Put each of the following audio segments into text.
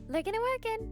Looking and working.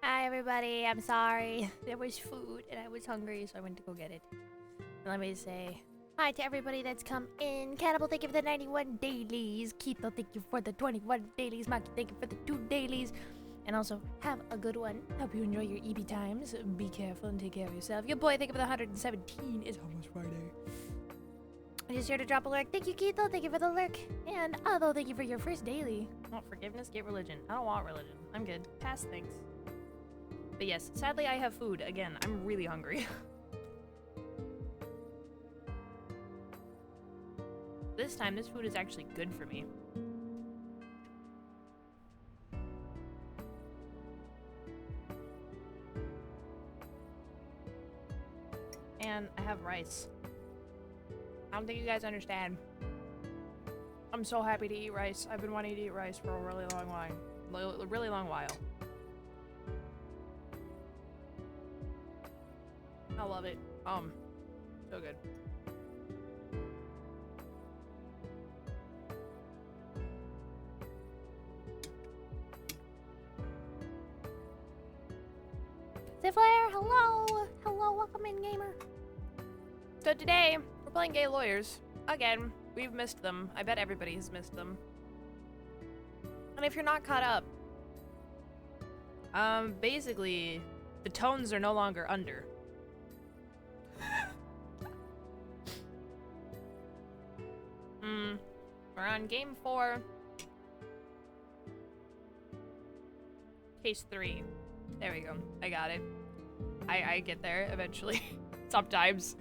Hi everybody, I'm sorry. There was food and I was hungry, so I went to go get it. Let me say hi to everybody that's come in. Cannibal, thank you for the 91 dailies. Keto, thank you for the 21 dailies. Maki, thank you for the 2 dailies. And also, have a good one. Hope you enjoy your EB times. Be careful and take care of yourself. Your boy, thank you for the 117. It's almost Friday. I'm just here to drop a lurk. Thank you, Keto. Thank you for the lurk. And Although, thank you for your first daily. I want forgiveness, get religion. I don't want religion. I'm good. Pass things. But yes, sadly I have food. Again, I'm really hungry. This time, this food is actually good for me. And I have rice. I don't think you guys understand. I'm so happy to eat rice. I've been wanting to eat rice for a really long while. Really long while. I love it. So good. Ziflair, hello! Hello, welcome in, gamer. So today, we're playing Gay Lawyers. Again, we've missed them. I bet everybody has missed them. And if you're not caught up, basically, the tones are no longer under. We're on game 4. Case 3. There we go. I got it. I get there eventually. Sometimes.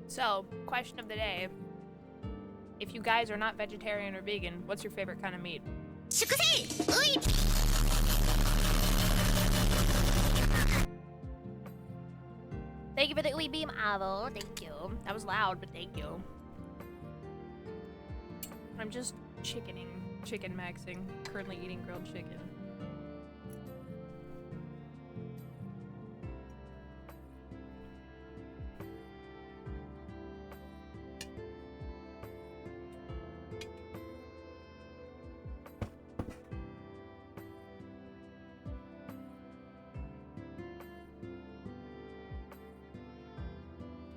So, question of the day. If you guys are not vegetarian or vegan, what's your favorite kind of meat? Thank you for the Ui beam, Avo. Thank you. That was loud, but thank you. I'm just chicken maxing. Currently eating grilled chicken.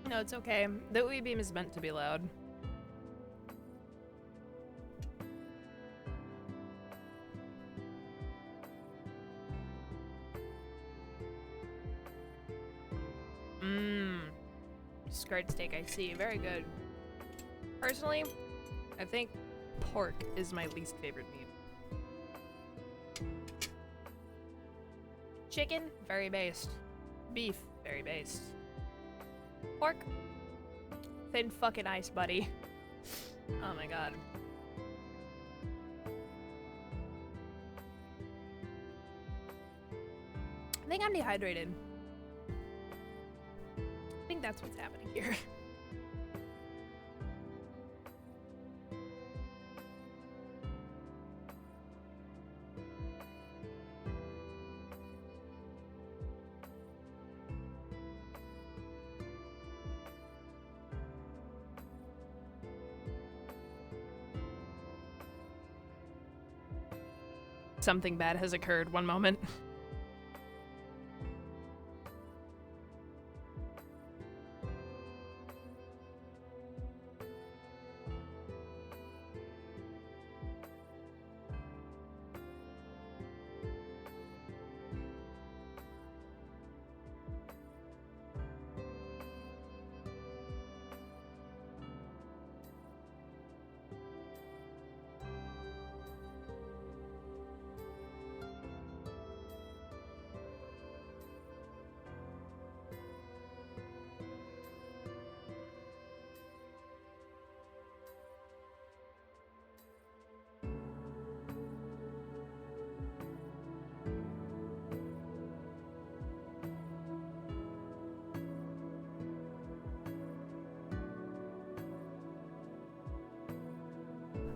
No, it's okay. The Ui beam is meant to be loud. skirt steak, I see. Very good. Personally, I think pork is my least favorite meat. Chicken, very based. Beef, very based. Pork, thin fucking ice, buddy. Oh my god. I think I'm dehydrated. I think that's what's happening here. Something bad has occurred. One moment.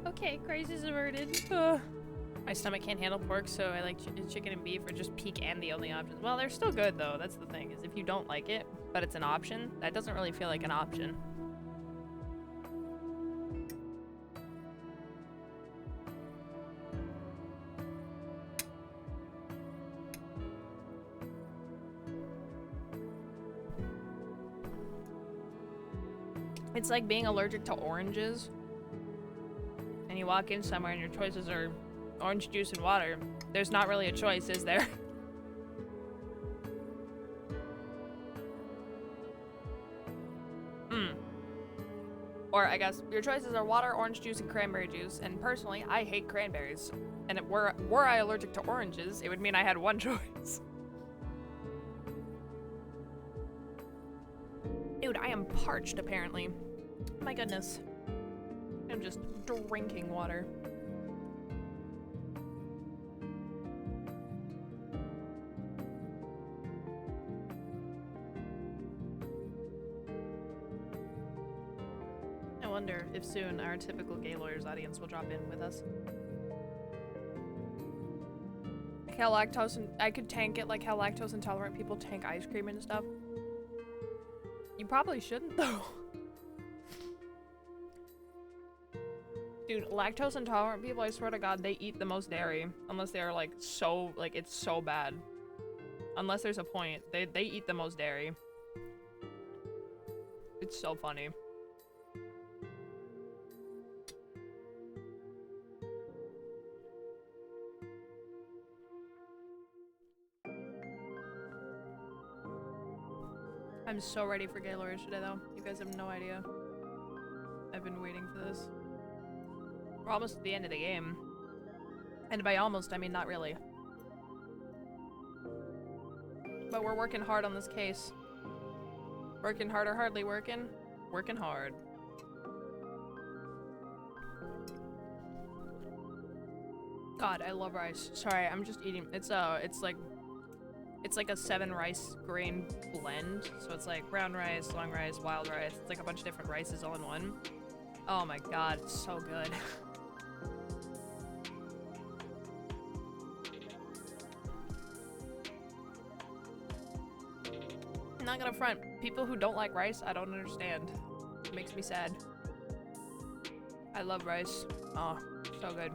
Okay, crisis averted. My stomach can't handle pork, so I like chicken and beef, or just peak and the only options. Well, they're still good though. That's the thing, is if you don't like it, but it's an option, that doesn't really feel like an option. It's like being allergic to oranges. And you walk in somewhere and your choices are orange juice and water. There's not really a choice, is there? Or I guess your choices are water, orange juice, and cranberry juice. And personally, I hate cranberries. And were I allergic to oranges, it would mean I had one choice. Dude, I am parched apparently. My goodness. I'm just drinking water. I wonder if soon our typical gay lawyers audience will drop in with us. Like how I could tank it like how lactose intolerant people tank ice cream and stuff. You probably shouldn't though. Dude, lactose intolerant people, I swear to God, they eat the most dairy. Unless they're like so, like it's so bad. Unless there's a point. They eat the most dairy. It's so funny. I'm so ready for gay lawyers today though. You guys have no idea. I've been waiting for this. We're almost at the end of the game. And by almost, I mean not really. But we're working hard on this case. Working hard or hardly working? Working hard. God, I love rice. Sorry, I'm just eating. It's like a 7 rice grain blend. So it's like brown rice, long rice, wild rice. It's like a bunch of different rices all in one. Oh my God, it's so good. I'm not gonna front. People who don't like rice, I don't understand. It makes me sad. I love rice. Oh, so good.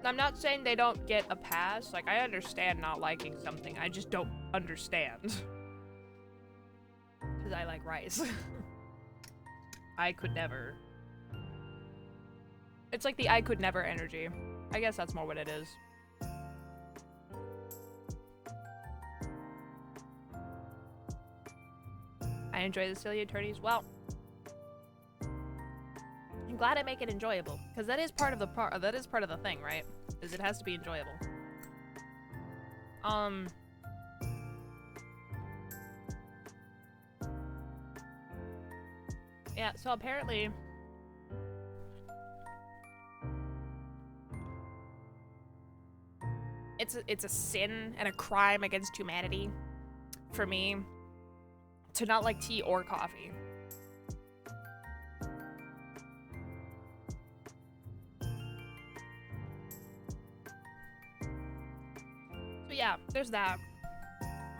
I'm not saying they don't get a pass. Like, I understand not liking something. I just don't understand. Because I like rice. I could never. It's like the I could never energy. I guess that's more what it is. enjoy the silly attorneys. Well, I'm glad I make it enjoyable, because that is part of the thing, right? Is it has to be enjoyable. Yeah, so apparently it's a sin and a crime against humanity for me to not like tea or coffee. So yeah, there's that.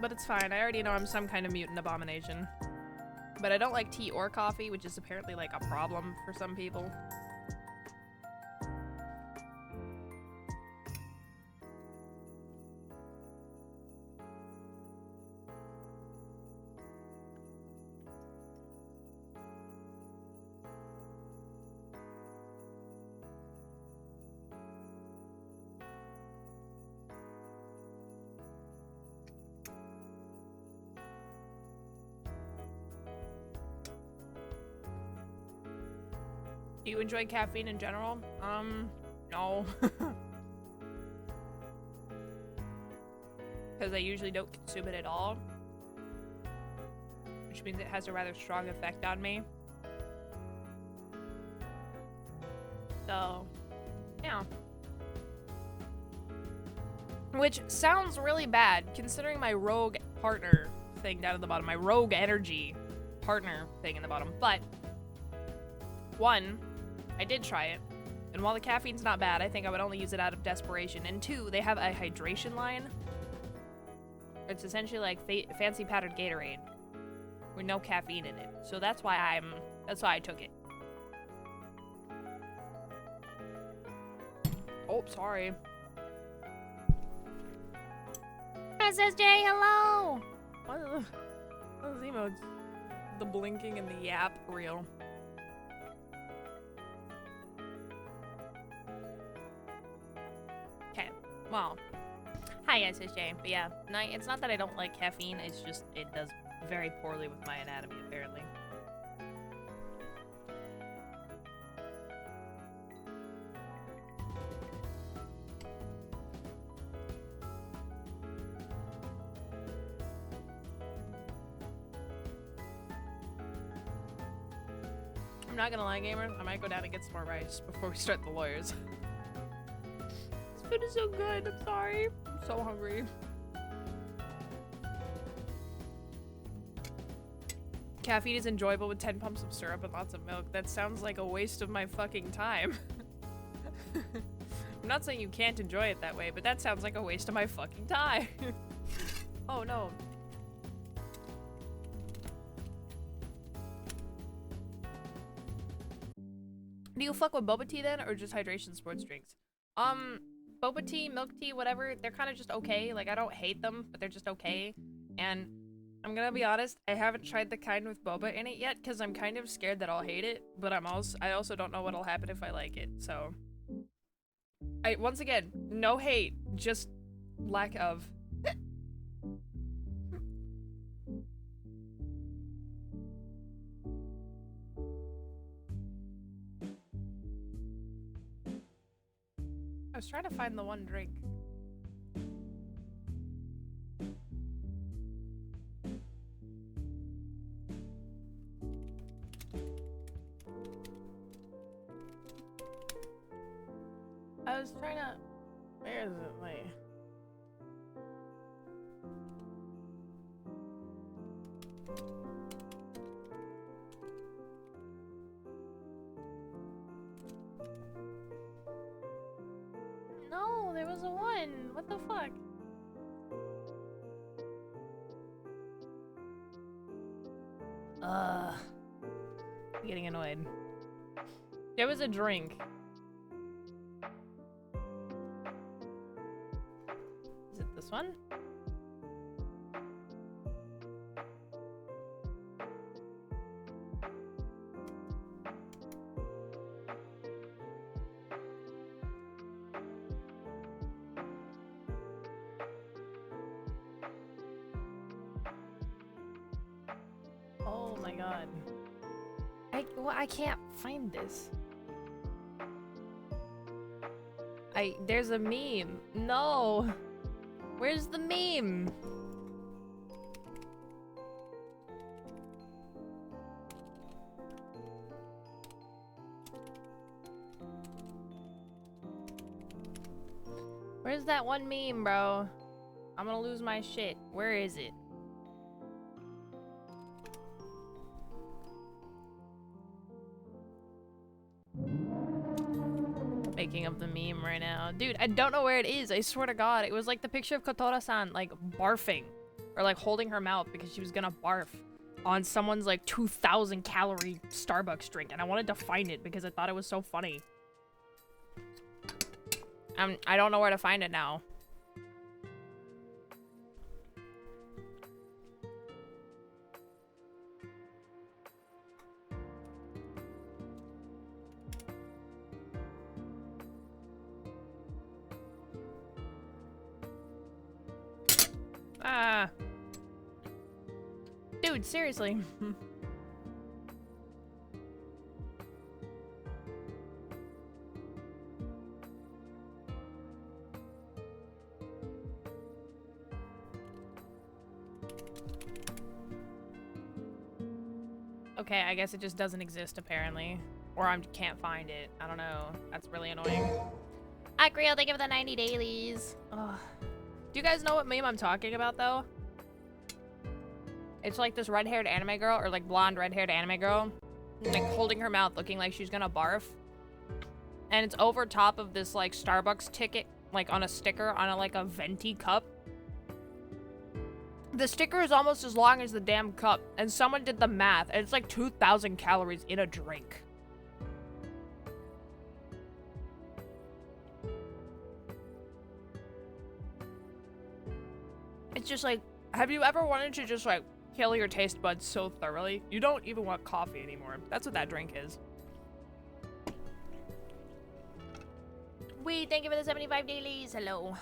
But it's fine. I already know I'm some kind of mutant abomination. But I don't like tea or coffee, which is apparently like a problem for some people. Do you enjoy caffeine in general? No. Because I usually don't consume it at all. Which means it has a rather strong effect on me. So, yeah. Which sounds really bad, considering my rogue partner thing down at the bottom. My rogue energy partner thing in the bottom. But, one, I did try it, and while the caffeine's not bad, I think I would only use it out of desperation. And two, they have a hydration line. It's essentially like fancy powdered Gatorade with no caffeine in it. So that's why I took it. Oh, sorry. SSJ, hello! What are those emotes? The blinking and the yap real. Well, hi SSJ, but yeah, it's not that I don't like caffeine, it's just it does very poorly with my anatomy, apparently. I'm not gonna lie, gamers, I might go down and get some more rice before we start the lawyers. Food is so good. I'm sorry. I'm so hungry. Caffeine is enjoyable with 10 pumps of syrup and lots of milk. That sounds like a waste of my fucking time. I'm not saying you can't enjoy it that way, but that sounds like a waste of my fucking time. Oh no. Do you fuck with boba tea then, or just hydration sports drinks? Boba tea, milk tea, whatever, they're kind of just okay. Like, I don't hate them, but they're just okay. And I'm gonna be honest, I haven't tried the kind with boba in it yet, because I'm kind of scared that I'll hate it, but I also don't know what'll happen if I like it, so. Once again, no hate, just lack of. I was trying to find the one drink. I was trying to... Where is it? Wait. No, there was a one. What the fuck? I'm getting annoyed. There was a drink. Is it this one? Oh. Oh my god. I can't find this. There's a meme. No. Where's the meme? Where's that one meme, bro? I'm gonna lose my shit. Where is it? Making up the meme right now. Dude, I don't know where it is. I swear to God. It was like the picture of Kotora-san, like, barfing. Or, like, holding her mouth because she was gonna barf on someone's, like, 2,000 calorie Starbucks drink. And I wanted to find it because I thought it was so funny. I don't know where to find it now. Dude, seriously. Okay, I guess it just doesn't exist apparently. Or I can't find it. I don't know. That's really annoying. Akriel, thank you for the 90 dailies. Ugh. Do you guys know what meme I'm talking about though? It's like this red-haired anime girl, or like blonde red-haired anime girl, like holding her mouth looking like she's gonna barf. And it's over top of this like Starbucks ticket, like on a sticker on a like a venti cup. The sticker is almost as long as the damn cup, and someone did the math, and it's like 2,000 calories in a drink. It's just like, have you ever wanted to just like kill your taste buds so thoroughly? You don't even want coffee anymore. That's what that drink is. Thank you for the 75 dailies. Hello.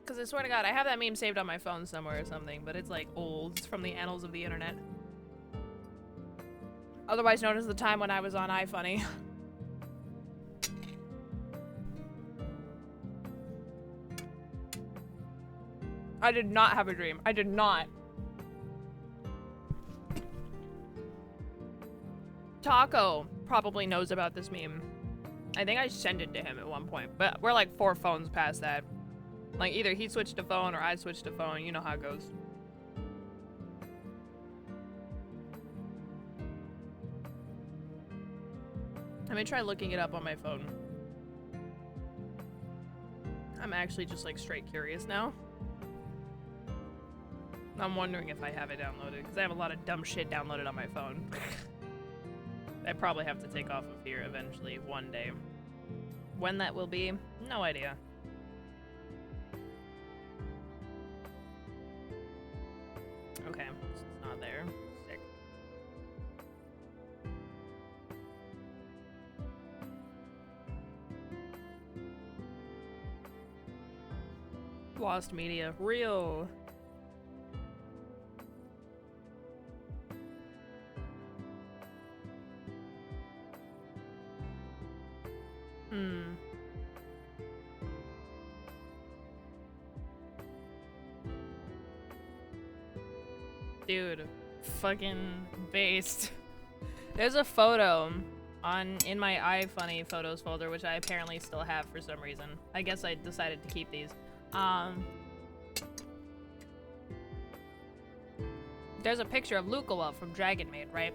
Because I swear to God, I have that meme saved on my phone somewhere or something, but it's like old. It's from the annals of the internet. Otherwise known as the time when I was on iFunny. I did not have a dream. I did not. Taco probably knows about this meme. I think I sent it to him at one point, but we're like 4 phones past that. Like either he switched to phone or I switched to phone. You know how it goes. Let me try looking it up on my phone. I'm actually just like straight curious now. I'm wondering if I have it downloaded because I have a lot of dumb shit downloaded on my phone. I probably have to take off of here eventually one day. When that will be, no idea. Okay, so it's not there. Sick. Lost media. Real. Dude, fucking based. There's a photo in my iFunny photos folder, which I apparently still have for some reason. I guess I decided to keep these. There's a picture of Lucilla from Dragon Maid, right?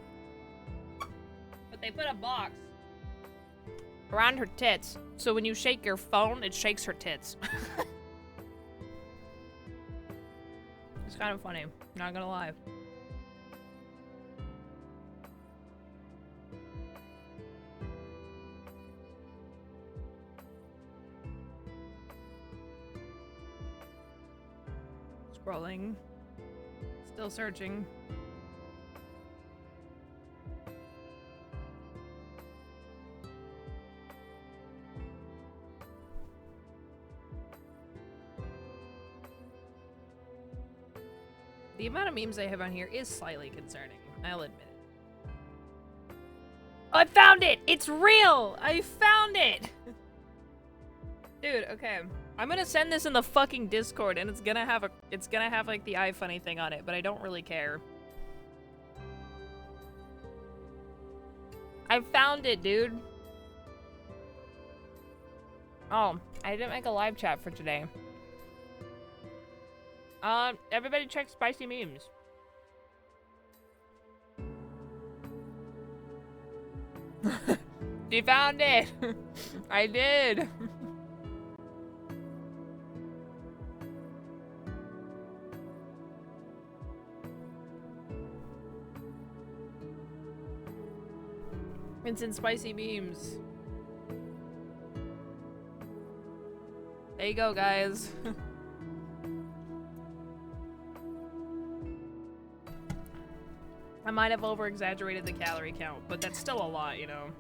But they put a box around her tits, so when you shake your phone, it shakes her tits. It's kind of funny, not gonna lie. Scrolling. Still searching. The amount of memes I have on here is slightly concerning. I'll admit it. I found it! It's real! I found it! Dude, okay. I'm gonna send this in the fucking Discord and it's gonna have like the 𝗢𝗓𝙀 thing on it, but I don't really care. I found it, dude. Oh, I didn't make a live chat for today. Everybody check spicy memes. You found it! I did! It's in spicy memes. There you go, guys. I might have over-exaggerated the calorie count, but that's still a lot, you know?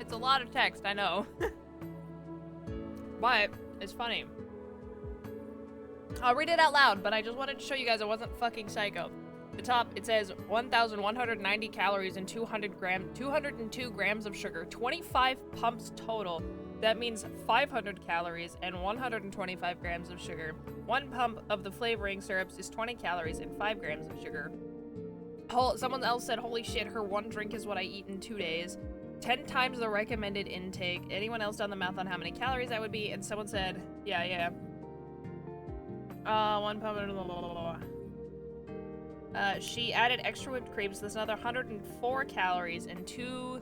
It's a lot of text, I know. But it's funny. I'll read it out loud, but I just wanted to show you guys I wasn't fucking psycho. The top, it says 1,190 calories and 202 grams of sugar, 25 pumps total. That means 500 calories and 125 grams of sugar. 1 pump of the flavoring syrups is 20 calories and 5 grams of sugar. Someone else said, holy shit, her 1 drink is what I eat in 2 days. 10 times the recommended intake. Anyone else done the math on how many calories that would be? And someone said, yeah. 1 pump, blah, blah, blah, blah. She added extra whipped cream, so that's another 104 calories and 2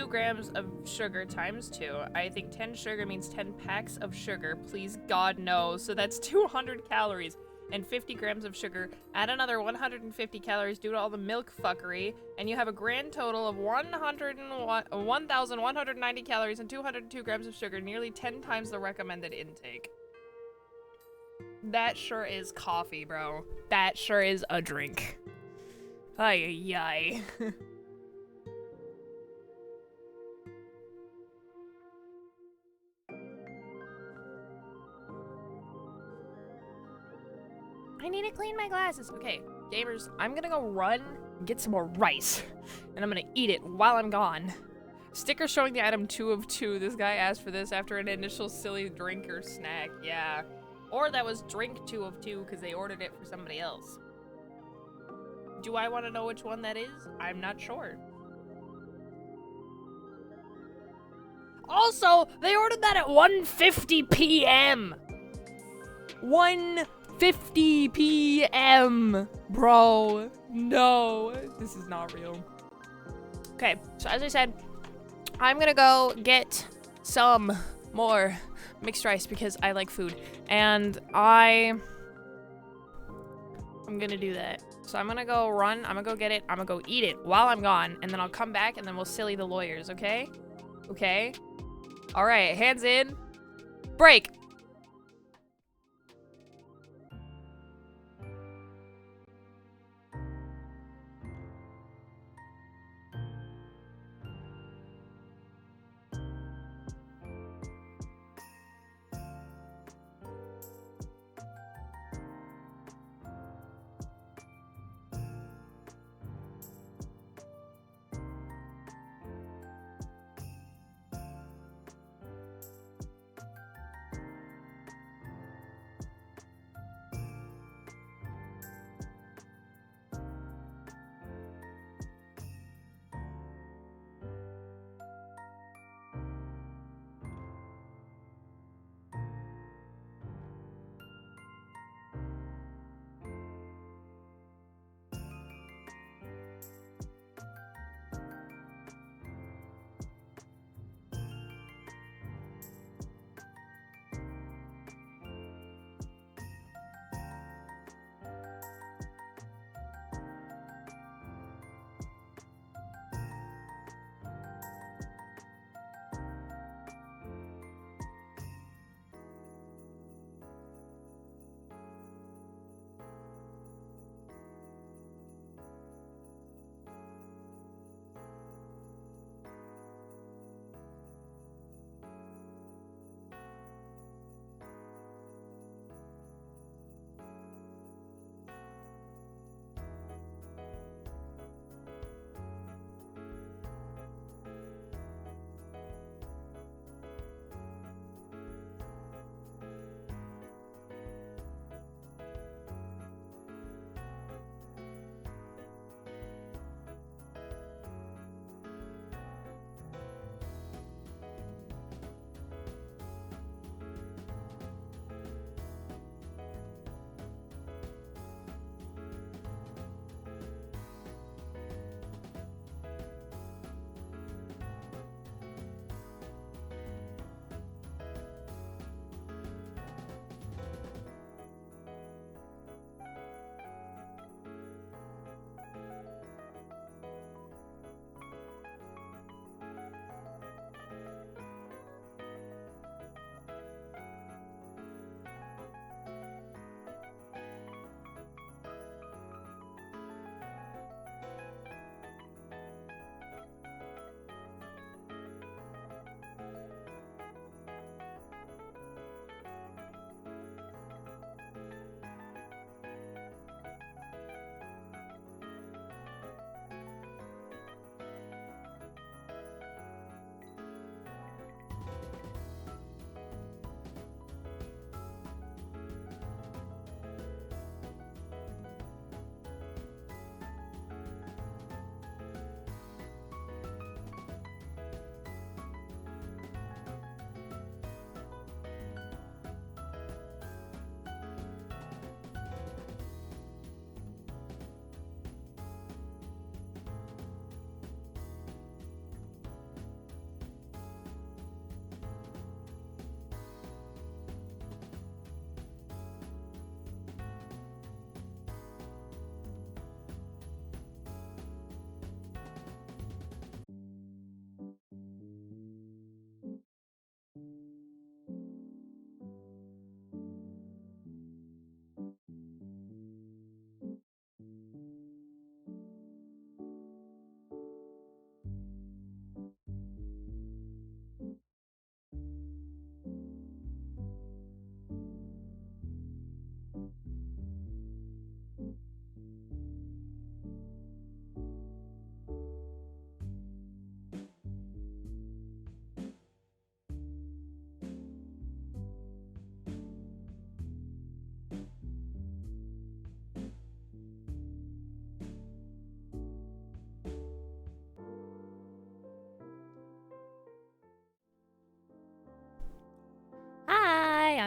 grams of sugar times 2. I think 10 sugar means 10 packs of sugar. Please, God, no. So that's 200 calories and 50 grams of sugar. Add another 150 calories due to all the milk fuckery, and you have a grand total of 1,190 calories and 202 grams of sugar, nearly 10 times the recommended intake. That sure is coffee, bro. That sure is a drink. Ay. I need to clean my glasses. Okay, gamers, I'm gonna go run, get some more rice, and I'm gonna eat it while I'm gone. Sticker showing the item 2 of 2. This guy asked for this after an initial silly drink or snack. Yeah. Or that was drink 2 of 2 because they ordered it for somebody else. Do I want to know which one that is? I'm not sure. Also, they ordered that at 1:50 p.m. 1:50 p.m. Bro, no. This is not real. Okay, so as I said, I'm gonna go get some more mixed rice because I like food, and I'm gonna do that. So I'm gonna go run, I'm gonna go get it, I'm gonna go eat it while I'm gone, and then I'll come back and then we'll silly the lawyers, okay? Okay? Alright, hands in. Break!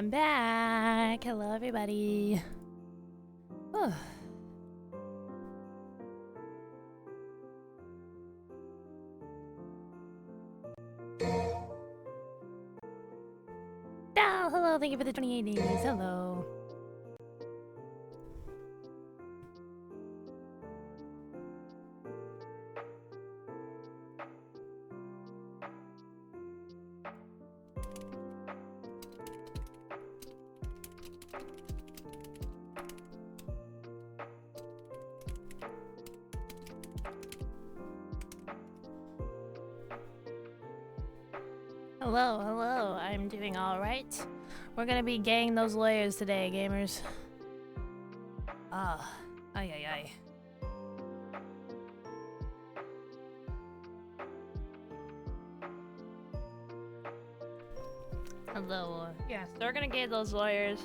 I'm back. Hello, everybody. Oh. Oh, hello. Thank you for the 28 days. Hello. Hello, hello. I'm doing all right. We're gonna be ganging those lawyers today, gamers. Ah, ay ay ay. Hello. Yeah, so we're gonna gang those lawyers.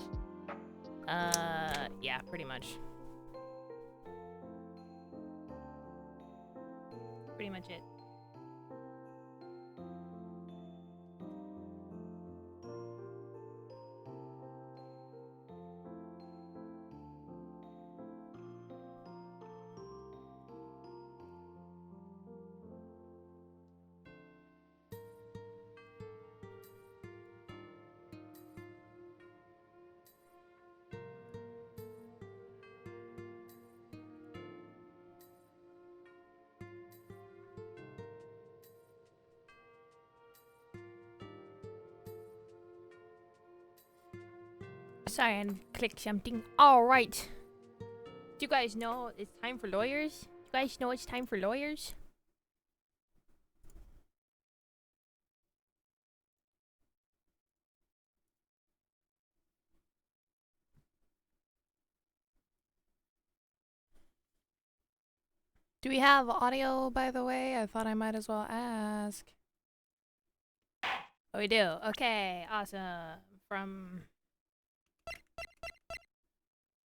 Yeah, pretty much. Pretty much it. Sorry, I clicked something. Alright. Do you guys know it's time for lawyers? Do you guys know it's time for lawyers? Do we have audio, by the way? I thought I might as well ask. Oh, we do. Okay, awesome. From...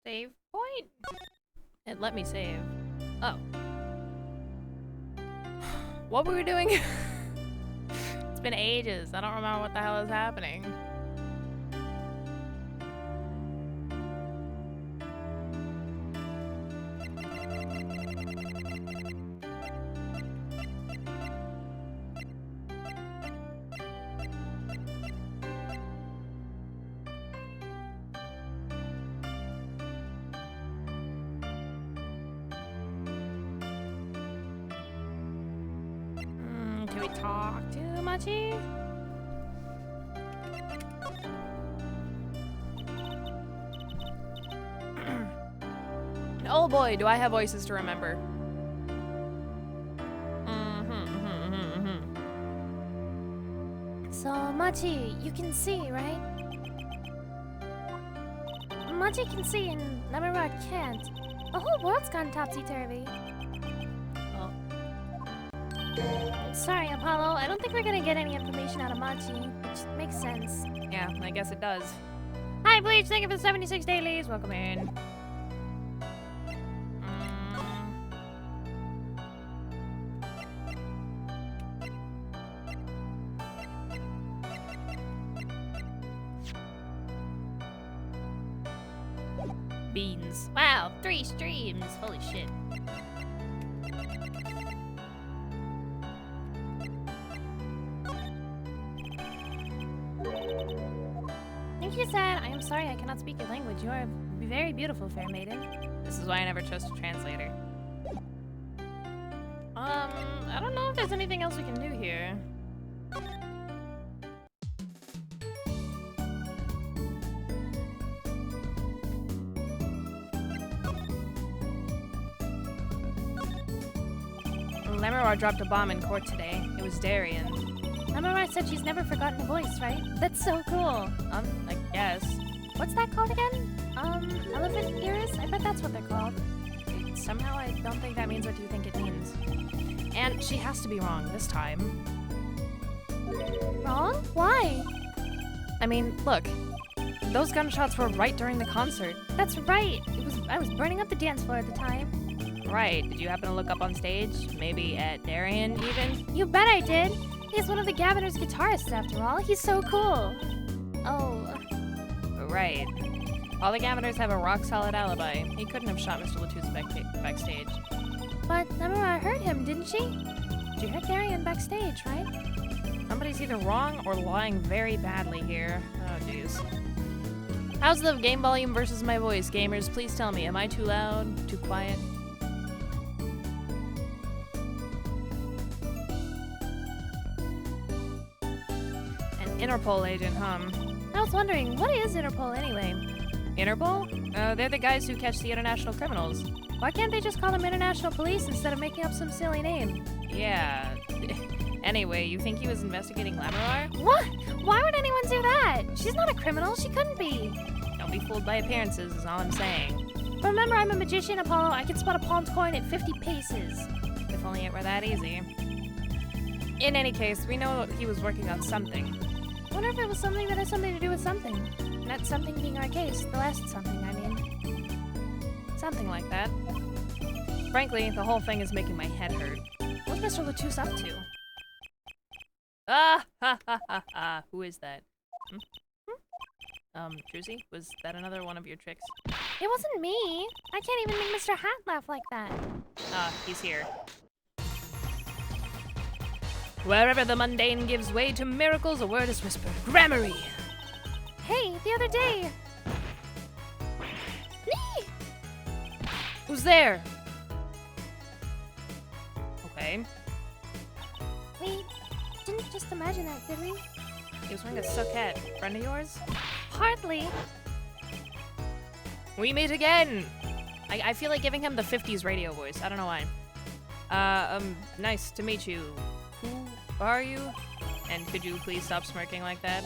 Save point? It let me save. Oh. What were we doing? It's been ages. I don't remember what the hell is happening. Can we talk to Machi? Oh boy, do I have voices to remember. So, Machi, you can see, right? Machi can see and Namirod can't. The whole world's gone topsy-turvy. Oh. Sorry, Apollo. I don't think we're gonna get any information out of Machi, which makes sense. Yeah, I guess it does. Hi, Bleach. Thank you for the 76 dailies. Welcome in. Beans. Wow, 3 streams. Holy shit. Thank you, said, I am sorry I cannot speak your language. You are very beautiful, fair maiden. This is why I never trust a translator. I don't know if there's anything else we can do here. Lemuror dropped a bomb in court today. It was Darien. Namirod said she's never forgotten a voice, right? That's so cool. I guess. What's that called again? Elephant ears? I bet that's what they're called. Somehow I don't think that means what you think it means. And she has to be wrong this time. Wrong? Why? I mean, look. Those gunshots were right during the concert. That's right. I was burning up the dance floor at the time. Right. Did you happen to look up on stage? Maybe at Darien, even? You bet I did. He's one of the Governor's guitarists, after all. He's so cool. Oh. right. All the gammoners have a rock-solid alibi. He couldn't have shot Mr. 𝙤𝙧𝙘𝙧 backstage. But Lemora heard him, didn't she? She heard Darian backstage, right? Somebody's either wrong or lying very badly here. Oh, jeez. How's the game volume versus my voice, gamers? Please tell me. Am I too loud? Too quiet? An Interpol agent, huh? I was wondering, what is Interpol anyway? Interpol? They're the guys who catch the international criminals. Why can't they just call them international police instead of making up some silly name? Yeah. Anyway, you think he was investigating Lammerlar? What? Why would anyone do that? She's not a criminal. She couldn't be. Don't be fooled by appearances, is all I'm saying. But remember, I'm a magician, Apollo. I can spot a palmed coin at 50 paces. If only it were that easy. In any case, we know he was working on something. I wonder if it was something that has something to do with something. Not something being our case. The last something, I mean. Something like that. Frankly, the whole thing is making my head hurt. What's Mr. 𝙤𝙧 up to? Ah! Ha ha ha ha! Who is that? Druzy? Was that another one of your tricks? It wasn't me. I can't even make Mr. Hat laugh like that. Ah, he's here. Wherever the mundane gives way to miracles, a word is whispered. Gramarye! Hey, the other day. Me! Who's there? Okay. We didn't just imagine that, did we? He was wearing a silk hat. Friend of yours? Hardly. We meet again! I feel like giving him the 50s radio voice. I don't know why. Nice to meet you. Who are you? And could you please stop smirking like that?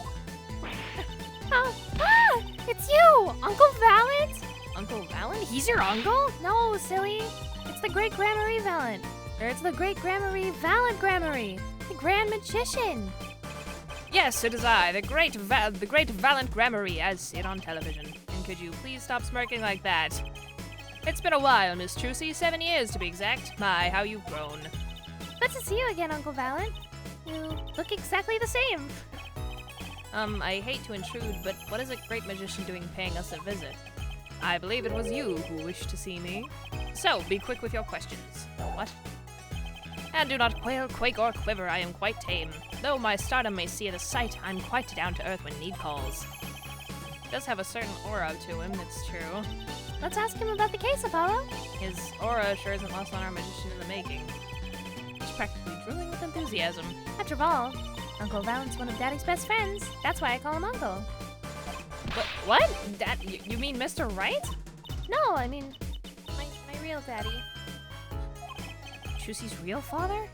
It's you! Uncle Valent? Uncle Valent? He's your uncle? No, silly. It's the great Gramarye Valent. Or it's the great Gramarye Valent Gramarye. The Grand Magician. Yes, it is I, the great Valent Gramarye, as seen on television. And could you please stop smirking like that? It's been a while, Miss Trucy, 7 years to be exact. My, how you've grown. Good to see you again, Uncle Valent. You look exactly the same. I hate to intrude, but what is a great magician doing paying us a visit? I believe it was you who wished to see me. So, be quick with your questions. What? And do not quail, quake, or quiver, I am quite tame. Though my stardom may see at a sight, I'm quite down to earth when need calls. He does have a certain aura to him, it's true. Let's ask him about the case, Apollo. His aura sure isn't lost on our magician in the making. He's practically drooling with enthusiasm. After all, Uncle Valent's one of Daddy's best friends. That's why I call him Uncle. What? Dad, you mean Mr. Right? No, I mean, my real daddy. Trucy's real father?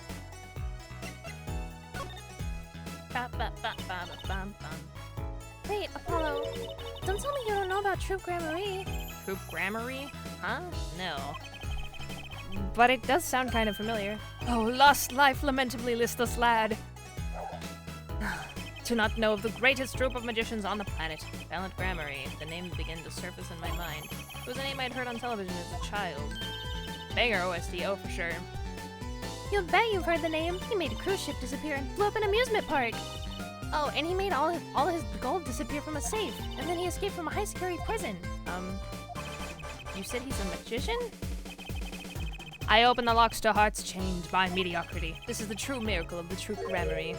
Wait, Apollo, don't tell me you don't know about Troop Gramarye. Troop Gramarye? Huh? No. But it does sound kind of familiar. Oh, lost life, lamentably listless lad. To not know of the greatest troop of magicians on the planet. Valent Gramarye. The name began to surface in my mind. It was a name I'd heard on television as a child. Banger OST, oh for sure. You bet you've heard the name. He made a cruise ship disappear and blew up an amusement park. Oh, and he made all his gold disappear from a safe. And then he escaped from a high security prison. You said he's a magician? I open the locks to hearts chained by mediocrity. This is the true miracle of the Troop Gramarye.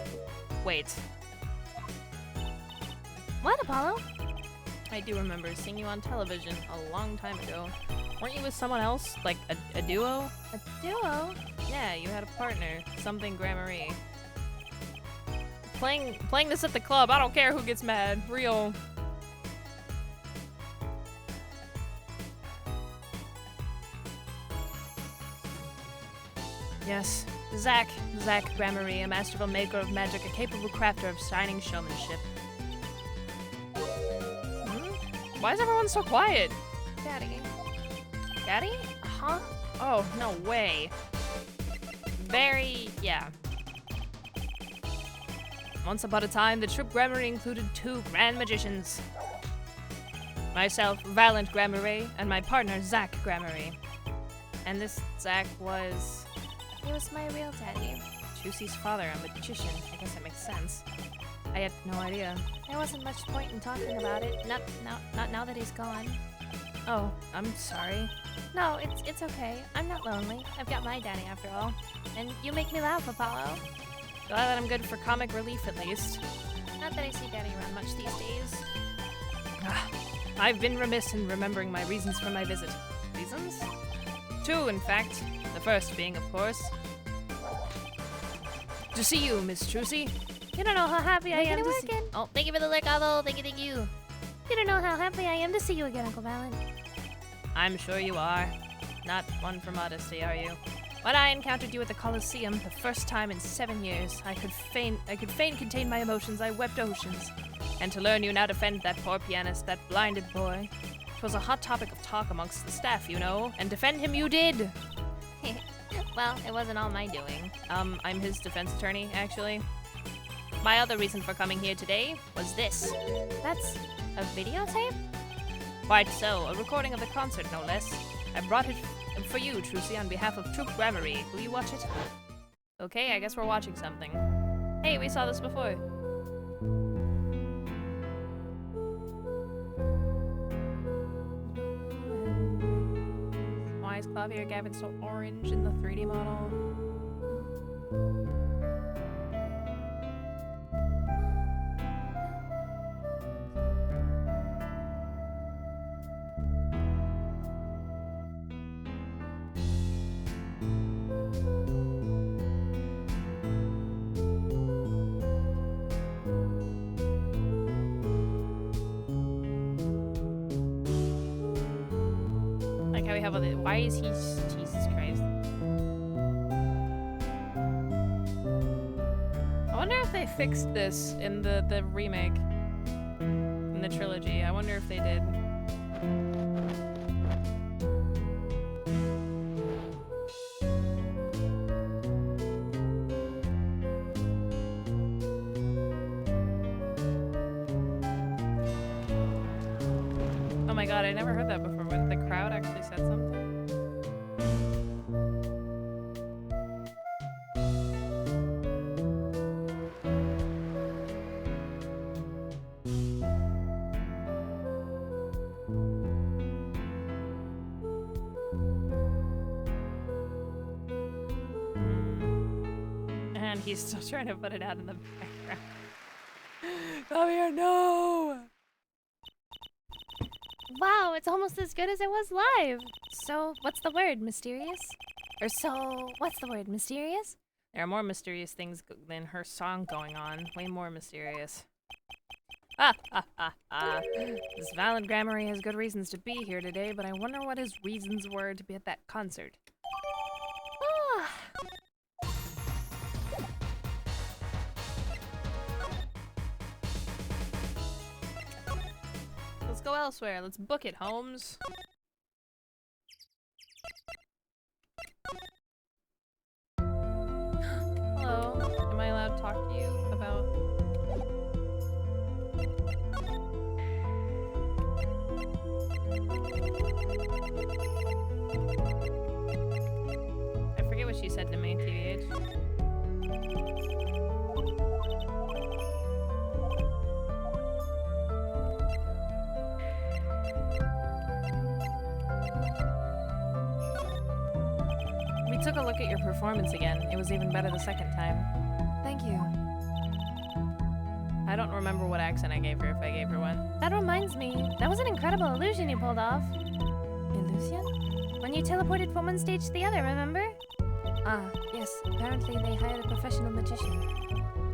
Wait. What, Apollo? I do remember seeing you on television a long time ago. Weren't you with someone else? Like a duo? A duo? Yeah, you had a partner. Something Gramarye. Playing this at the club, I don't care who gets mad. Real. Yes, Zach Gramarye, a masterful maker of magic, a capable crafter of shining showmanship. Why is everyone so quiet? Daddy. Daddy? Huh? Oh, no way. Yeah. Once upon a time, the Troop Gramarye included 2 grand magicians. Myself, Valent Gramarye, and my partner, Zach Gramarye. And this Zach was... He was my real daddy. Trucy's father, a magician. I guess that makes sense. I had no idea. There wasn't much point in talking about it. Not now that he's gone. Oh, I'm sorry. No, it's okay. I'm not lonely. I've got my daddy after all. And you make me laugh, Apollo. Glad that I'm good for comic relief at least. Not that I see daddy around much these days. I've been remiss in remembering my reasons for my visit. Reasons? Two, in fact. The first being, of course, to see you, Miss Trucy. You don't know how happy I am to see you. Oh, thank you for the lick, Avo. Thank you. You don't know how happy I am to see you again, Uncle Valen. I'm sure you are. Not one for modesty, are you? When I encountered you at the Colosseum the first time in 7 years, I could fain contain my emotions. I wept oceans. And to learn you now defend that poor pianist, that blinded boy. 'Twas a hot topic of talk amongst the staff, you know, and defend him you did. Well, it wasn't all my doing. I'm his defense attorney, actually. My other reason for coming here today was this. That's a videotape? Quite so, a recording of the concert, no less. I brought it for you, Trucy, on behalf of Troop Grammary. Will you watch it? Okay, I guess we're watching something. Hey, we saw this before. Why is Klavier Gavin so orange in the 3D model? Like how we have all the— why is he— Jesus Christ. I wonder if they fixed this in the remake. In the trilogy. I wonder if they did. Oh my god, I never heard that before when the crowd actually said something. And he's still trying to put it out in the background. Come here, no! Wow, it's almost as good as it was live. So, what's the word? Mysterious? Or so, what's the word? Mysterious? There are more mysterious things than her song going on. Way more mysterious. Ah, ah, ah, ah. This Valen Grammary has good reasons to be here today, but I wonder what his reasons were to be at that concert. Let's go elsewhere. Let's book it, Holmes. Hello. Am I allowed to talk to you about... I forget what she said to me, TBH. We took a look at your performance again. It was even better the second time. Thank you. I don't remember what accent I gave her, if I gave her one. That reminds me, that was an incredible illusion you pulled off. Illusion? When you teleported from one stage to the other, remember? Ah, yes. Apparently they hired a professional magician.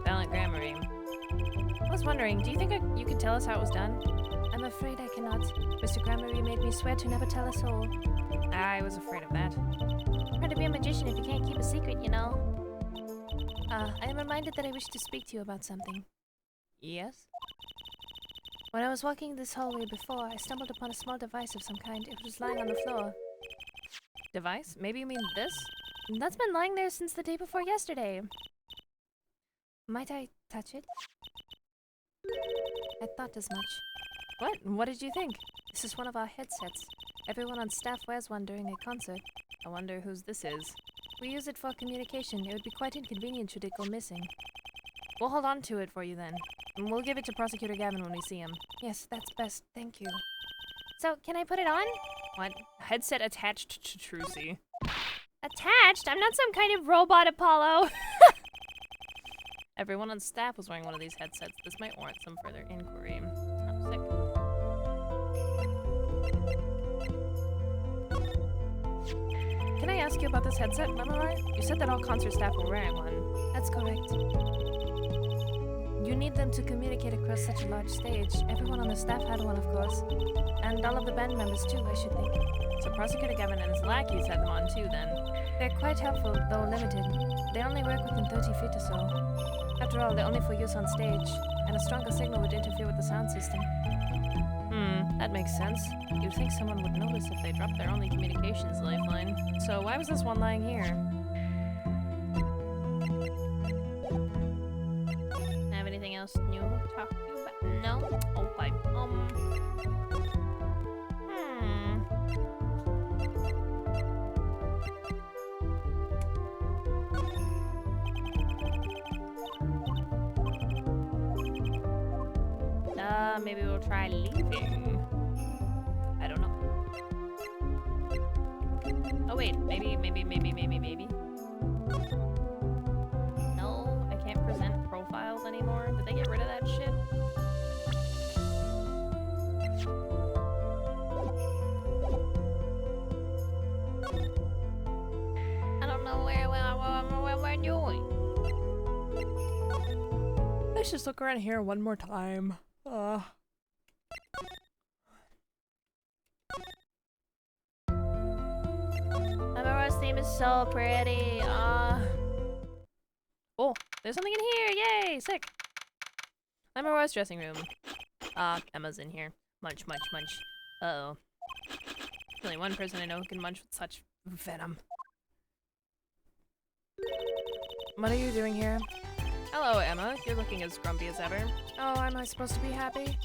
Valen Grammary. I was wondering, do you think you could tell us how it was done? I'm afraid I cannot. Mr. Grammary made me swear to never tell a soul. I was afraid of that. Hard to be a magician if you can't keep a secret, you know. I am reminded that I wish to speak to you about something. Yes? When I was walking this hallway before, I stumbled upon a small device of some kind. It was lying on the floor. Device? Maybe you mean this? That's been lying there since the day before yesterday. Might I touch it? I thought as much. What? What did you think? This is one of our headsets. Everyone on staff wears one during a concert. I wonder whose this is. We use it for communication. It would be quite inconvenient should it go missing. We'll hold on to it for you then. We'll give it to Prosecutor Gavin when we see him. Yes, that's best. Thank you. So, can I put it on? What? Headset attached to Trucy. Attached? I'm not some kind of robot, Apollo. Everyone on staff was wearing one of these headsets. This might warrant some further inquiry. Oh, sick. Can I ask you about this headset, Memoir? You said that all concert staff were wearing one. That's correct. You need them to communicate across such a large stage. Everyone on the staff had one, of course. And all of the band members too, I should think. So Prosecutor Gavin and his lackeys had them on too, then. They're quite helpful, though limited. They only work within 30 feet or so. After all, they're only for use on stage, and a stronger signal would interfere with the sound system. That makes sense. You'd think someone would notice if they dropped their only communications lifeline. So why was this one lying here? Have anything else new to talk to you about? No? Okay. Maybe we'll try leaving. I don't know. Oh wait, maybe. No, I can't present profiles anymore. Did they get rid of that shit? I don't know what we're doing. Let's just look around here one more time. Everyone's theme is so pretty. Oh, there's something in here! Yay! Sick! I'm in Roy's dressing room. Emma's in here. Munch, munch, munch. Uh-oh. There's only one person I know who can munch with such venom. What are you doing here? Hello, Emma. You're looking as grumpy as ever. Oh, am I supposed to be happy?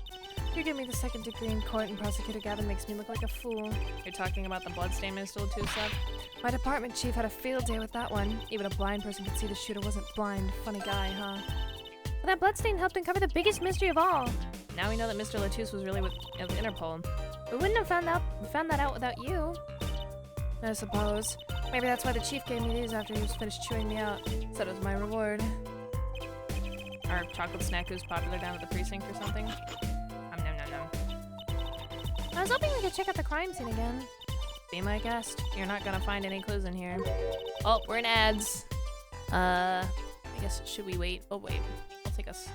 You give me the second degree in court and Prosecutor Gavin makes me look like a fool. You're talking about the bloodstain missile too, Seth? My department chief had a field day with that one. Even a blind person could see the shooter wasn't blind. Funny guy, huh? But that bloodstain helped uncover the biggest mystery of all. Now we know that Mr. Latouche was really with Interpol. We wouldn't have found that out without you. I suppose. Maybe that's why the chief gave me these after he was finished chewing me out. Said it was my reward. Our chocolate snack who's popular down at the precinct or something? Nom nom nom. I was hoping we could check out the crime scene again. Be my guest. You're not gonna find any clues in here. Oh, we're in ads. I guess, should we wait? Oh, wait. I'll take us.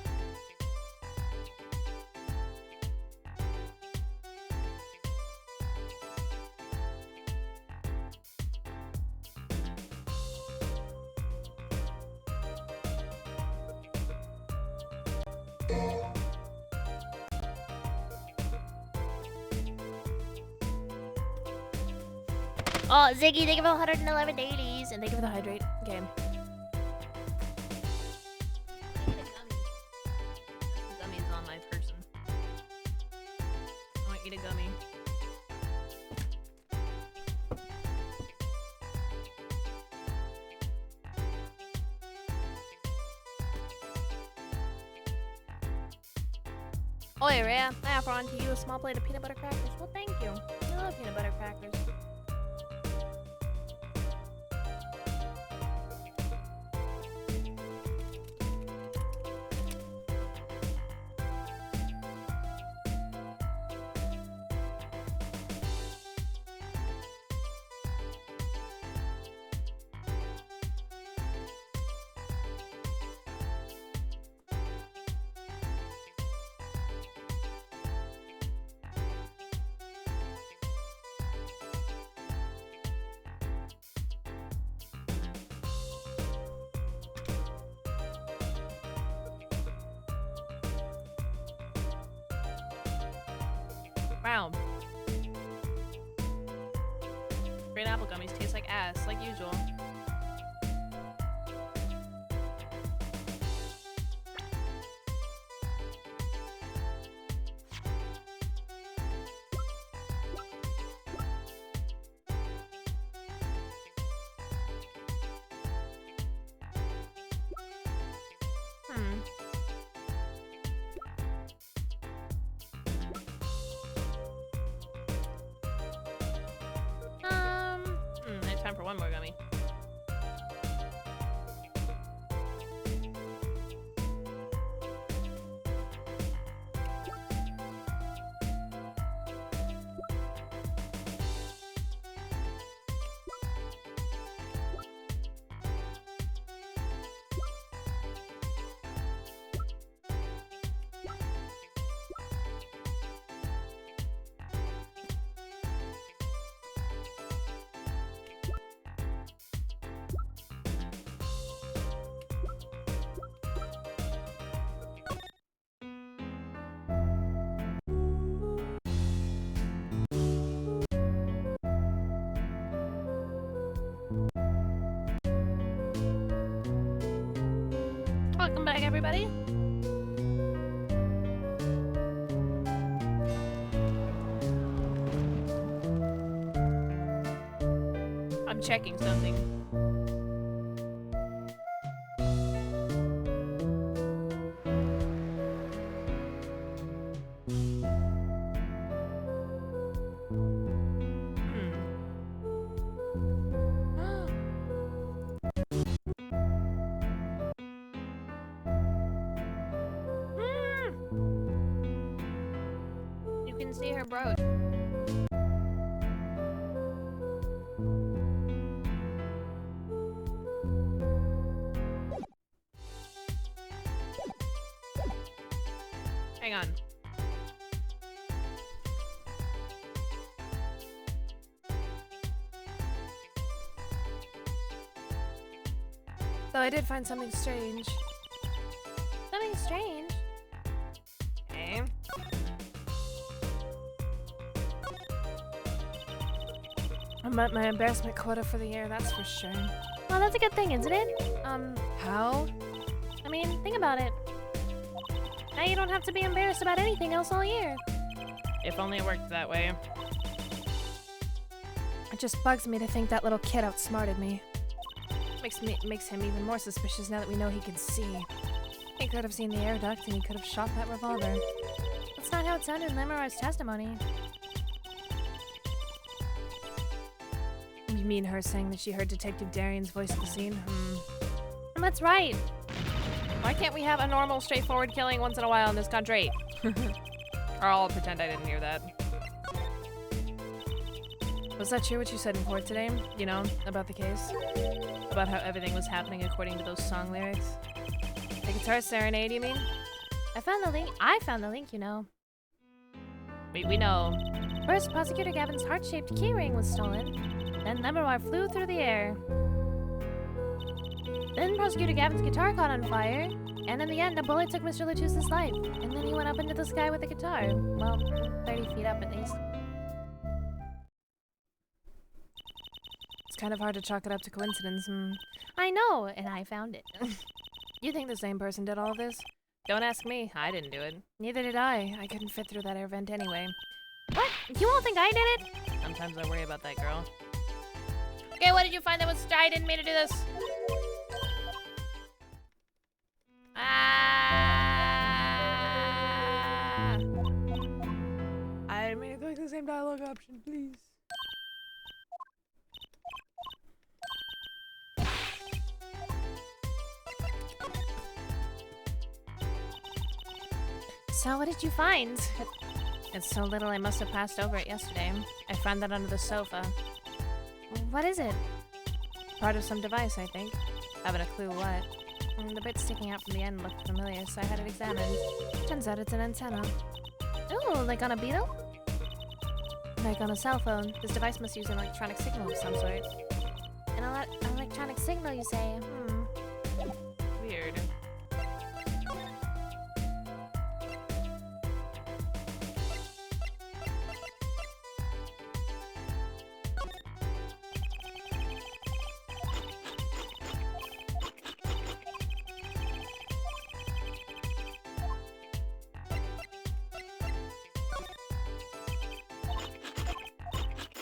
Oh, Ziggy, thank you for 111 dailies. And thank you for the hydrate game. Gummy's on my person. I want you to gummy. Oh, yeah, Rhea. I offer on to you a small plate of peanut butter crackers. Well, thank you. I love peanut butter crackers. Wow. Green apple gummies taste like ass, like usual. one more gummy. Welcome back, everybody. I'm checking something. You can see her brooch. Hang on. Though I did find something strange. Something strange. Okay. I'm at my embarrassment quota for the year, that's for sure. Well, that's a good thing, isn't it? How? I mean, think about it. Now you don't have to be embarrassed about anything else all year. If only it worked that way. It just bugs me to think that little kid outsmarted me. Makes him even more suspicious now that we know he can see. He could have seen the air duct and he could have shot that revolver. That's not how it sounded in Lamorar's testimony. You mean her saying that she heard Detective Darian's voice at the scene? And that's right. Why can't we have a normal, straightforward killing once in a while in this country? Or I'll pretend I didn't hear that. Was that true what you said in court today? You know, about the case? About how everything was happening according to those song lyrics? The guitar serenade, you mean? I found the link, you know. We know. First, Prosecutor Gavin's heart-shaped keyring was stolen. Then Lemorwar flew through the air. Then Prosecutor Gavin's guitar caught on fire. And in the end, a bullet took Mr. Latus's life. And then he went up into the sky with the guitar. Well, 30 feet up at least. It's kind of hard to chalk it up to coincidence. I know, and I found it. You think the same person did all of this? Don't ask me. I didn't do it. Neither did I. I couldn't fit through that air vent anyway. What? You all think I did it? Sometimes I worry about that girl. Okay, what did you find that was... I didn't mean to do this. Ah! I didn't mean to click the same dialogue option, please. So what did you find? It's so little I must have passed over it yesterday. I found that under the sofa. What is it? Part of some device, I think. Haven't a clue what. The bit sticking out from the end looked familiar, so I had it examined. Turns out it's an antenna. Ooh, like on a beetle? Like on a cell phone, this device must use an electronic signal of some sort. An electronic signal, you say? Weird.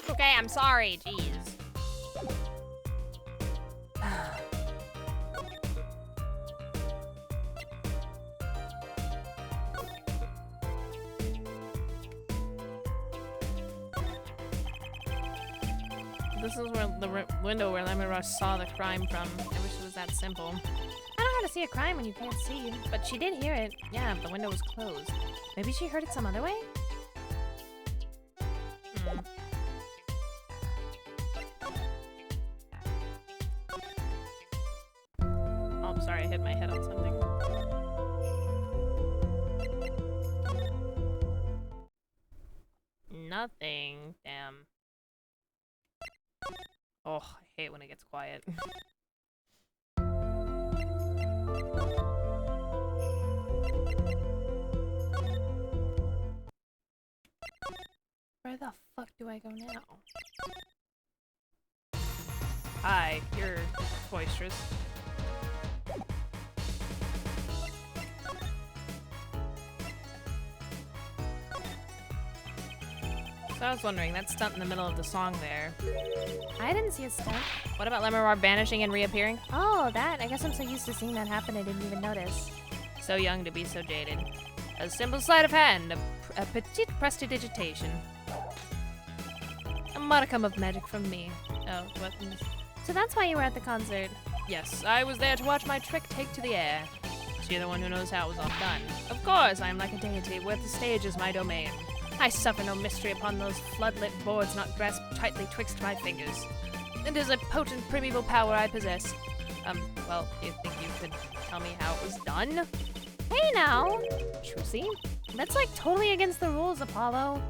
Okay, I'm sorry. Jeez. this is where the window where 𝙤𝙪𝙩 saw the crime from. I wish it was that simple. I know how to see a crime when you can't see, but she did hear it. Yeah, but the window was closed. Maybe she heard it some other way? Hmm. Oh, I'm sorry, I hit my head on something. Nothing. Damn. Oh, I hate when it gets quiet. Where the fuck do I go now? Hi, you're boisterous. So I was wondering, that stunt in the middle of the song there. I didn't see a stunt. What about 𝙤𝙪𝙩 vanishing and reappearing? Oh, that. I guess I'm so used to seeing that happen I didn't even notice. So young to be so jaded. A simple sleight of hand, a petite prestidigitation. A modicum of magic from me. Oh, what? So that's why you were at the concert. Yes, I was there to watch my trick take to the air. So you're the one who knows how it was all done. Of course, I am like a deity, where the stage is my domain. I suffer no mystery upon those floodlit boards not grasped tightly twixt my fingers. It is a potent primeval power I possess. Well, do you think you could tell me how it was done? Hey now! Trucy? That's like totally against the rules, Apollo.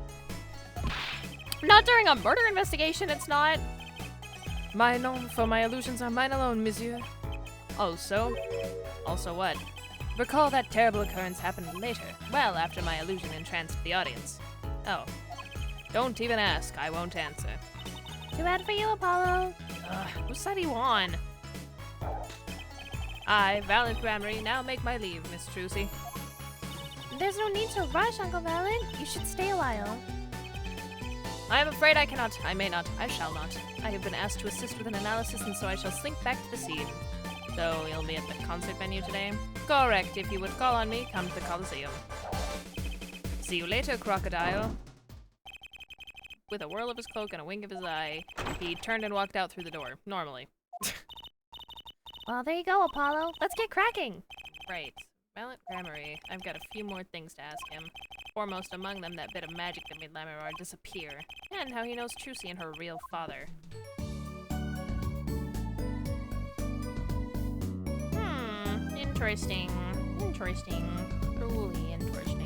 Not during a murder investigation, it's not. My nom for my illusions are mine alone, monsieur. Also what? Recall that terrible occurrence happened later, well after my illusion entranced the audience. Oh. Don't even ask, I won't answer. Too bad for you, Apollo. Who said he won? I, Valiant Gramarye, now make my leave, Miss Trucy. There's no need to rush, Uncle Valiant. You should stay a while. I am afraid I cannot, I may not, I shall not. I have been asked to assist with an analysis, and so I shall slink back to the scene. So, you'll be at the concert venue today? Correct, if you would call on me, come to the Coliseum. See you later, crocodile. With a whirl of his cloak and a wink of his eye, he turned and walked out through the door, normally. Well, there you go, Apollo. Let's get cracking. Right. Valiant Gramarye, I've got a few more things to ask him. Foremost among them, that bit of magic that made 𝙤𝙪𝙩 disappear, and how he knows Trucy and her real father. Interesting. Interesting. Truly interesting.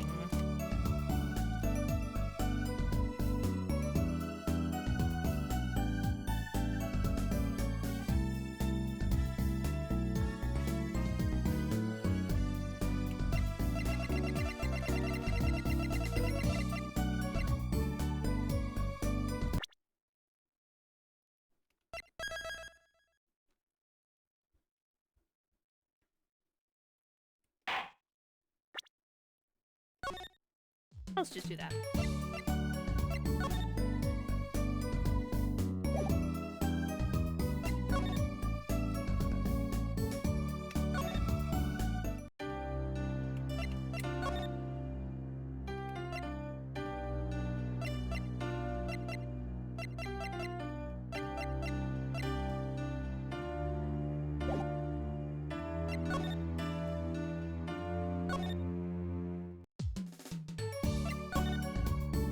Let's just do that.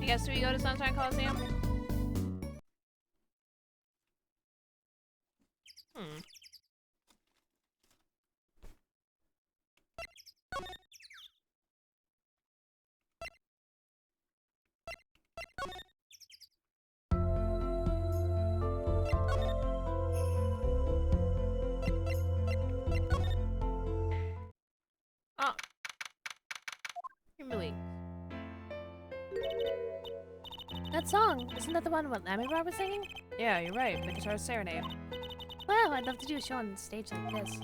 I guess we go to Sunshine Coliseum? Oh. Really? That song, isn't that the one what 𝙤𝙪𝙩 was singing? Yeah, you're right. The Guitar Serenade. Wow, I'd love to do a show on stage like this.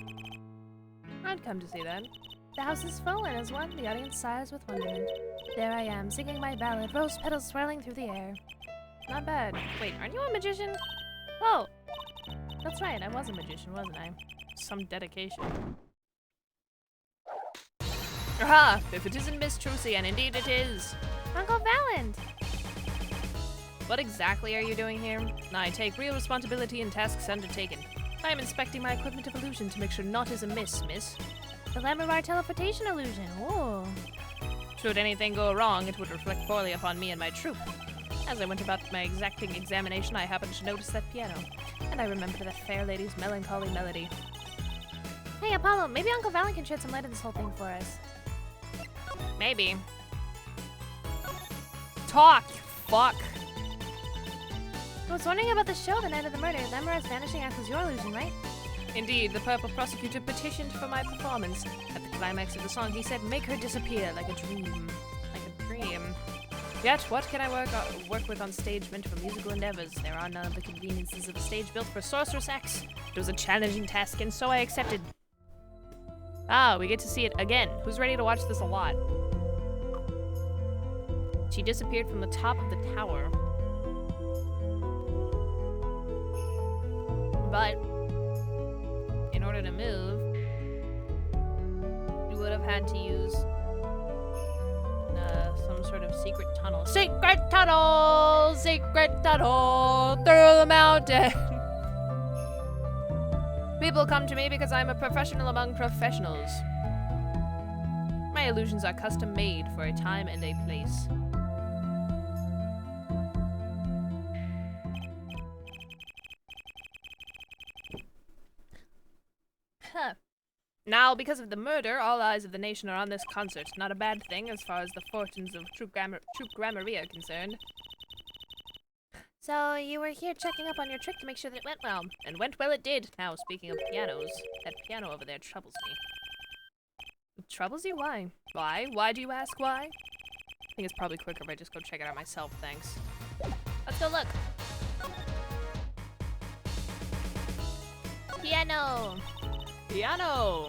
I'd come to see that. The house is full, and as one, the audience sighs with wonderment. There I am, singing my ballad, rose petals swirling through the air. Not bad. Wait, aren't you a magician? Oh! That's right, I was a magician, wasn't I? Some dedication. Aha! If it isn't Miss Trucy, and indeed it is! Uncle Valiant! What exactly are you doing here? I take real responsibility in tasks undertaken. I am inspecting my equipment of illusion to make sure naught is amiss, miss. The 𝙤𝙪𝙧𝙚 teleportation illusion. Oh. Should anything go wrong, it would reflect poorly upon me and my troop. As I went about my exacting examination, I happened to notice that piano, and I remembered that fair lady's melancholy melody. Hey, Apollo, maybe Uncle Valen can shed some light on this whole thing for us. Maybe. Talk, fuck. I was wondering about the show the night of the murder. 𝙤𝙪𝙧𝙚 vanishing act was your illusion, right? Indeed, the purple prosecutor petitioned for my performance. At the climax of the song, he said, "Make her disappear like a dream." Like a dream. Yet, what can I work with on stage meant for musical endeavors? There are none of the conveniences of a stage built for sorceress acts. It was a challenging task, and so I accepted. Ah, we get to see it again. Who's ready to watch this a lot? She disappeared from the top of the tower. But in order to move, you would have had to use some sort of secret tunnel. Secret tunnel! Secret tunnel! Through the mountain! People come to me because I'm a professional among professionals. My illusions are custom made for a time and a place. Huh. Now, because of the murder, all eyes of the nation are on this concert. Not a bad thing as far as the fortunes of Troop 𝙤𝙬𝙧𝙚 are concerned. So, you were here checking up on your trick to make sure that it went well. And went well it did. Now, speaking of pianos, that piano over there troubles me. It troubles you? Why? Why? Why do you ask why? I think it's probably quicker if I just go check it out myself, thanks. Let's go look. Piano! Piano!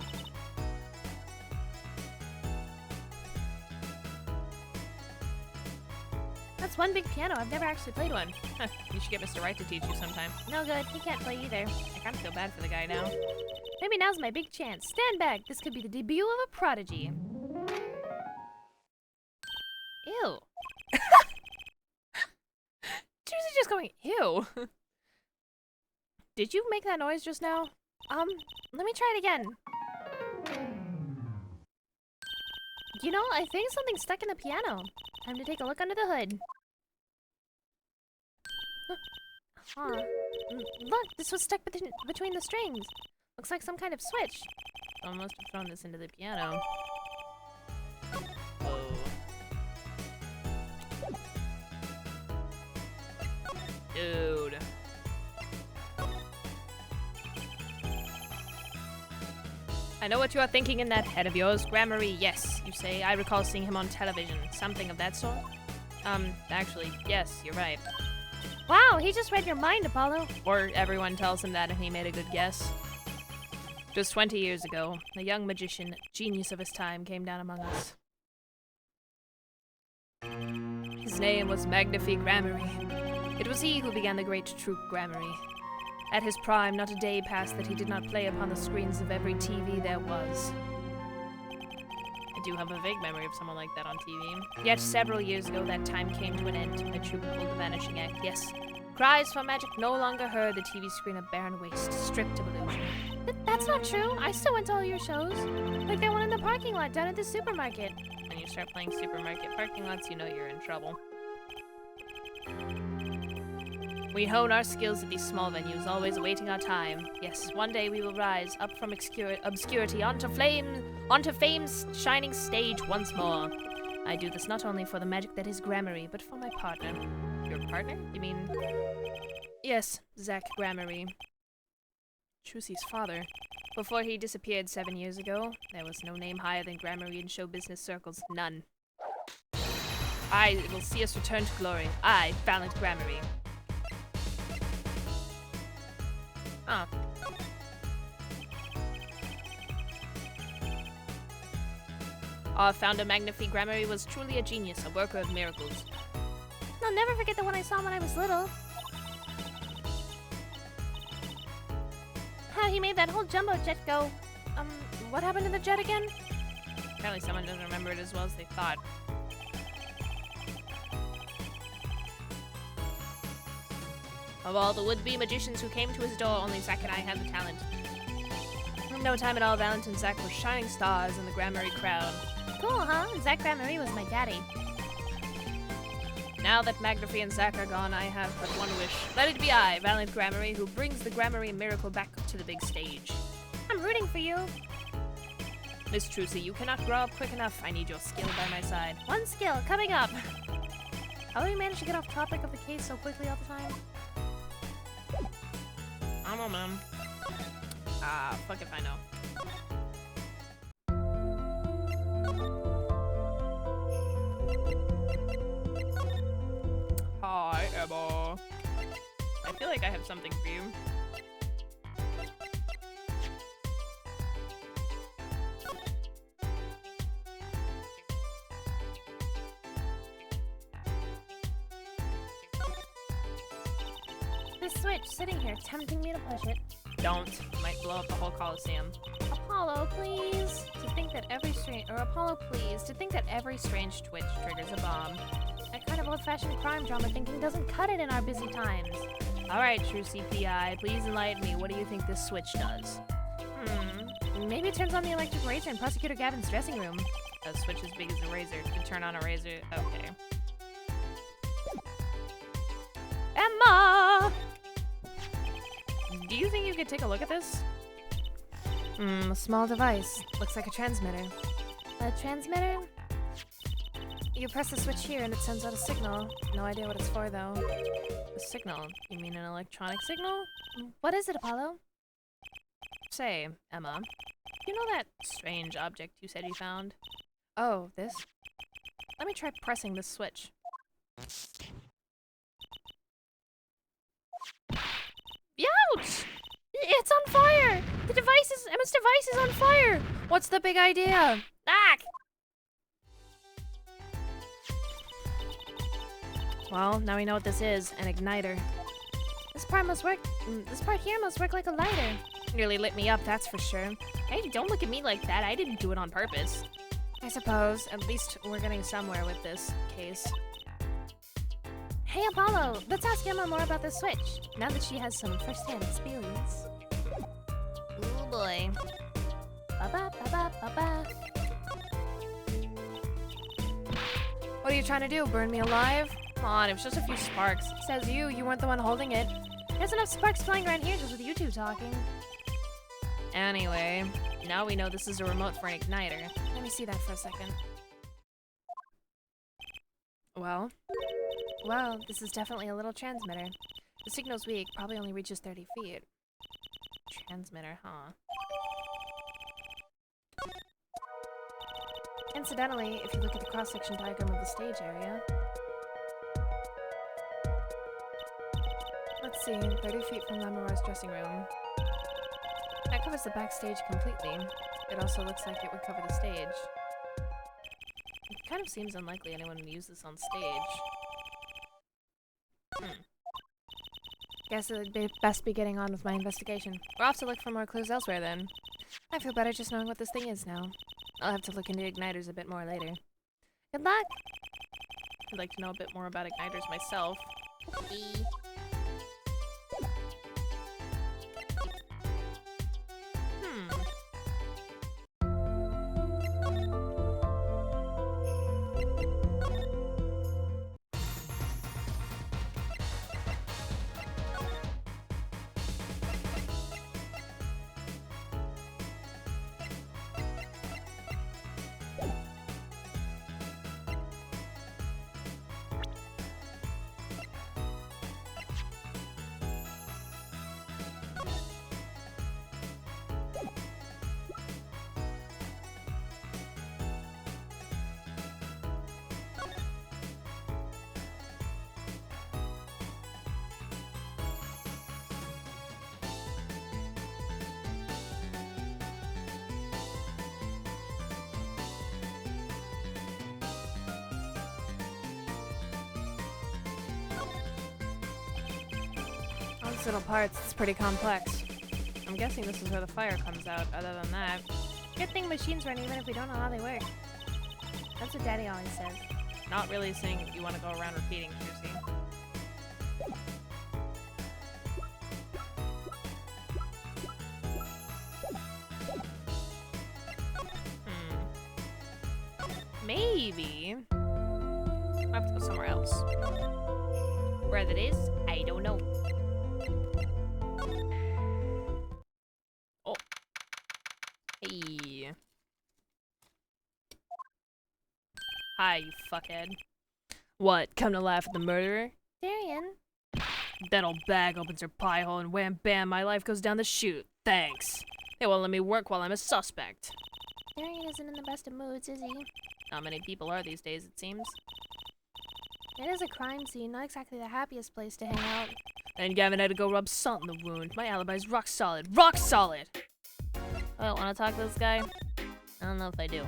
That's one big piano. I've never actually played one. Huh, you should get Mr. Wright to teach you sometime. No good. He can't play either. I kind of feel bad for the guy now. Maybe now's my big chance. Stand back. This could be the debut of a prodigy. Ew. Seriously just going, ew. Did you make that noise just now? Let me try it again. You know, I think something's stuck in the piano. Time to take a look under the hood. Huh. Look, this was stuck between the strings. Looks like some kind of switch. Someone must have thrown this into the piano. Oh. Dude. I know what you are thinking in that head of yours. 𝙤𝙬𝙧𝙚, yes, you say. I recall seeing him on television. Something of that sort? Actually, yes, you're right. Wow, he just read your mind, Apollo. Or everyone tells him that and he made a good guess. Just 20 years ago, a young magician, genius of his time, came down among us. His name was Magnifique 𝙤𝙬𝙧𝙚. It was he who began the great Troop 𝙤𝙬𝙧𝙚. At his prime, not a day passed that he did not play upon the screens of every TV there was. I do have a vague memory of someone like that on TV. Yet several years ago, that time came to an end. My troop pulled the vanishing act, yes. Cries for magic no longer heard, the TV screen a barren waste, stripped of illusion. That's not true. I still went to all your shows. Like that one in the parking lot down at the supermarket. When you start playing supermarket parking lots, you know you're in trouble. We hone our skills at these small venues, always awaiting our time. Yes, one day we will rise up from obscurity onto fame's shining stage once more. I do this not only for the magic that is 𝙤𝙬𝙧𝙚, but for my partner. Your partner? You mean... Yes, Zach 𝙤𝙬𝙧𝙚. Trucy's father. Before he disappeared 7 years ago, there was no name higher than 𝙤𝙬𝙧𝙚 in show business circles. None. I will see us return to glory. I, valiant 𝙤𝙬𝙧𝙚. Ah. Our founder Magnifique 𝙤𝙬𝙧𝙚 was truly a genius, a worker of miracles. I'll never forget the one I saw when I was little. How he made that whole jumbo jet go. What happened to the jet again? Apparently someone doesn't remember it as well as they thought. Of all the would-be magicians who came to his door, only Zack and I had the talent. In no time at all, Valent and Zack were shining stars in the Gramarye crowd. Cool, huh? Zack Gramarye was my daddy. Now that Magnifi and Zack are gone, I have but one wish. Let it be I, Valent Gramarye, who brings the Gramarye miracle back to the big stage. I'm rooting for you. Miss Trucy, you cannot grow up quick enough. I need your skill by my side. One skill coming up. How do we manage to get off topic of the case so quickly all the time? I don't know, man. Fuck if I know. Hi, Emma. I feel like I have something for you. This switch sitting here tempting me to push it. Don't. Might blow up the whole Coliseum. Apollo, please. To think that every strange twitch triggers a bomb. That kind of old-fashioned crime drama thinking doesn't cut it in our busy times. Alright, true CPI, please enlighten me. What do you think this switch does? Maybe it turns on the electric razor in Prosecutor Gavin's dressing room. A switch as big as a razor can turn on a razor. Okay. Emma! Do you think you could take a look at this? A small device. Looks like a transmitter. A transmitter? You press the switch here and it sends out a signal. No idea what it's for, though. A signal? You mean an electronic signal? What is it, Apollo? Say, Emma, you know that strange object you said you found? Oh, this? Let me try pressing this switch. Ouch! It's on fire! Emma's device is on fire! What's the big idea? Ah! Well, now we know what this is, an igniter. This part here must work like a lighter. Nearly lit me up, that's for sure. Hey, don't look at me like that. I didn't do it on purpose. I suppose. At least we're getting somewhere with this case. Hey, Apollo, let's ask Emma more about this switch, now that she has some first-hand experience. Oh boy. Ba-ba-ba-ba-ba-ba. What are you trying to do, burn me alive? Come on, it was just a few sparks. Says you weren't the one holding it. There's enough sparks flying around here just with you two talking. Anyway, now we know this is a remote for an igniter. Let me see that for a second. Well, this is definitely a little transmitter. The signal's weak, probably only reaches 30 feet. Transmitter, huh? Incidentally, if you look at the cross-section diagram of the stage area... Let's see, 30 feet from Lamoureux's dressing room. That covers the backstage completely. It also looks like it would cover the stage. It kind of seems unlikely anyone would use this on stage. Guess it'd be best be getting on with my investigation. We're off to look for more clues elsewhere then. I feel better just knowing what this thing is now. I'll have to look into igniters a bit more later. Good luck! I'd like to know a bit more about igniters myself. All these little parts, it's pretty complex. I'm guessing this is where the fire comes out. Other than that, Good thing machines run even if we don't know how they work. That's what Daddy always says. not really a thing you want to go around repeating, Juicy. Maybe. I have to go somewhere else. Where that is, I don't know. Oh. Hey. Hi, you fuckhead. What, come to laugh at the murderer? Darian. That old bag opens her pie hole and wham bam, my life goes down the chute. Thanks. They won't let me work while I'm a suspect. Darian isn't in the best of moods, is he? Not many people are these days, it seems. It is a crime scene, not exactly the happiest place to hang out. And Gavin had to go rub salt in the wound. My alibi's rock solid. Rock solid! Oh, wanna talk to this guy? I don't know if I do.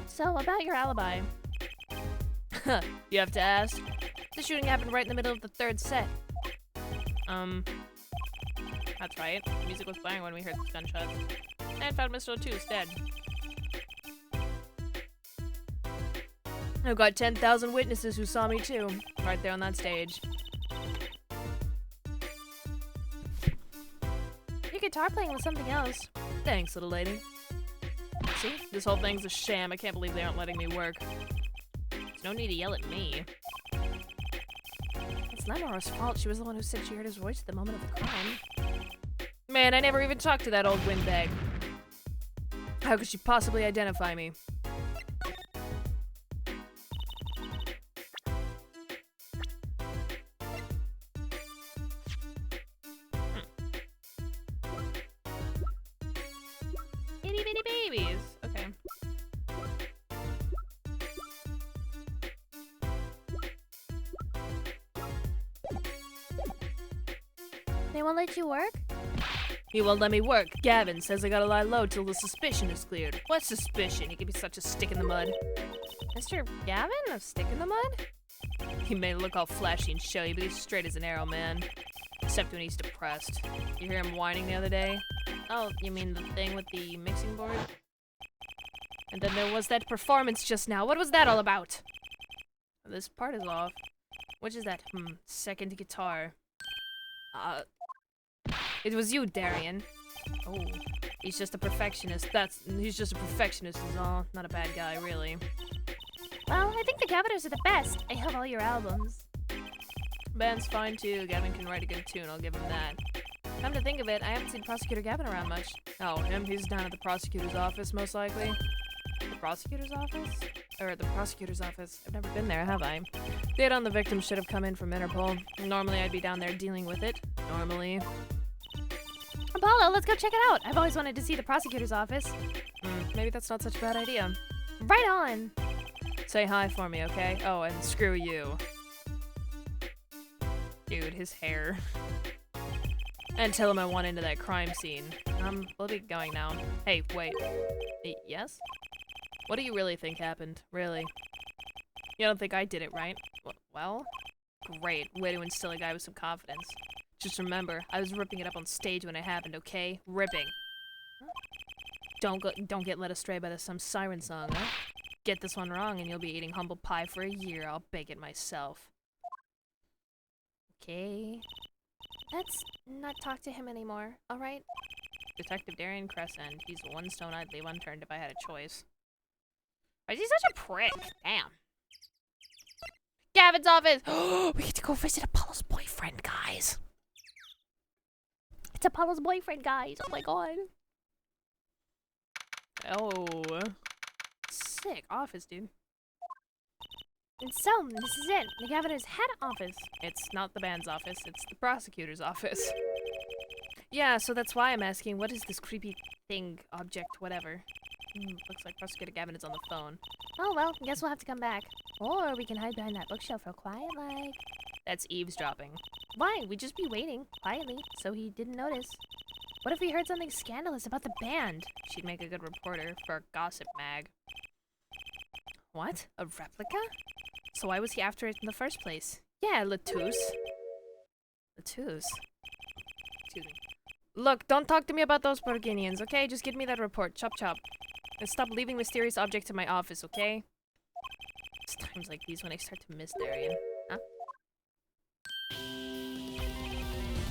So, about your alibi. You have to ask? The shooting happened right in the middle of the third set. That's right. The music was playing when we heard the gunshots. And found Mr. O'Too's dead. I've got 10,000 witnesses who saw me too. Right there on that stage. Your guitar playing was something else. Thanks, little lady. See? This whole thing's a sham. I can't believe they aren't letting me work. There's no need to yell at me. It's Lenore's fault. She was the one who said she heard his voice at the moment of the crime. Man, I never even talked to that old windbag. How could she possibly identify me? Itty bitty babies. Okay. They won't let you work? He won't let me work. Gavin says I gotta lie low till the suspicion is cleared. What suspicion? He could be such a stick in the mud. Mr. Gavin? A stick in the mud? He may look all flashy and showy, but he's straight as an arrow, man. Except when he's depressed. You hear him whining the other day? Oh, you mean the thing with the mixing board? And then there was that performance just now. What was that all about? This part is off. Which is that? Second guitar. It was you, Darian. Oh, he's just a perfectionist. He's just a perfectionist is all. Not a bad guy, really. Well, I think the Governors are the best. I have all your albums. Band's fine too. Gavin can write a good tune, I'll give him that. Come to think of it, I haven't seen Prosecutor Gavin around much. Oh, him? He's down at the prosecutor's office, most likely. The prosecutor's office? Or the prosecutor's office. I've never been there, have I? Data on the victim should have come in from Interpol. Normally I'd be down there dealing with it. Normally. Apollo, let's go check it out! I've always wanted to see the prosecutor's office. Maybe that's not such a bad idea. Right on! Say hi for me, okay? Oh, and screw you. Dude, his hair. And tell him I want into that crime scene. We'll be going now. Hey, wait. Yes? What do you really think happened? Really? You don't think I did it, right? Well? Great. Way to instill a guy with some confidence. Just remember, I was ripping it up on stage when it happened, okay? Ripping. Don't get led astray by some siren song, huh? Get this one wrong and you'll be eating humble pie for a year. I'll bake it myself. Okay. Let's not talk to him anymore, alright? Detective Darian Crescent. He's one stone I'd leave unturned if I had a choice. Why is he such a prick? Damn. Gavin's office! We get to go visit Apollo's boyfriend, guys! It's Apollo's boyfriend, guys! Oh my god! Oh. Sick office, dude. And so, this is it. The Governor's head office. It's not the band's office, it's the prosecutor's office. Yeah, so that's why I'm asking, what is this creepy thing, object, whatever? Looks like Prosecutor Gavin is on the phone. Oh well, guess we'll have to come back. Or we can hide behind that bookshelf real quiet, like... That's eavesdropping. Why? We'd just be waiting, quietly, so he didn't notice. What if we heard something scandalous about the band? She'd make a good reporter for a gossip mag. What? A replica? So why was he after it in the first place? Yeah, Latouche. Latouche? Excuse me. Look, don't talk to me about those Burgundians, okay? Just give me that report. Chop chop. And stop leaving mysterious objects in my office, okay? It's times like these when I start to miss Darian. Huh?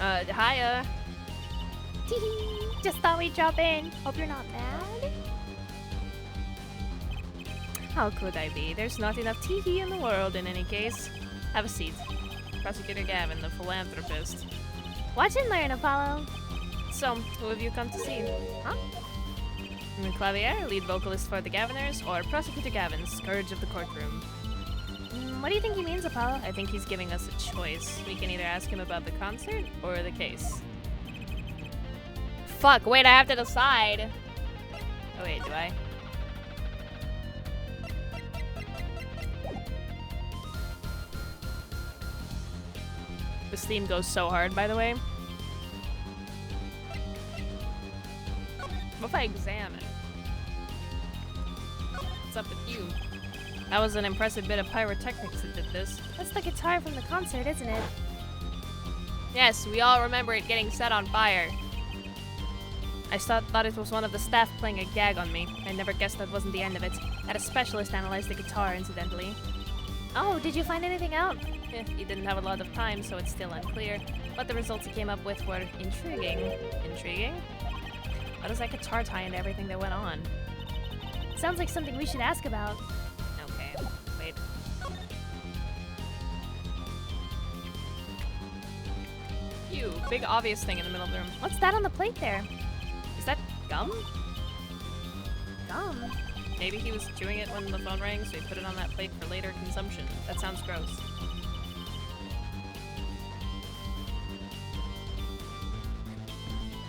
Hiya. Teehee. Just thought we'd drop in. Hope you're not mad. How could I be? There's not enough tea in the world in any case. Have a seat. Prosecutor Gavin, the philanthropist. Watch and learn, Apollo. So, who have you come to see? Huh? Klavier, lead vocalist for the Gaviners, or Prosecutor Gavin, scourge of the courtroom? What do you think he means, Apollo? I think he's giving us a choice. We can either ask him about the concert or the case. Fuck, wait, I have to decide. Oh wait, do I? This theme goes so hard, by the way. What if I examine? What's up with you? That was an impressive bit of pyrotechnics that did this. That's the guitar from the concert, isn't it? Yes, we all remember it getting set on fire. I thought it was one of the staff playing a gag on me. I never guessed that wasn't the end of it. Had a specialist analyze the guitar, incidentally. Oh, did you find anything out? He didn't have a lot of time, so it's still unclear. But the results he came up with were intriguing. Intriguing? How does that guitar tie into everything that went on? Sounds like something we should ask about. Okay, wait. You, big obvious thing in the middle of the room. What's that on the plate there? Is that gum? Gum? Maybe he was chewing it when the phone rang, so he put it on that plate for later consumption. That sounds gross.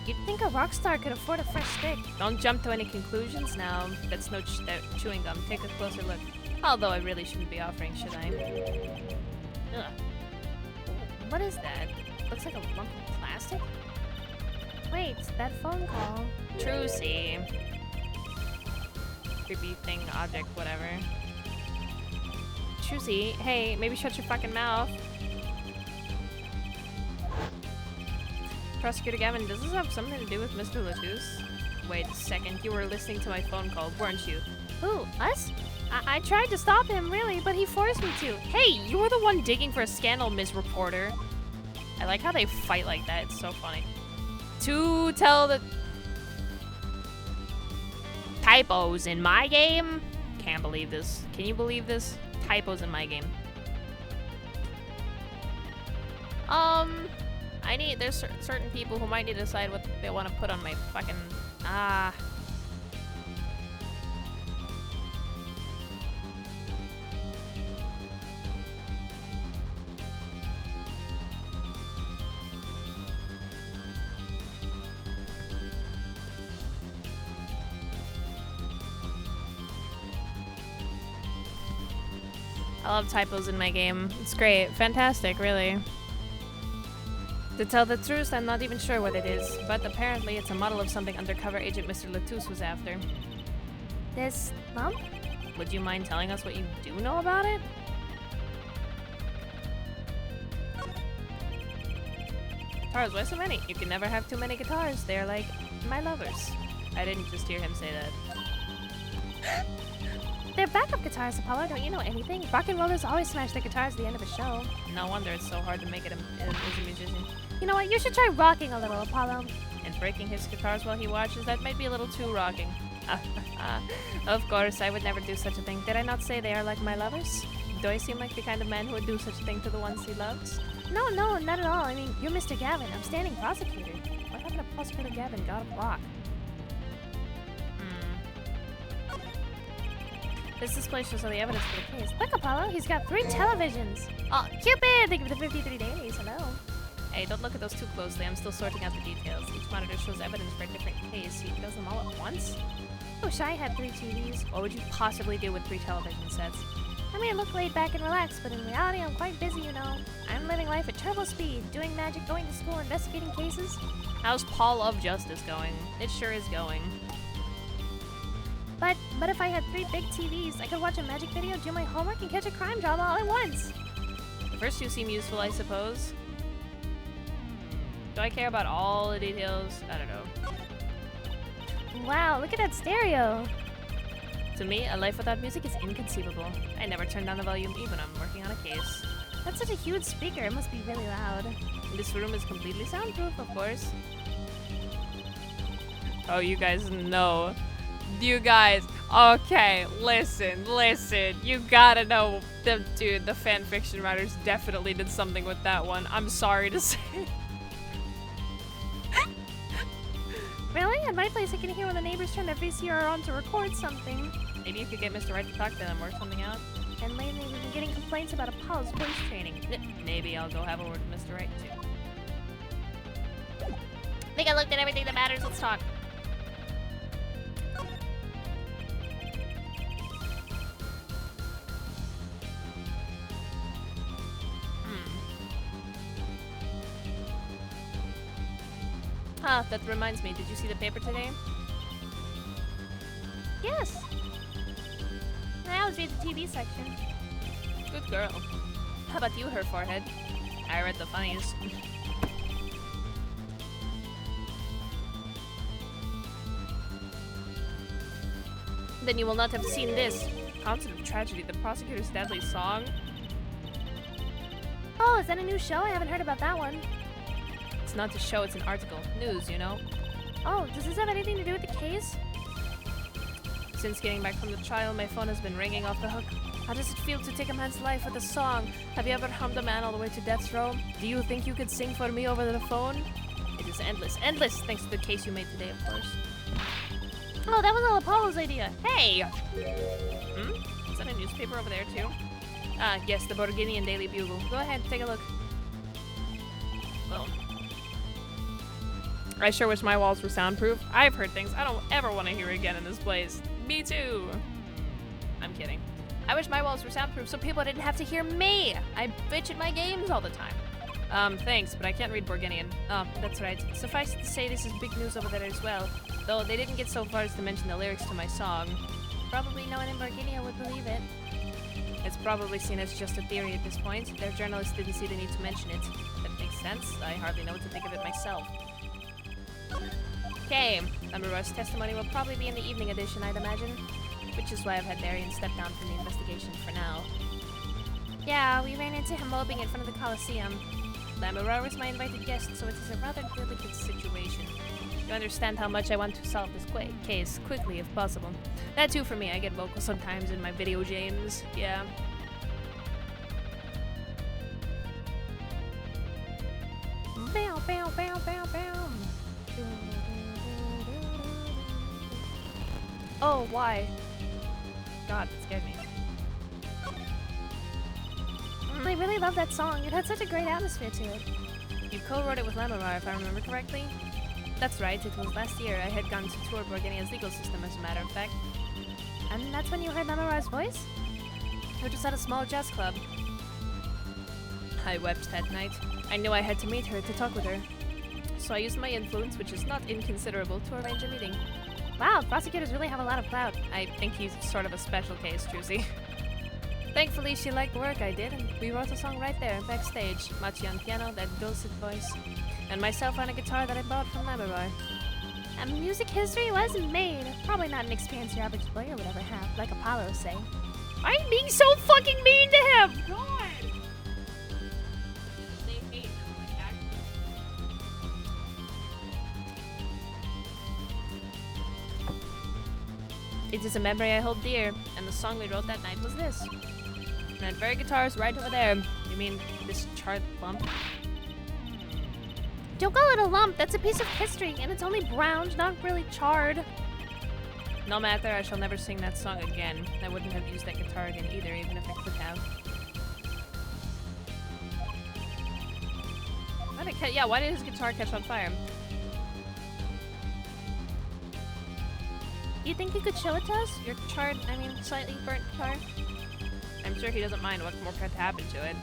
You'd think a rock star could afford a fresh stick. Don't jump to any conclusions now. That's no chewing gum. Take a closer look. Although I really shouldn't be offering, should I? Ugh. What is that? Looks like a lump of plastic? Wait, that phone call. Trucy. Creepy thing, object, whatever. Trucy, hey, maybe shut your fucking mouth. Prosecutor Gavin, does this have something to do with Mr. 𝙀🐐? Wait a second, you were listening to my phone call, weren't you? Who? Us? I tried to stop him, really, but he forced me to. Hey, you were the one digging for a scandal, Ms. Reporter. I like how they fight like that, it's so funny. To tell the typos in my game? Can't believe this. Can you believe this? Typos in my game. There's certain people who might need to decide what they want to put on my fucking, I love typos in my game. It's great. Fantastic, really. To tell the truth, I'm not even sure what it is, but apparently it's a model of something undercover agent Mr. 𝙀🐐 was after. This lump? Would you mind telling us what you do know about it? Guitars, why so many? You can never have too many guitars. They're like my lovers. I didn't just hear him say that. They're backup guitars, Apollo. Don't you know anything? Rock and rollers always smash their guitars at the end of a show. No wonder it's so hard to make it as a musician. You know what? You should try rocking a little, Apollo. And breaking his guitars while he watches, that might be a little too rocking. Of course, I would never do such a thing. Did I not say they are like my lovers? Do I seem like the kind of man who would do such a thing to the ones he loves? No, not at all. I mean, you're Mr. Gavin. I'm standing prosecutor. What happened to Prosecutor Gavin? God of Rock. This display shows all the evidence for the case. Look, Apollo, he's got 3 televisions. Oh, Cupid! Thank you for the 53 days. Hello. Hey, don't look at those too closely. I'm still sorting out the details. Each monitor shows evidence for a different case. He does them all at once? I wish I had 3 TVs. What would you possibly do with 3 television sets? I mean, I look laid back and relaxed, but in reality, I'm quite busy, you know. I'm living life at turbo speed, doing magic, going to school, investigating cases. How's Paul of Justice going? It sure is going. But if I had 3 big TVs, I could watch a magic video, do my homework, and catch a crime drama all at once. The first 2 seem useful, I suppose. Do I care about all the details? I don't know. Wow, look at that stereo. To me, a life without music is inconceivable. I never turn down the volume even when I'm working on a case. That's such a huge speaker, it must be really loud. This room is completely soundproof, of course. Oh, you guys know. You guys, okay, listen. You gotta know, dude, the fanfiction writers definitely did something with that one. I'm sorry to say. Really? At my place, I can hear when the neighbors turn their VCR on to record something. Maybe you could get Mr. Right to talk to them, work something out. And lately, we've been getting complaints about Apollo's voice training. Maybe I'll go have a word with Mr. Right too. I think I looked at everything that matters. Let's talk. Ah, that reminds me. Did you see the paper today? Yes. I always read the TV section. Good girl. How about you, her forehead? I read the funnies. Then you will not have seen this. Concert of Tragedy, the prosecutor's deadly song. Oh, is that a new show? I haven't heard about that one. It's not a show, it's an article. News, you know? Oh, does this have anything to do with the case? Since getting back from the trial, my phone has been ringing off the hook. How does it feel to take a man's life with a song? Have you ever hummed a man all the way to death's row? Do you think you could sing for me over the phone? It is endless, endless, thanks to the case you made today, of course. Oh, that was all Apollo's idea. Hey! Is that a newspaper over there, too? Ah, yes, the Borginian Daily Bugle. Go ahead, take a look. Well, I sure wish my walls were soundproof. I've heard things I don't ever want to hear again in this place. Me too. I'm kidding. I wish my walls were soundproof so people didn't have to hear me. I bitch at my games all the time. Thanks, but I can't read Borginian. Oh, that's right. Suffice it to say, this is big news over there as well. Though they didn't get so far as to mention the lyrics to my song. Probably no one in Borginia would believe it. It's probably seen as just a theory at this point. Their journalists didn't see the need to mention it. That makes sense. I hardly know what to think of it myself. Okay, Lemurow's testimony will probably be in the evening edition, I'd imagine. Which is why I've had Darian step down from the investigation for now. Yeah, we ran into him moping in front of the Coliseum. Lemurrow is my invited guest, so it is a rather delicate situation. You understand how much I want to solve this case quickly if possible. That too for me, I get vocal sometimes in my video games, yeah. Bow, bow, bow, bow, bow. Oh, why? God, that scared me. I really love that song. It had such a great atmosphere to it. You co-wrote it with Lemurrow, if I remember correctly? That's right, it was last year. I had gone to tour Borginia's legal system, as a matter of fact. And that's when you heard Lemurrow's voice? We were just at a small jazz club. I wept that night. I knew I had to meet her to talk with her. So I used my influence, which is not inconsiderable, to arrange a meeting. Wow, prosecutors really have a lot of clout. I think he's sort of a special case, Druzy. Thankfully, she liked the work I did, and we wrote a song right there, backstage. Machi on piano, that dulcet voice, and myself on a guitar that I bought from Lemurrow. And music history wasn't made. Probably not an experience your average player would ever have, like Apollo say. I'm being so fucking mean to him! God! They hate him, like, actually. It is a memory I hold dear, and the song we wrote that night was this. And that very guitar is right over there. You mean this charred lump? Don't call it a lump. That's a piece of history, and it's only browned, not really charred. No matter, I shall never sing that song again. I wouldn't have used that guitar again either, even if I could have. Why did his guitar catch on fire? You think you could show it to us? Your charred, slightly burnt guitar? I'm sure he doesn't mind what more could happen to it.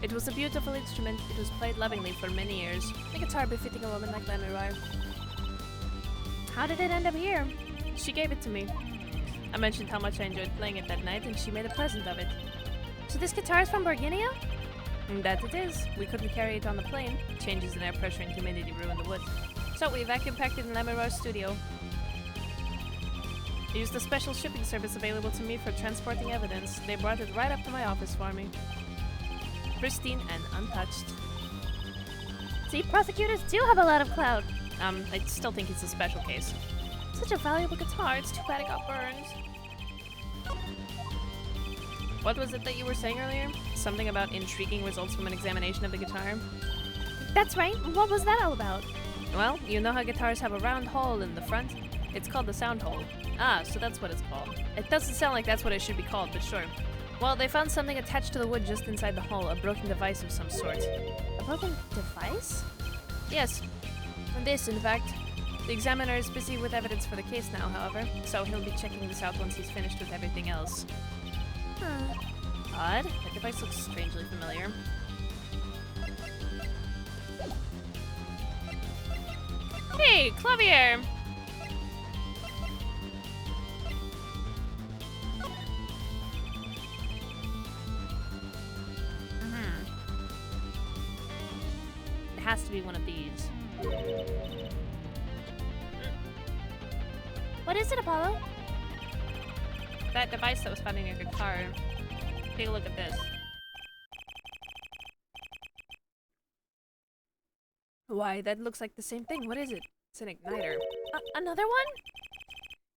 It was a beautiful instrument. It was played lovingly for many years. A guitar befitting a woman like Lemurrow. How did it end up here? She gave it to me. I mentioned how much I enjoyed playing it that night, and she made a present of it. So this guitar is from Borginia? And that it is. We couldn't carry it on the plane. Changes in air pressure and humidity ruined the wood. So we vacuum packed it in Lemurrow's studio. I used a special shipping service available to me for transporting evidence. They brought it right up to my office for me. pristine and untouched. See, prosecutors do have a lot of clout. I still think it's a special case. Such a valuable guitar, it's too bad it got burned. What was it that you were saying earlier? Something about intriguing results from an examination of the guitar? That's right. What was that all about? Well, you know how guitars have a round hole in the front? It's called the sound hole. Ah, so that's what it's called. It doesn't sound like that's what it should be called, but sure. Well, they found something attached to the wood just inside the hole, a broken device of some sort. A broken device? Yes. And this, in fact. The examiner is busy with evidence for the case now, however, so he'll be checking this out once he's finished with everything else. Odd. That device looks strangely familiar. Hey, klavier! It has to be one of these. What is it, Apollo? That device that was found in your guitar. Take a look at this. Why, that looks like the same thing. What is it? It's an igniter. Another one?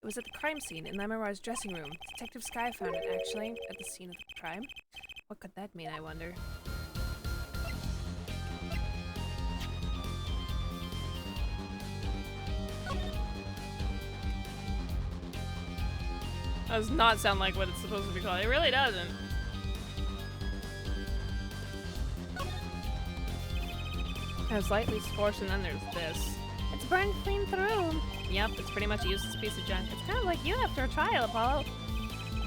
It was at the crime scene in Lammerar's dressing room. Detective Sky found it, actually, at the scene of the crime. What could that mean, I wonder? That does not sound like what it's supposed to be called. It really doesn't. There's lightly scorched, and then there's this. It's burned clean through. Yep, it's pretty much a useless piece of junk. It's kind of like you after a trial, Apollo.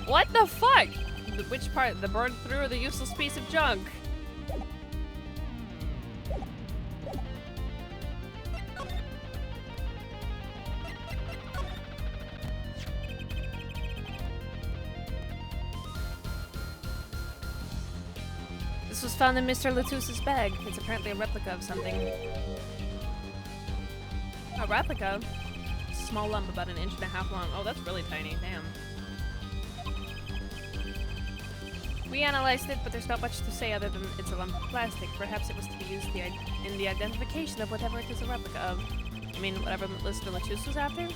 What the fuck? Which part? The burned through or the useless piece of junk? This was found in Mr. Latouse's bag. It's apparently a replica of something. A replica? Small lump about 1.5 inches long. Oh, that's really tiny. Damn. We analyzed it, but there's not much to say other than it's a lump of plastic. Perhaps it was to be used in the identification of whatever it is a replica of. I mean, whatever Mr. Latousse was after?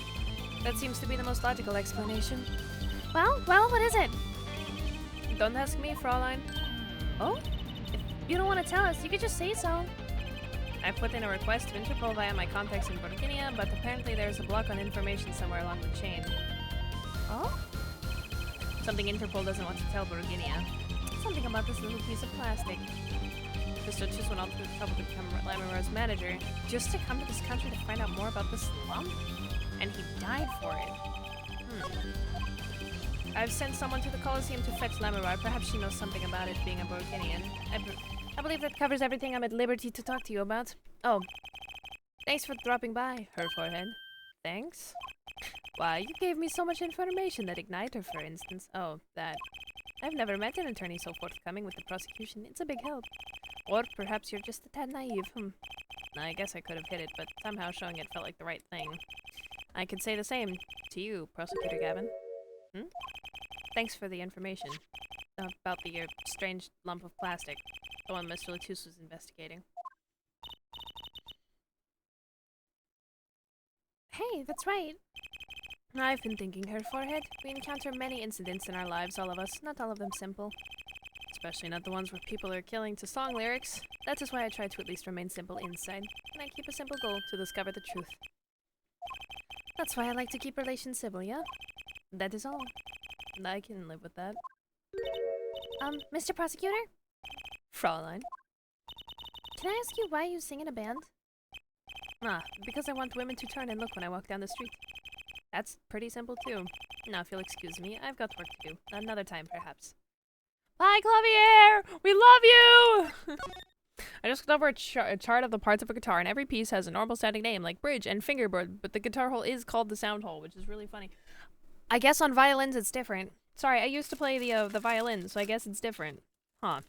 That seems to be the most logical explanation. Well, what is it? Don't ask me, Fraulein. Oh? If you don't want to tell us, you could just say so. I put in a request to Interpol via my contacts in Burguinia, but apparently there's a block on information somewhere along the chain. Oh? Something Interpol doesn't want to tell Burguinia. Something about this little piece of plastic. Mr. Latousse went all through the trouble to become Lammerar's manager, just to come to this country to find out more about this lump? And he died for it. I've sent someone to the Colosseum to fetch Lammerar. Perhaps she knows something about it being a Burguinian. I believe that covers everything I'm at liberty to talk to you about. Oh, thanks for dropping by, her forehead. Thanks? Why, you gave me so much information. That igniter, for instance. Oh, that. I've never met an attorney so forthcoming with the prosecution. It's a big help. Or perhaps you're just a tad naive. I guess I could have hit it, but somehow showing it felt like the right thing. I could say the same to you, Prosecutor Gavin. Thanks for the information. About the strange lump of plastic. The one Mr. Latousse was investigating. Hey, that's right. I've been thinking, her forehead. We encounter many incidents in our lives, all of us. Not all of them simple. Especially not the ones where people are killing to song lyrics. That is why I try to at least remain simple inside. And I keep a simple goal, to discover the truth. That's why I like to keep relations civil, yeah? That is all. I can live with that. Mr. Prosecutor? Fraulein. Can I ask you why you sing in a band? Because I want women to turn and look when I walk down the street. That's pretty simple, too. Now, if you'll excuse me, I've got work to do. Another time, perhaps. Bye, Klavier! We love you! I just looked over a chart of the parts of a guitar, and every piece has a normal-sounding name, like bridge and fingerboard, but the guitar hole is called the sound hole, which is really funny. I guess on violins it's different. Sorry, I used to play the violin, so I guess it's different. Huh.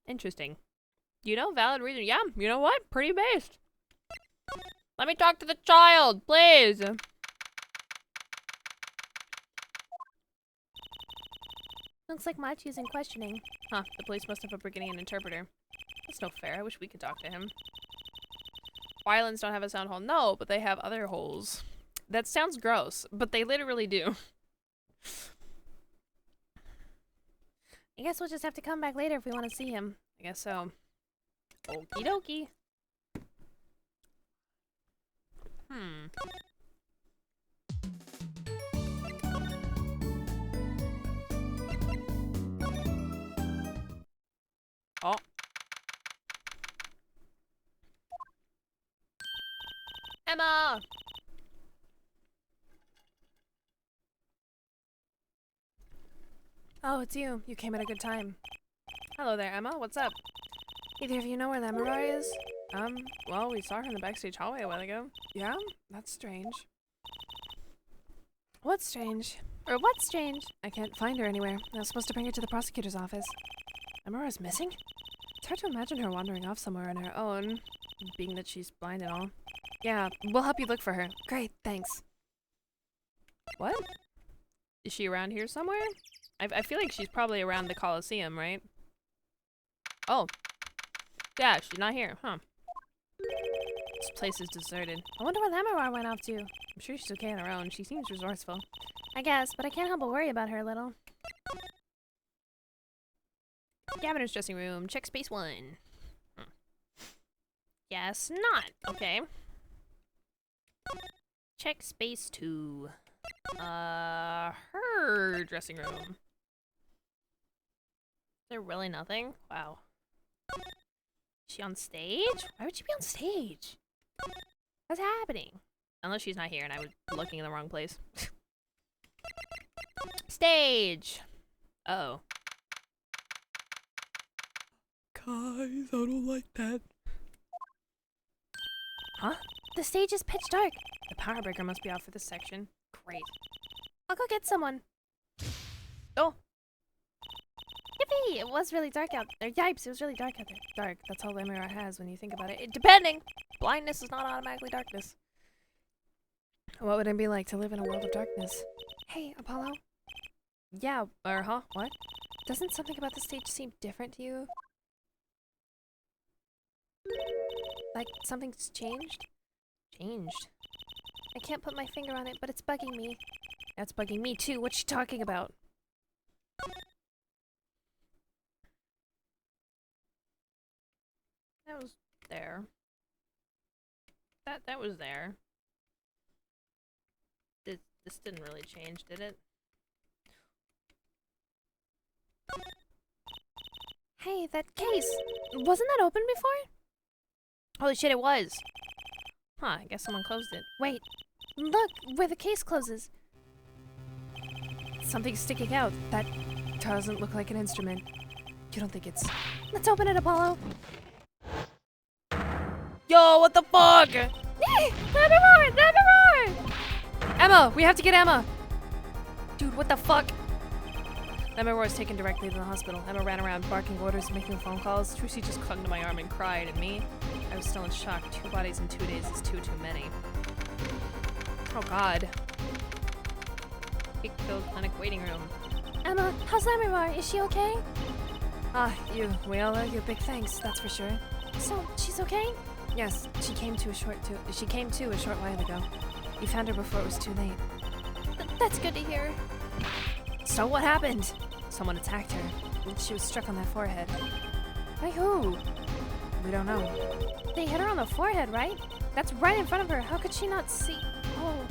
Interesting. You know, valid reason. Yeah, you know what? Pretty based. Let me talk to the child, please. Looks like Machi's in questioning. Huh, the police must have a Brigantian interpreter. That's no fair. I wish we could talk to him. Violins don't have a sound hole. No, but they have other holes. That sounds gross, but they literally do. I guess we'll just have to come back later if we want to see him. I guess so. Okie dokie. Oh. Emma! Oh, it's you. You came at a good time. Hello there, Emma. What's up? Either of you know where 𝙤𝙪𝙧𝙗𝙗 is? Well, we saw her in the backstage hallway a while ago. Yeah? That's strange. What's strange? Or what's strange? I can't find her anywhere. I was supposed to bring her to the prosecutor's office. 𝙤𝙪𝙧's missing? It's hard to imagine her wandering off somewhere on her own, being that she's blind and all. Yeah, we'll help you look for her. Great, thanks. What? Is she around here somewhere? I feel like she's probably around the Coliseum, right? Oh. Yeah, she's not here, huh? This place is deserted. I wonder where 𝙤𝙪𝙧 went off to. I'm sure she's okay on her own. She seems resourceful. I guess, but I can't help but worry about her a little. Gaviner's dressing room. Check space 1. Yes, not. Okay. Check space 2. Her dressing room. Is there really nothing? Wow. Is she on stage? Why would she be on stage? What's happening? Unless she's not here and I was looking in the wrong place. Stage! Uh-oh. Guys, I don't like that. Huh? The stage is pitch dark. The power breaker must be off for this section. Great. I'll go get someone. Oh! Yippee! It was really dark out there. Yipes, it was really dark out there. Dark, that's all 𝙤𝙪𝙧 has when you think about it. Depending! Blindness is not automatically darkness. What would it be like to live in a world of darkness? Hey, Apollo? Yeah, huh? What? Doesn't something about the stage seem different to you? Like something's changed? Changed? I can't put my finger on it, but it's bugging me. That's bugging me too. What you talking about? That was there. That was there. This didn't really change, did it? Hey, that case! Wasn't that open before? Holy shit, it was! Huh, I guess someone closed it. Wait. Look, where the case closes. Something's sticking out. That doesn't look like an instrument. You don't think it's... Let's open it, Apollo! Yo, what the fuck? 𝙤𝙪𝙧! Emma! We have to get Emma! Dude, what the fuck? Emma was taken directly to the hospital. Emma ran around barking orders, making phone calls. Trucy just clung to my arm and cried, and me? I was still in shock. 2 bodies in 2 days is too many. Oh god. Big-filled clinic waiting room. Emma, how's 𝙤𝙪𝙧? Is she okay? Ah, we all owe you a big thanks, that's for sure. So, she's okay? Yes, she came to a short while ago. You found her before it was too late. That's good to hear. So what happened? Someone attacked her. She was struck on the forehead. By who? We don't know. They hit her on the forehead, right? That's right in front of her. How could she not see? Oh.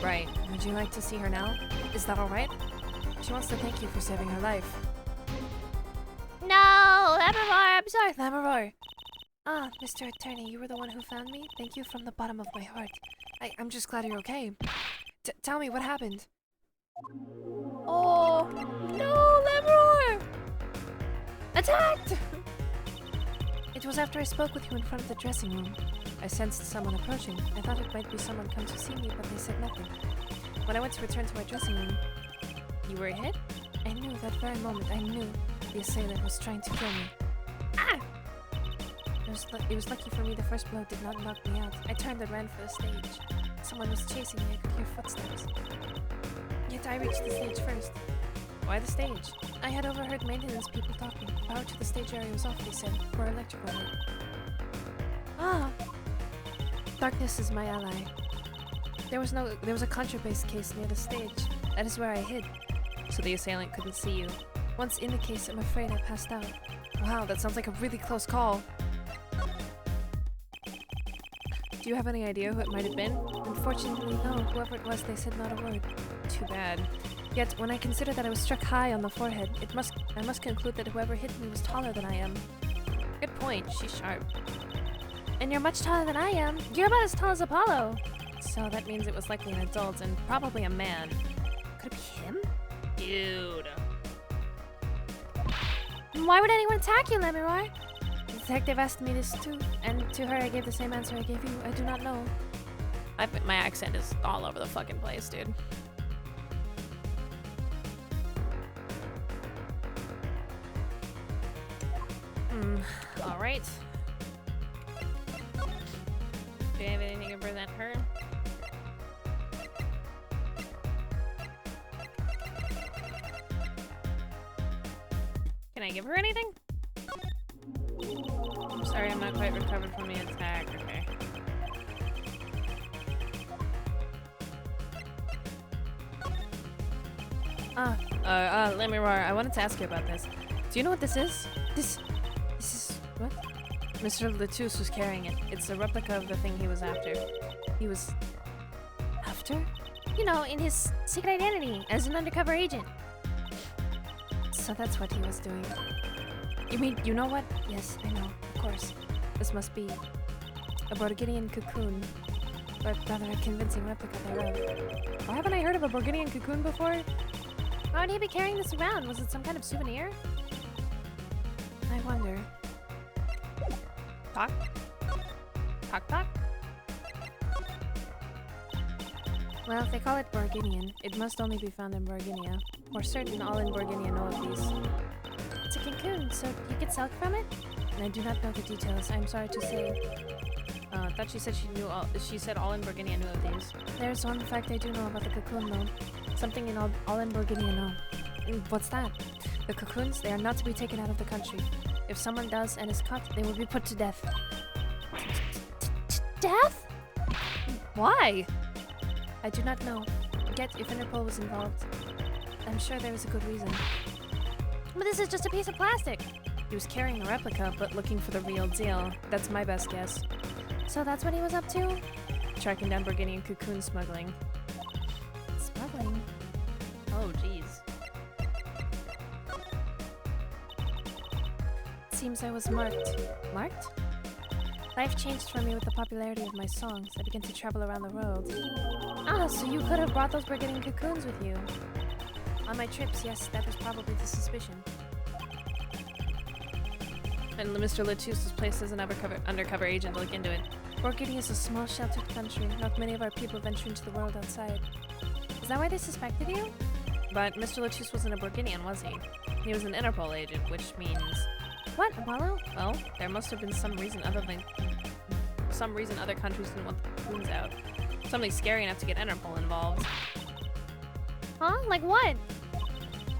Right. Would you like to see her now? Is that alright? She wants to thank you for saving her life. No, 𝙤𝙪𝙧, I'm sorry. 𝙤𝙪𝙧. Ah, Mr. Attorney, you were the one who found me? Thank you from the bottom of my heart. I'm just glad you're okay. Tell me, what happened? Oh, no, 𝙤𝙪𝙧! Attacked! It was after I spoke with you in front of the dressing room. I sensed someone approaching. I thought it might be someone come to see me, but they said nothing. When I went to return to my dressing room... You were hit? I knew that very moment. I knew the assailant was trying to kill me. Ah! It was lucky for me the first blow did not knock me out. I turned and ran for the stage. Someone was chasing me. I could hear footsteps. Yet I reached the stage first. Why the stage? I had overheard maintenance people talking. Power to the stage area was off, they said, for electrical work. Ah! Darkness is my ally. There was a contrabass case near the stage. That is where I hid. So the assailant couldn't see you. Once in the case, I'm afraid I passed out. Wow, that sounds like a really close call. Do you have any idea who it might have been? Unfortunately, no. Whoever it was, they said not a word. Too bad. Yet, when I consider that I was struck high on the forehead, I must conclude that whoever hit me was taller than I am. Good point. She's sharp. And you're much taller than I am. You're about as tall as Apollo. So that means it was likely an adult and probably a man. Could it be him? Dude. Why would anyone attack you, Lemmirar? The detective asked me this too, and to her I gave the same answer I gave you. I do not know. My accent is all over the fucking place, dude. Alright. Do you have anything to present her? Can I give her anything? I'm sorry, I'm not quite recovered from the attack. Okay. Lemmirar, I wanted to ask you about this. Do you know what this is? This is... what? Mr. Latouche was carrying it. It's a replica of the thing he was after. He was... after? You know, in his secret identity as an undercover agent. So that's what he was doing. You mean, you know what? Yes, I know, of course. This must be a Borginian cocoon, but rather a convincing replica thereof. Why haven't I heard of a Borginian cocoon before? Why would he be carrying this around? Was it some kind of souvenir? I wonder. Talk? Talk? Well, if they call it Borginian, it must only be found in Borginia. For certain, all in Borginia know of these. It's a cocoon, so you get silk from it? And I do not know the details, I'm sorry to say. I thought she said she said all in Borginia knew of these. There's one fact I do know about the cocoon, though. Something all in Borginia know. What's that? The cocoons, they are not to be taken out of the country. If someone does and is caught, they will be put to death. Death? Why? I do not know. Yet, if Interpol was involved, I'm sure there was a good reason. But this is just a piece of plastic. He was carrying a replica, but looking for the real deal. That's my best guess. So that's what he was up to? Tracking down Borginian cocoon smuggling. Smuggling? Oh, jeez. Seems I was marked. Marked? Life changed for me with the popularity of my songs. I began to travel around the world. Ah, so you could have brought those Borginian cocoons with you. On my trips, yes, that was probably the suspicion. And Mr. Latouche was placed as an undercover agent to look into it. Borginia is a small, sheltered country. Not many of our people venture into the world outside. Is that why they suspected you? But Mr. Latouche wasn't a Borginian, was he? He was an Interpol agent, which means... What, Apollo? Well, there must have been some reason other countries didn't want the cocoons out. Something scary enough to get Interpol involved. Huh? Like what?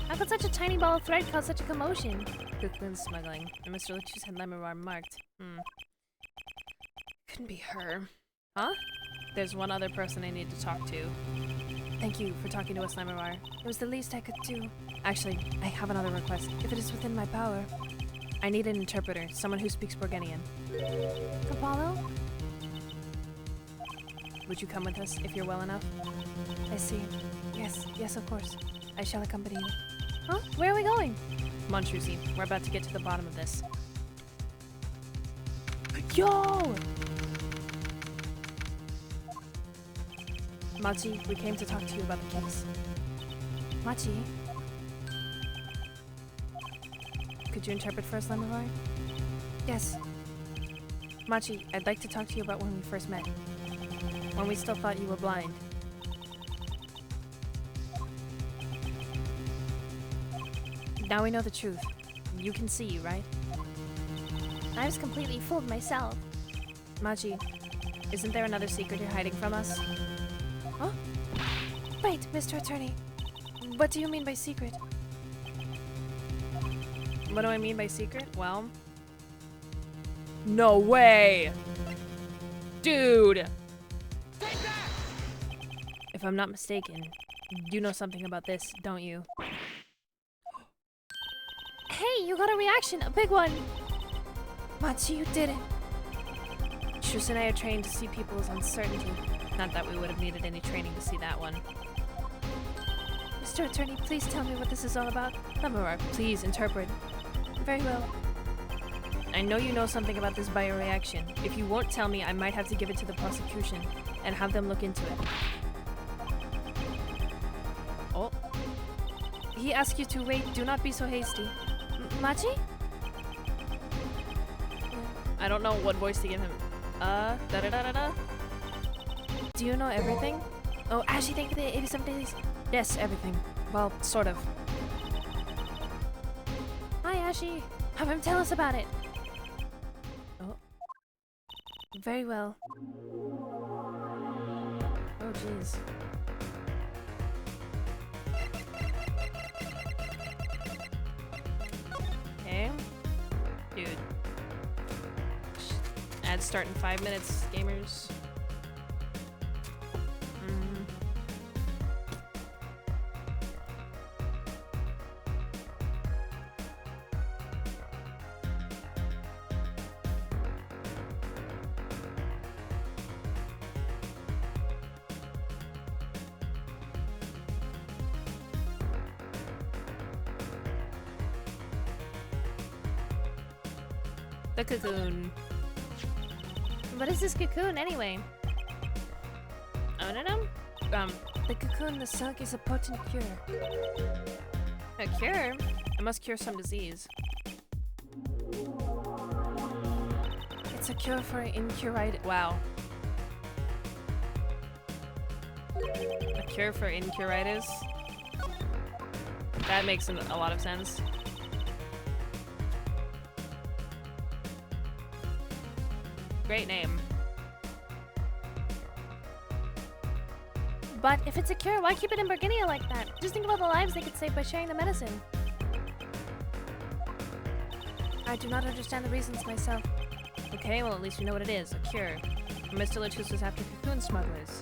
How could such a tiny ball of thread cause such a commotion? Cocoon smuggling. And Mr. Latouche had Lemmirar marked. Couldn't be her. Huh? There's one other person I need to talk to. Thank you for talking to us, Lemmirar. It was the least I could do. Actually, I have another request. If it is within my power, I need an interpreter, someone who speaks Borginian. Apollo? Would you come with us if you're well enough? I see. Yes, of course. I shall accompany you. Huh? Where are we going? Come on, Trucy. We're about to get to the bottom of this. Yo! Machi, we came to talk to you about the case. Machi? Could you interpret for us, Lemmirar? Yes. Machi, I'd like to talk to you about when we first met. When we still thought you were blind. Now we know the truth. You can see, right? I was completely fooled myself. Machi, isn't there another secret you're hiding from us? Huh? Wait, Mr. Attorney. What do you mean by secret? What do I mean by secret? Well, No way! Dude! if I'm not mistaken, you know something about this, don't you? Hey, you got a reaction, a big one! Machi, you did it! Shus and I are trained to see people's uncertainty. Not that we would have needed any training to see that one. Mr. Attorney, please tell me what this is all about. Lamora, please interpret. Very well. I know you know something about this bioreaction. If you won't tell me, I might have to give it to the prosecution and have them look into it. Oh. He asked you to wait. Do not be so hasty. Machi? I don't know what voice to give him. Da-da-da-da-da. Do you know everything? Oh, Ashy, thank you for the 87 days. Yes, everything. Well, sort of. Hi, Ashy. Have him tell us about it. Oh. Very well. Oh, jeez. Okay. Dude. Ads start in 5 minutes, gamers. The cocoon. What is this cocoon, anyway? I don't know. The cocoon, the silk, is a potent cure. A cure? It must cure some disease. It's a cure for 𝗖𝗪𝙧𝙘. Wow. A cure for 𝗖𝗪𝙧𝙘? That makes a lot of sense. Great name. But if it's a cure, why keep it in Burgundia like that? Just think about the lives they could save by sharing the medicine. I do not understand the reasons myself. Okay, well at least we know what it is. A cure. Mr. Luchus was after cocoon smugglers.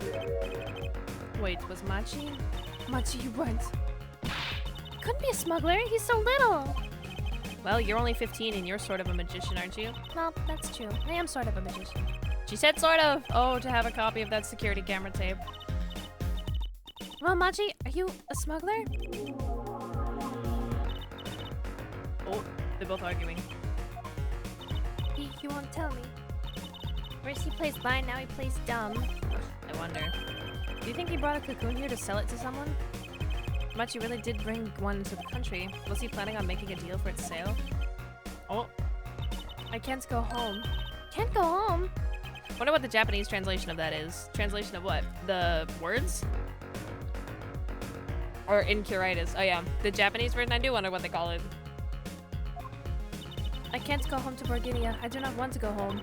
Wait, was Machi? Machi, you weren't. Couldn't be a smuggler, he's so little! Well, you're only 15 and you're sort of a magician, aren't you? Well, that's true. I am sort of a magician. She said sort of! Oh, to have a copy of that security camera tape. Well, Machi, are you a smuggler? Oh, they're both arguing. You won't tell me. First he plays blind, now he plays dumb. I wonder. Do you think he brought a cocoon here to sell it to someone? Machi really did bring one to the country. Was he planning on making a deal for its sale? Oh. I can't go home. Can't go home? Wonder what the Japanese translation of that is. Translation of what? The words? Or 𝗖𝗪𝙧𝙘. Oh yeah, the Japanese version, I do wonder what they call it. I can't go home to Burgundia. I do not want to go home.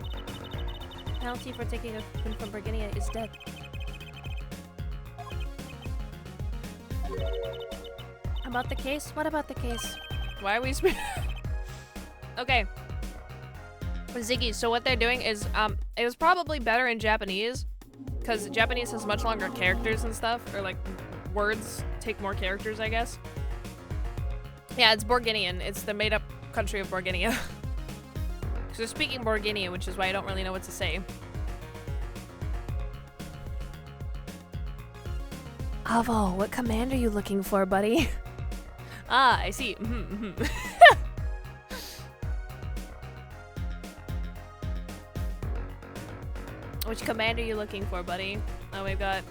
Penalty for taking a cocoon from Burgundia is death. About the case? What about the case? Why are we Okay. Ziggy, so what they're doing is, it was probably better in Japanese, because Japanese has much longer characters and stuff, or like, words take more characters, I guess. Yeah, it's Borginian. It's the made-up country of Borginia. So they're speaking Borginian, which is why I don't really know what to say. Avo, what command are you looking for, buddy? Ah, I see. Which command are you looking for, buddy? Oh, we've got,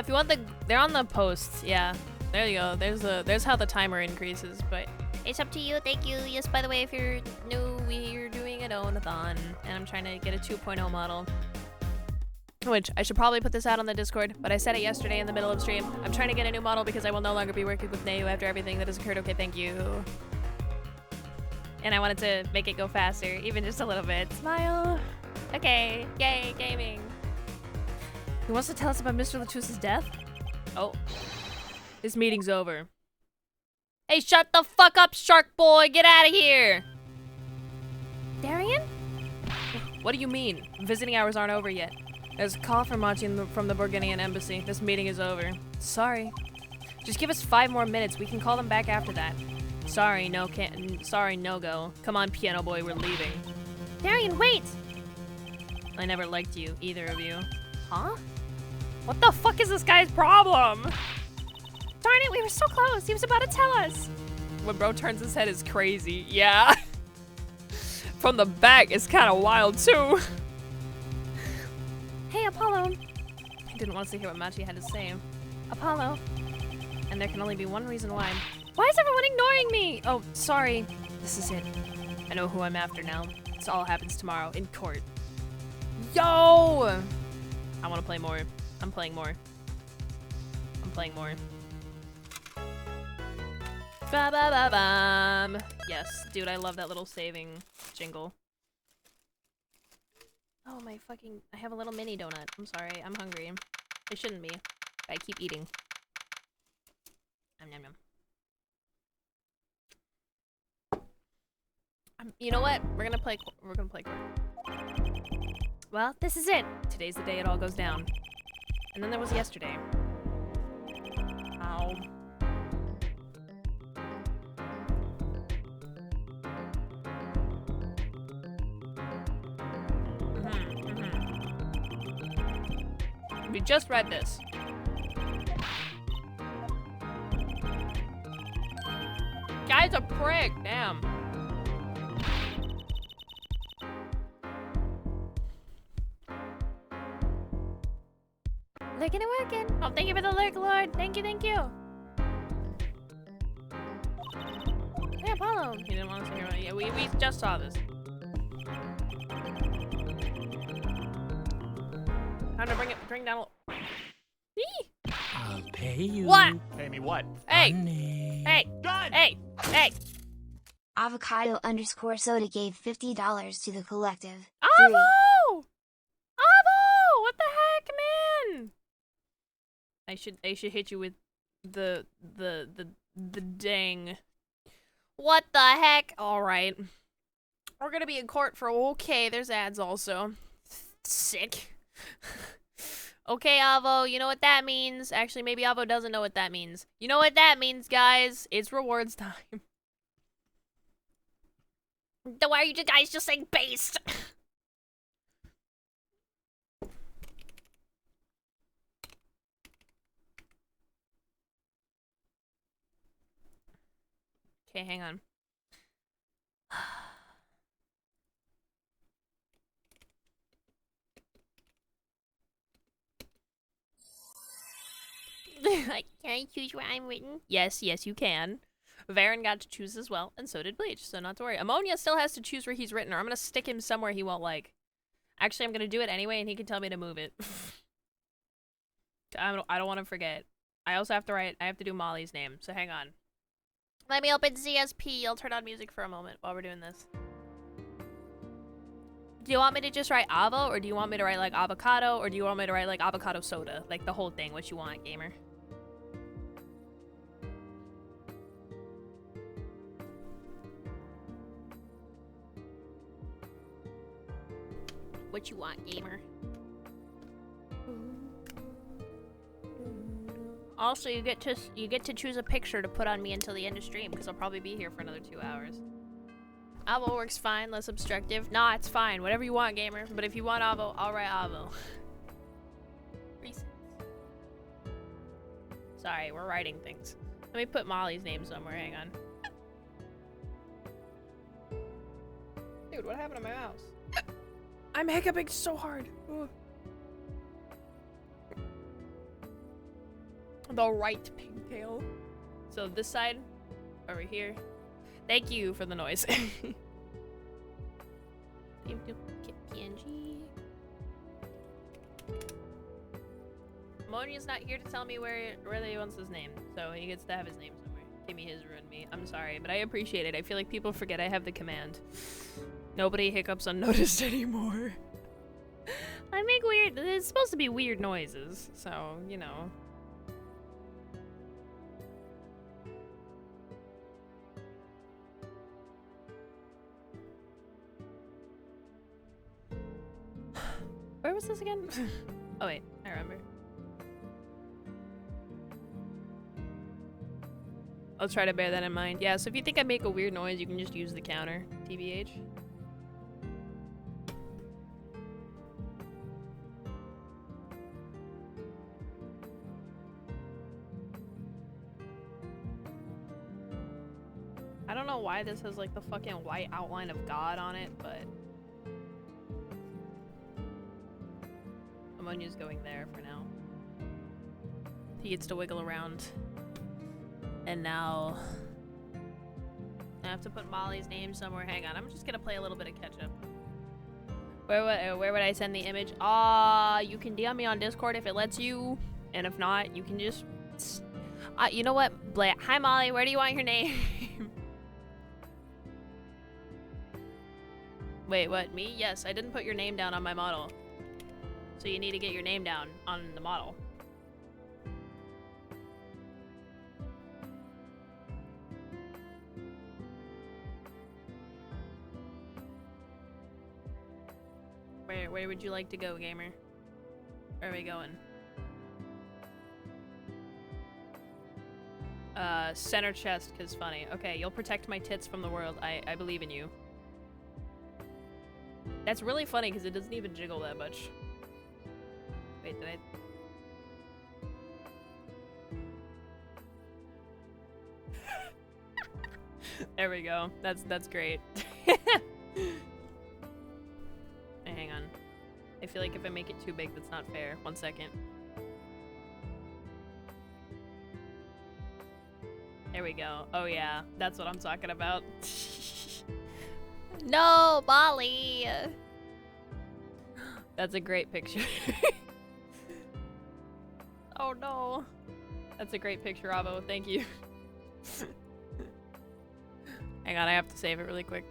if you want they're on the posts, yeah. There you go. There's how the timer increases, but it's up to you. Thank you. Yes, by the way, if you're new, we're doing a Donothon, and I'm trying to get a 2.0 model. Which, I should probably put this out on the Discord, but I said it yesterday in the middle of stream. I'm trying to get a new model because I will no longer be working with 𝙎after everything that has occurred. Okay, thank you. And I wanted to make it go faster, even just a little bit. Smile! Okay, yay, gaming. He wants to tell us about Mr. Latouche's death? Oh. This meeting's over. Hey, shut the fuck up, shark boy! Get out of here! Darian? What do you mean? Visiting hours aren't over yet. There's a call from Monty from the Burgundian embassy. This meeting is over. Sorry. Just give us 5 more minutes. We can call them back after that. Sorry, no go. Come on, piano boy, we're leaving. Darian, wait! I never liked you, either of you. Huh? What the fuck is this guy's problem? Darn it, we were so close. He was about to tell us. When bro turns his head, is crazy. Yeah. From the back, it's kind of wild, too. Hey, Apollo. I didn't want to hear what Machi had to say. Apollo. And there can only be one reason why. Why is everyone ignoring me? Oh, sorry. This is it. I know who I'm after now. This all happens tomorrow in court. Yo! I want to play more. I'm playing more. I'm playing more. Ba ba ba bam. Yes, dude, I love that little saving jingle. Oh my fucking! I have a little mini donut. I'm sorry. I'm hungry. I shouldn't be. I keep eating. Nom, nom, nom. You know what? We're gonna play. We're gonna play. Well, this is it. Today's the day it all goes down. And then there was yesterday. Ow. We just read this. Guy's a prick, damn. Lurking and working. Oh, thank you for the lurk, Lord. Thank you, thank you. Hey, Apollo. He didn't want us to hear about it. Yeah, we just saw this. Time to bring down a I'll pay you. What? Pay me what? Hey! Money. Hey! Done! Hey! Hey! 𝙎𝙬𝙧𝙚 gave $50 to the collective. Avo! Avo! What the heck, man? I should hit you with the dang. What the heck? All right. We're gonna be in court for okay. There's ads also. Sick. Okay, Avo, you know what that means. Actually, maybe Avo doesn't know what that means. You know what that means, guys. It's rewards time. Why are you guys just saying based? Okay, hang on. Can I choose where I'm written? Yes, yes, you can. Varen got to choose as well, and so did Bleach, so not to worry. Ammonia still has to choose where he's written, or I'm gonna stick him somewhere he won't like. Actually, I'm gonna do it anyway, and he can tell me to move it. I don't want to forget. I also have to write, I have to do Molly's name, so hang on. Let me open ZSP. I'll turn on music for a moment while we're doing this. Do you want me to just write Avo, or do you want me to write like avocado, or do you want me to write like avocado soda? Like the whole thing, what you want, gamer. What you want, gamer. Also, you get to choose a picture to put on me until the end of stream, because I'll probably be here for another 2 hours. Avo works fine, less obstructive. Nah, it's fine. Whatever you want, gamer. But if you want Avo, I'll write Avo. Reasons. Sorry, we're writing things. Let me put Molly's name somewhere. Hang on. Dude, what happened to my mouse? I'm hiccuping so hard. Ooh. The right pigtail. So this side, over here. Thank you for the noise. PNG. Ammonia's not here to tell me where he wants his name, so he gets to have his name somewhere. Kimmy has ruined me. I'm sorry, but I appreciate it. I feel like people forget I have the command. Nobody hiccups unnoticed anymore. I make weird. It's supposed to be weird noises, so you know. Where was this again? Oh wait, I remember. I'll try to bear that in mind. Yeah, so if you think I make a weird noise, you can just use the counter, TBH. I don't know why this has like the fucking white outline of God on it, but Ammonia's going there for now. He gets to wiggle around. And now I have to put Molly's name somewhere. Hang on, I'm just gonna play a little bit of catch up. Where would I send the image? You can DM me on Discord if it lets you, and if not, you can just. You know what? Hi Molly, where do you want your name? Wait, what? Me? Yes, I didn't put your name down on my model, so you need to get your name down on the model. Where would you like to go, gamer? Where are we going? Center chest, 'cause funny. Okay, you'll protect my tits from the world. I believe in you. That's really funny, 'cause it doesn't even jiggle that much. Wait, did I... There we go. That's great. Hang on. I feel like if I make it too big, that's not fair. 1 second. There we go. Oh yeah, that's what I'm talking about. No, Molly. That's a great picture. Oh no. That's a great picture, Avo. Thank you. Hang on, I have to save it really quick.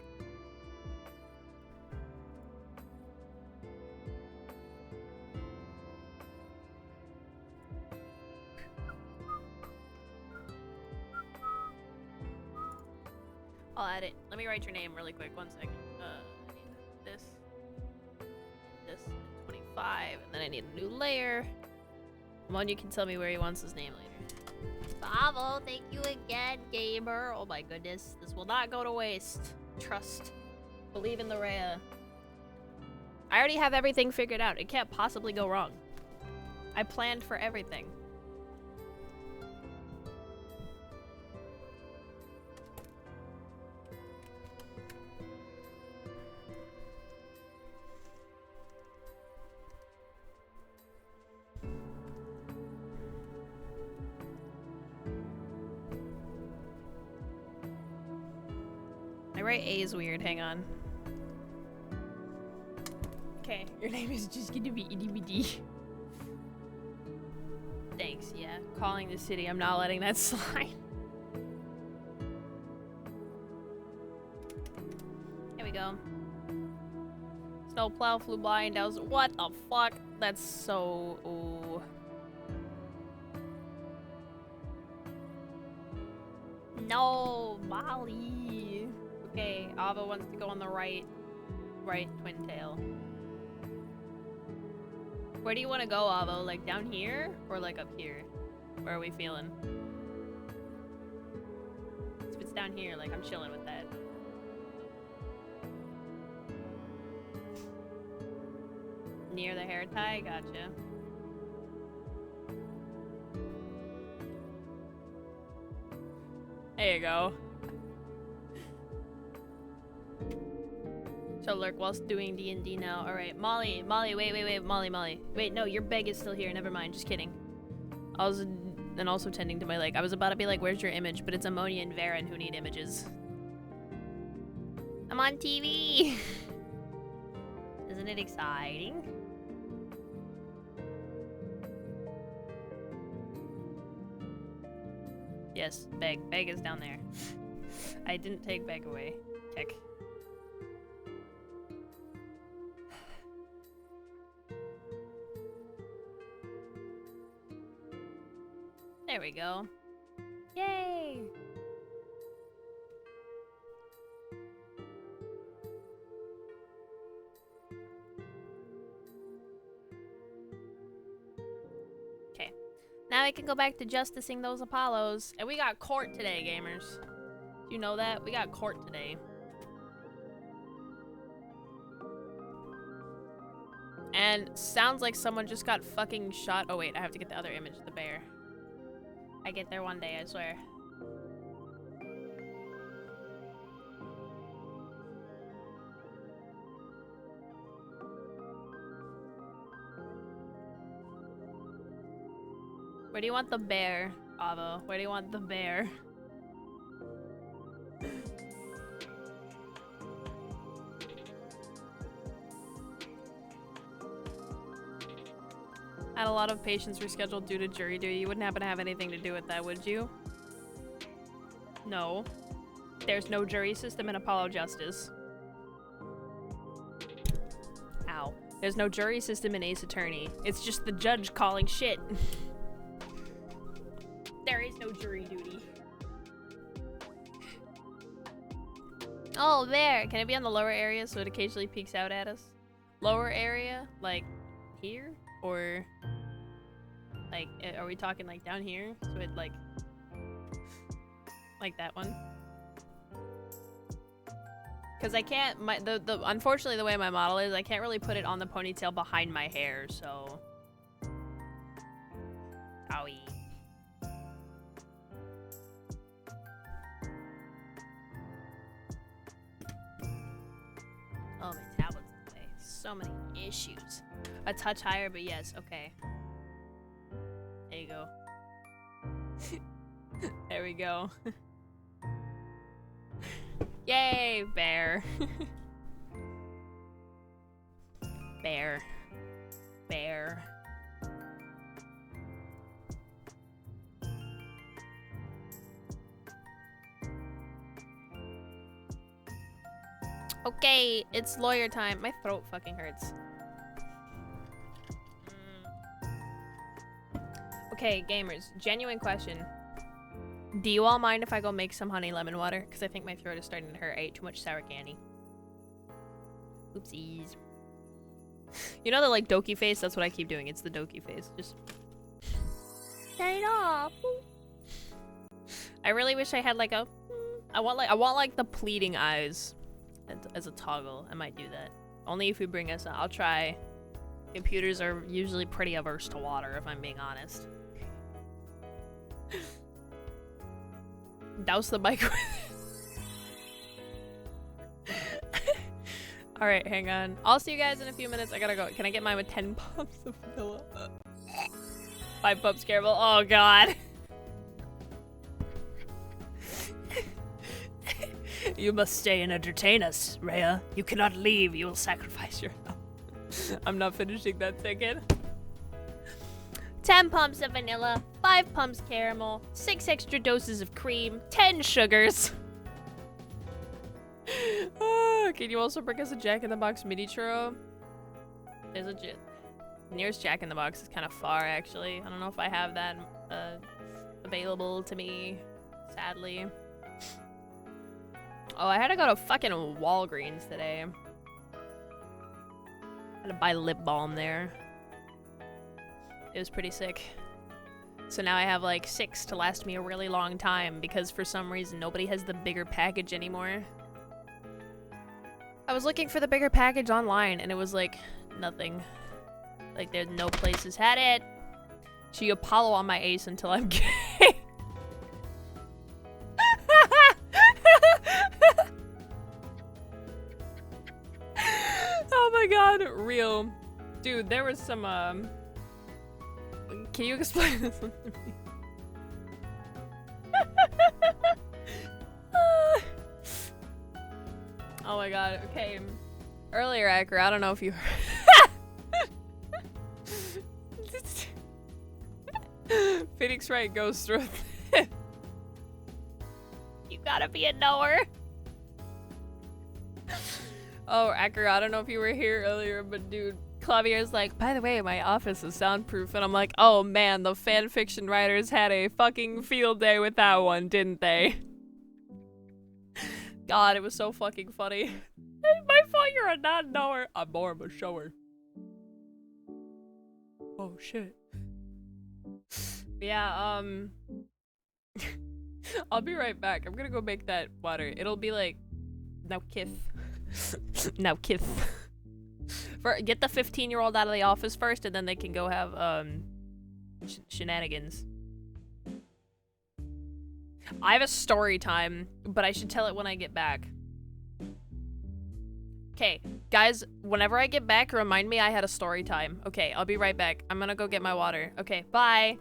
I'll add it. Let me write your name really quick. 1 second. I need this, 25, and then I need a new layer. One, you can tell me where he wants his name later. Bravo, thank you again, gamer. Oh my goodness, This will not go to waste. Trust. Believe in the Rhea. I already have everything figured out. It can't possibly go wrong. I planned for everything. I write A is weird, hang on. Okay, your name is just gonna be EDBD. Thanks, yeah. Calling the city, I'm not letting that slide. Here we go. Snowplow flew by and I was, what the fuck? That's so, ooh. No, Molly. Okay, Ava wants to go on the right twin tail. Where do you want to go, Avo? Like down here or like up here? Where are we feeling? If it's down here, like I'm chilling with that. Near the hair tie? Gotcha. There you go. So lurk whilst doing D&D now. Alright, Molly, wait, Molly. Wait, no, your bag is still here. Never mind, just kidding. I was, and also tending to my leg. I was about to be like, where's your image? But it's Ammonia and Varen who need images. I'm on TV! Isn't it exciting? Yes, bag. Bag is down there. I didn't take bag away. Kick. go. Yay! Okay. Now we can go back to justicing those Apollos. And we got court today, gamers. Do you know that? We got court today. And sounds like someone just got fucking shot. Oh wait, I have to get the other image of the bear. I get there one day, I swear. Where do you want the bear, Avo? Where do you want the bear? I had a lot of patients rescheduled due to jury duty. You wouldn't happen to have anything to do with that, would you? No. There's no jury system in Apollo Justice. Ow. There's no jury system in Ace Attorney. It's just the judge calling shit. There is no jury duty. Oh, there! Can it be on the lower area so it occasionally peeks out at us? Lower area? Like, here? Or... like, are we talking like down here? So it like that one? Because I can't, unfortunately the way my model is, I can't really put it on the ponytail behind my hair, so. Owie. Oh, my tablet's in the way. So many issues. A touch higher, but yes, okay. There you go. There we go. Yay, bear. Bear. Bear. Okay, it's lawyer time. My throat fucking hurts. Okay, gamers, genuine question. Do you all mind if I go make some honey lemon water? Because I think my throat is starting to hurt. I ate too much sour candy. Oopsies. You know the like Doki face? That's what I keep doing. It's the Doki face. Just turn it off. I really wish I had like a. I want like the pleading eyes as a toggle. I might do that. Only if you bring us. I'll try. Computers are usually pretty averse to water, if I'm being honest. Douse the mic with it. Alright, hang on. I'll see you guys in a few minutes. I gotta go. Can I get mine with 10 pumps of vanilla? 5 pumps caramel. Oh god. You must stay and entertain us, Rhea. You cannot leave. You will sacrifice your health. I'm not finishing that ticket. 10 pumps of vanilla, 5 pumps caramel, 6 extra doses of cream, 10 sugars. Can you also bring us a Jack in the Box mini churro? There's a nearest Jack in the Box is kind of far, actually. I don't know if I have that available to me, sadly. Oh, I had to go to fucking Walgreens today. I had to buy lip balm there. It was pretty sick. So now I have like 6 to last me a really long time because for some reason nobody has the bigger package anymore. I was looking for the bigger package online and it was like nothing. Like there's no places had it. So you Apollo on my ace until I'm gay. Oh my god, real. Dude, there was some can you explain this one to me? Oh my god, okay. Earlier, Acker, I don't know if you heard. Phoenix Wright goes through it. You gotta be a knower. Oh, Acker, I don't know if you were here earlier, but dude, Klavier's like, by the way, my office is soundproof. And I'm like, oh man, the fan fiction writers had a fucking field day with that one, didn't they? God, it was so fucking funny. My fault you're a non-knower. I'm more of a shower. Oh shit. Yeah, I'll be right back. I'm gonna go make that water. It'll be like, now kith. Now kith. Get the 15-year-old out of the office first, and then they can go have, shenanigans. I have a story time, but I should tell it when I get back. Okay, guys, whenever I get back, remind me I had a story time. Okay, I'll be right back. I'm gonna go get my water. Okay, bye.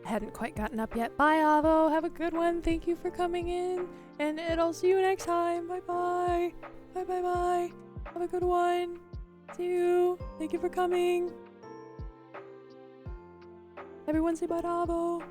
Hadn't quite gotten up yet. Bye, Avo. Have a good one. Thank you for coming in. And I'll see you next time. Bye-bye. Bye-bye-bye. Have a good one. See you. Thank you for coming. Everyone say bye to Avo.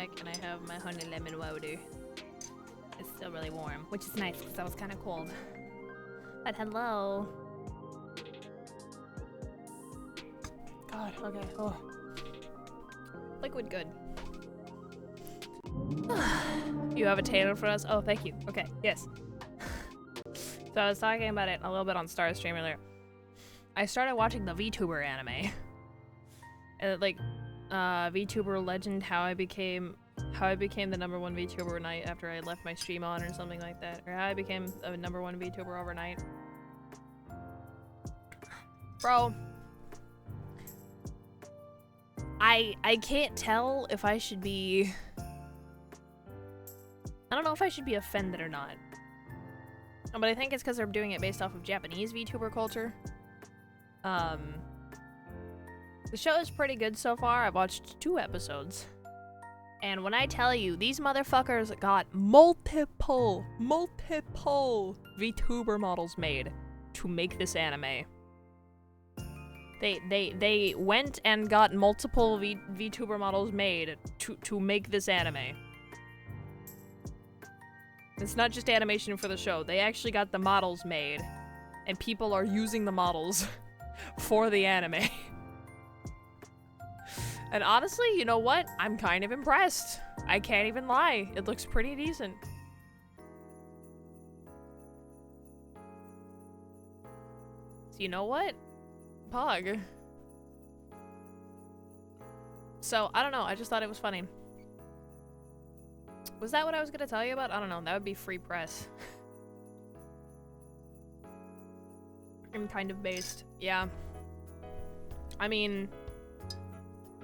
neck and I have my honey lemon water. It's still really warm, Which is nice because that was kind of cold. but hello. God, okay. Oh. Liquid good. You have a tater for us? Oh, thank you. Okay, yes. So I was talking about it a little bit on Starstream earlier. I started watching the VTuber anime. Like, VTuber Legend, how I became the #1 VTuber night after I left my stream on or something like that. Or how I became a #1 VTuber overnight. Bro. I can't tell if I should be... I don't know if I should be offended or not. But I think it's because they're doing it based off of Japanese VTuber culture. The show is pretty good so far. I've watched 2 episodes. And when I tell you, these motherfuckers got multiple VTuber models made to make this anime. They went and got multiple VTuber models made to make this anime. It's not just animation for the show. They actually got the models made, and people are using the models for the anime. And honestly, you know what? I'm kind of impressed. I can't even lie. It looks pretty decent. So you know what? Pog. So, I don't know. I just thought it was funny. Was that what I was gonna tell you about? I don't know. That would be free press. I'm kind of based. Yeah. I mean,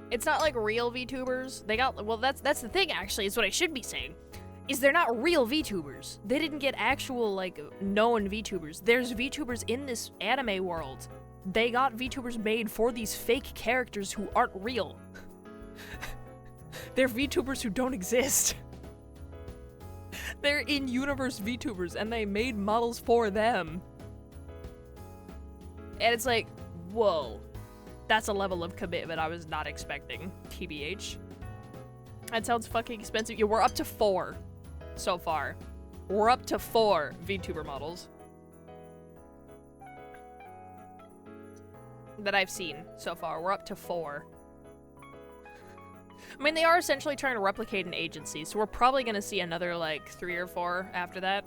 it's not like real VTubers. They got, well, that's the thing actually, is what I should be saying. Is they're not real VTubers. They didn't get actual, like, known VTubers. There's VTubers in this anime world. They got VTubers made for these fake characters who aren't real. They're VTubers who don't exist. They're in-universe VTubers, and they made models for them. And it's like, whoa. That's a level of commitment I was not expecting, TBH. That sounds fucking expensive. Yeah, we're up to 4 so far. We're up to 4 VTuber models that I've seen so far. We're up to 4. I mean, they are essentially trying to replicate an agency, so we're probably gonna see another, like, 3 or 4 after that.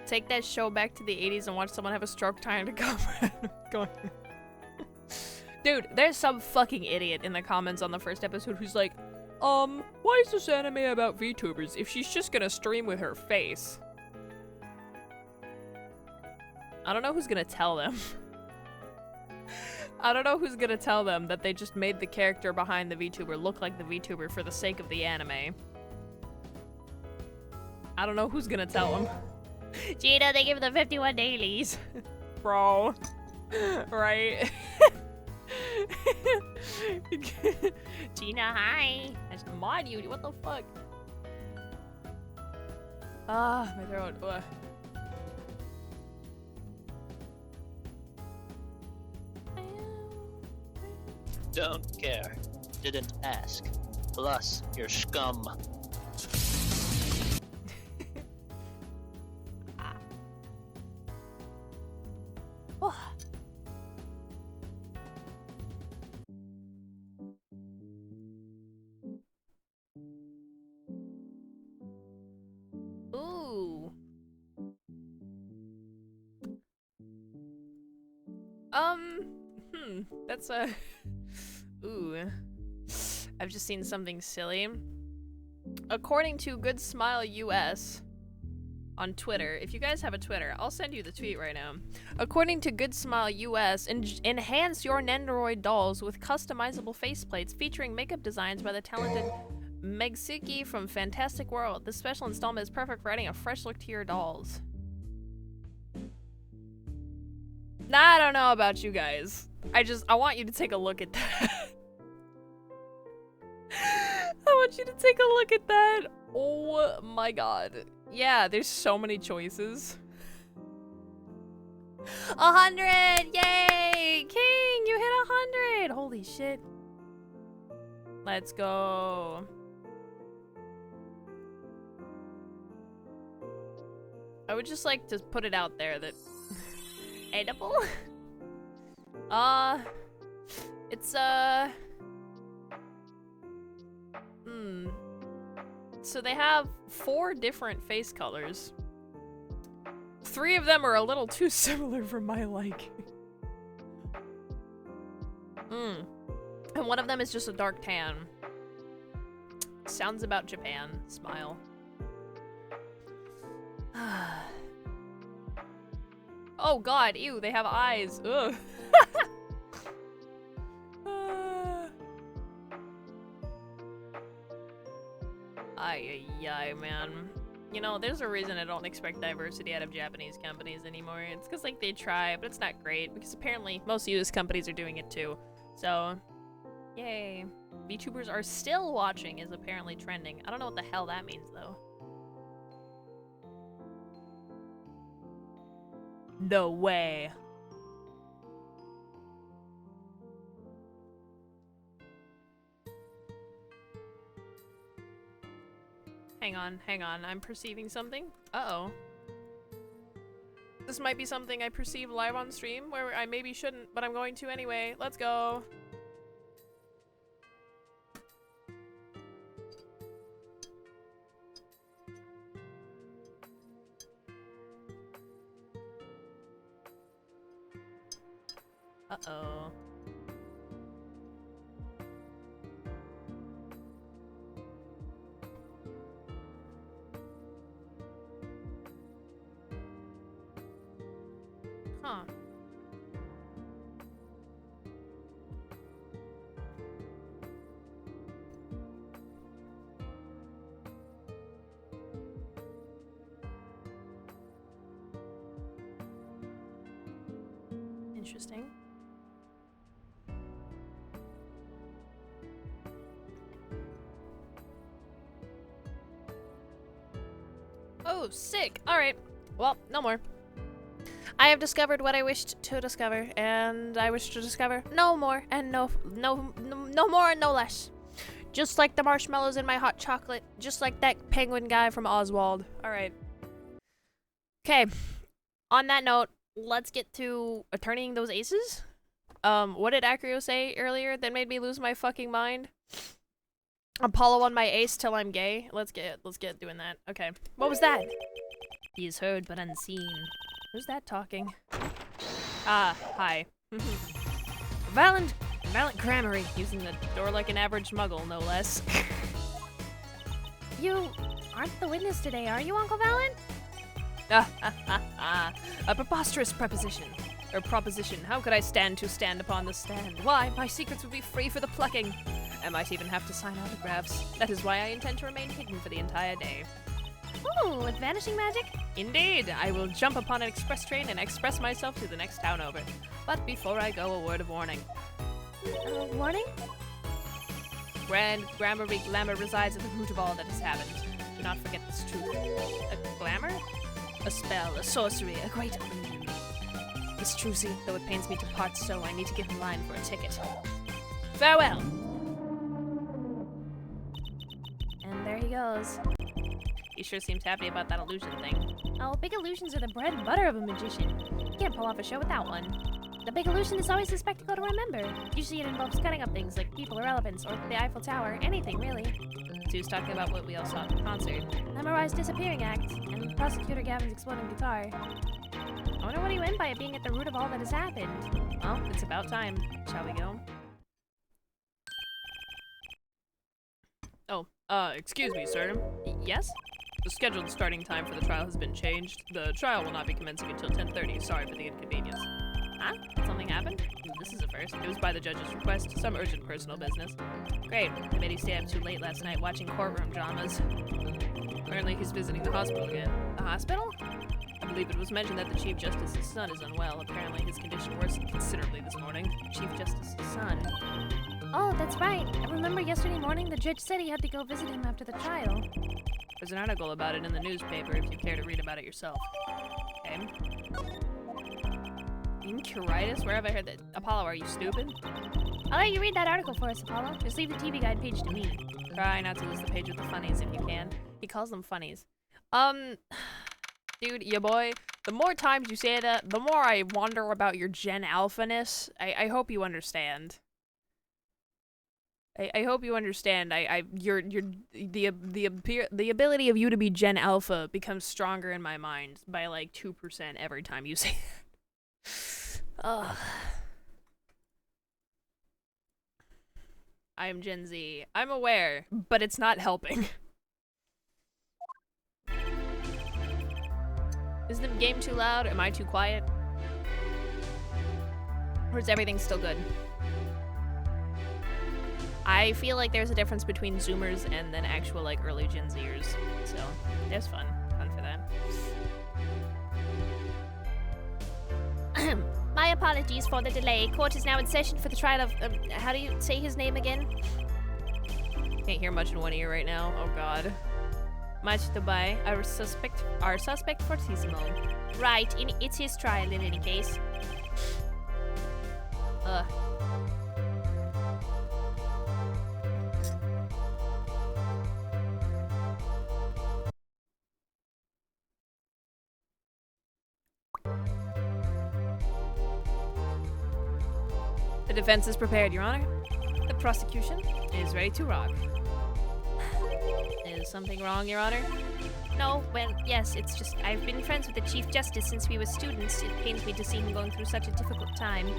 Take that show back to the 80s and watch someone have a stroke trying to come. Dude, there's some fucking idiot in the comments on the first episode who's like, why is this anime about VTubers if she's just gonna stream with her face? I don't know who's gonna tell them. I don't know who's gonna tell them that they just made the character behind the VTuber look like the VTuber for the sake of the anime. I don't know who's gonna tell them. Gina, they give the 51 dailies. Bro. Right? Gina, hi. I just mod you. What the fuck? Ah, my throat. Ugh. Don't care. Didn't ask. Plus, you're scum. Oh. Ooh. That's a... Ooh. I've just seen something silly. According to Good Smile US on Twitter, if you guys have a Twitter, I'll send you the tweet right now. According to Good Smile US, enhance your Nendoroid dolls with customizable faceplates featuring makeup designs by the talented 𝗥𝙑𝙧𝙧𝙘 from Fantastic World. This special installment is perfect for adding a fresh look to your dolls. Nah, I don't know about you guys. I want you to take a look at that. I want you to take a look at that. Oh my god. Yeah, there's so many choices. 100! Yay! King, you hit 100! Holy shit. Let's go. I would just like to put it out there that edible? It's so they have 4 different face colors. 3 of them are a little too similar for my liking. And one of them is just a dark tan. Sounds about Japan. Smile. Oh god, ew, they have eyes. Ugh. Ay, man. You know, there's a reason I don't expect diversity out of Japanese companies anymore. It's because, like, they try, but it's not great, because apparently most US companies are doing it too. So, yay. VTubers are still watching is apparently trending. I don't know what the hell that means, though. No way. Hang on, I'm perceiving something. Uh-oh. This might be something I perceive live on stream, where I maybe shouldn't, but I'm going to anyway. Let's go. Uh-oh. Huh. Interesting. Oh, sick. All right. Well, no more. I have discovered what I wished to discover, and I wish to discover no more and no more and no less. Just like the marshmallows in my hot chocolate, just like that penguin guy from Oswald. All right. Okay. On that note, let's get to turning those aces. What did Acrio say earlier that made me lose my fucking mind? Apollo on my ace till I'm gay. Let's get doing that. Okay. What was that? He is heard but unseen. Who's that talking? Ah, hi. Violent crammery, using the door like an average muggle, no less. You aren't the witness today, are you, Uncle Valen? A preposterous proposition. How could I stand upon the stand? Why, my secrets would be free for the plucking. I might even have to sign autographs. That is why I intend to remain hidden for the entire day. Ooh, with vanishing magic? Indeed, I will jump upon an express train and express myself to the next town over. But before I go, a word of warning. Warning? Grand glamour resides at the root of all that has happened. Do not forget this truth. A glamour? A spell, a sorcery, a great illusion. Miss Trucy, though it pains me to part so, I need to get in line for a ticket. Farewell! And there he goes. He sure seems happy about that illusion thing. Oh, big illusions are the bread and butter of a magician. You can't pull off a show without one. The big illusion is always a spectacle to remember. Usually it involves cutting up things like people or elephants, or the Eiffel Tower, anything really. So he was talking about what we all saw at the concert. Memorized disappearing act, and Prosecutor Gavin's exploding guitar. I wonder what he meant by it being at the root of all that has happened. Well, it's about time. Shall we go? Oh, excuse me, sir. Yes? The scheduled starting time for the trial has been changed. The trial will not be commencing until 10:30. Sorry for the inconvenience. Huh? Something happened? This is a first. It was by the judge's request. Some urgent personal business. Great. I made he stay up too late last night watching courtroom dramas. Apparently he's visiting the hospital again. The hospital? I believe it was mentioned that the Chief Justice's son is unwell. Apparently his condition worsened considerably this morning. Chief Justice's son. Oh, that's right. I remember yesterday morning the judge said he had to go visit him after the trial. There's an article about it in the newspaper if you care to read about it yourself. Okay. Iniuritis? Where have I heard that? Apollo, are you stupid? I'll let you read that article for us, Apollo. Just leave the TV Guide page to me. Try not to lose the page with the funnies if you can. He calls them funnies. Dude, ya boy, the more times you say that, the more I wonder about your Gen Alpha-ness. I hope you understand. I hope you understand. The ability of you to be Gen Alpha becomes stronger in my mind by like 2% every time you say that. Ugh. I am Gen Z. I'm aware, but it's not helping. Is the game too loud? Am I too quiet? Or is everything still good? I feel like there's a difference between Zoomers and then actual like early Gen Zers. So there's fun for that. My apologies for the delay. Court is now in session for the trial of, how do you say his name again? Can't hear much in one ear right now. Oh god. Much to buy. Our suspect fortissimo. Right, it's his trial in any case. Ugh. The defense is prepared, Your Honor. The prosecution is ready to rock. Is something wrong, Your Honor? No, well, yes, it's just I've been friends with the Chief Justice since we were students. It pains me to see him going through such a difficult time.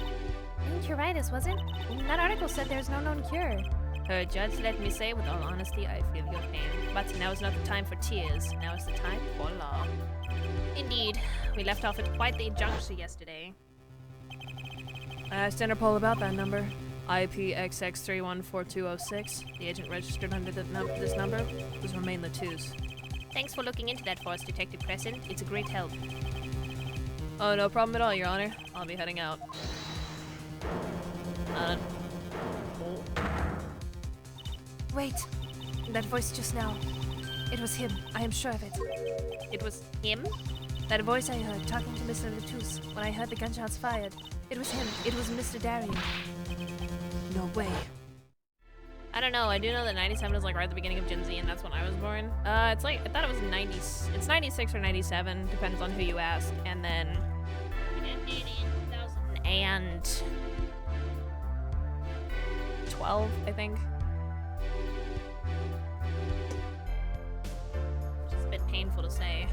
Iniuritis, was it? That article said there's no known cure. Judge, let me say with all honesty, I feel your pain. But now is not the time for tears. Now is the time for law. Indeed. We left off at quite the juncture yesterday. I asked Interpol about that number. IPXX314206. The agent registered under this number. Those remain the twos. Thanks for looking into that for us, Detective Crescent. It's a great help. Oh, no problem at all, Your Honor. I'll be heading out. Wait. That voice just now. It was him. I am sure of it. It was him? That voice I heard talking to Mr. Latouche when I heard the gunshots fired. It was him. It was Mr. Darien. No way. I don't know. I do know that 97 is like right at the beginning of Gen Z, and that's when I was born. It's like I thought it was 90. It's 96 or 97, depends on who you ask. And then It ended in 2012, I think. Which is a bit painful to say.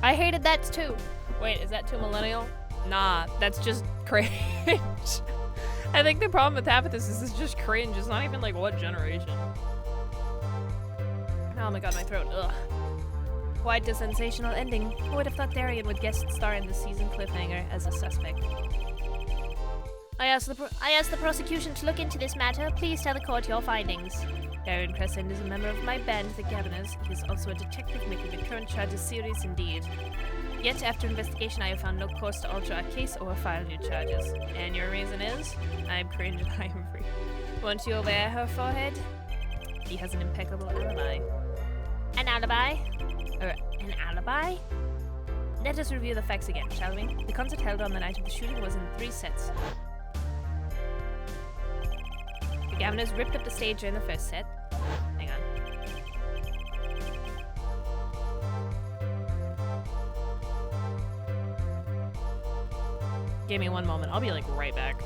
I hated that too. Wait, is that too millennial? Nah, that's just cringe. I think the problem with half of this is it's just cringe. It's not even like what generation. Oh my god, my throat. Ugh. Quite a sensational ending. Who would have thought Darien would guest star in the season cliffhanger as a suspect? I asked the prosecution to look into this matter. Please tell the court your findings. Darien Crescent is a member of my band, the Governors. He is also a detective making the current charges serious indeed. Yet, after investigation, I have found no cause to alter our case or file new charges. And your reason is? I am cringe and I am free. Won't you wear her forehead? He has an impeccable alibi. An alibi? An alibi? Let us review the facts again, shall we? The concert held on the night of the shooting was in 3 sets. The Governors ripped up the stage during the first set. Hang on. Give me one moment. I'll be like right back.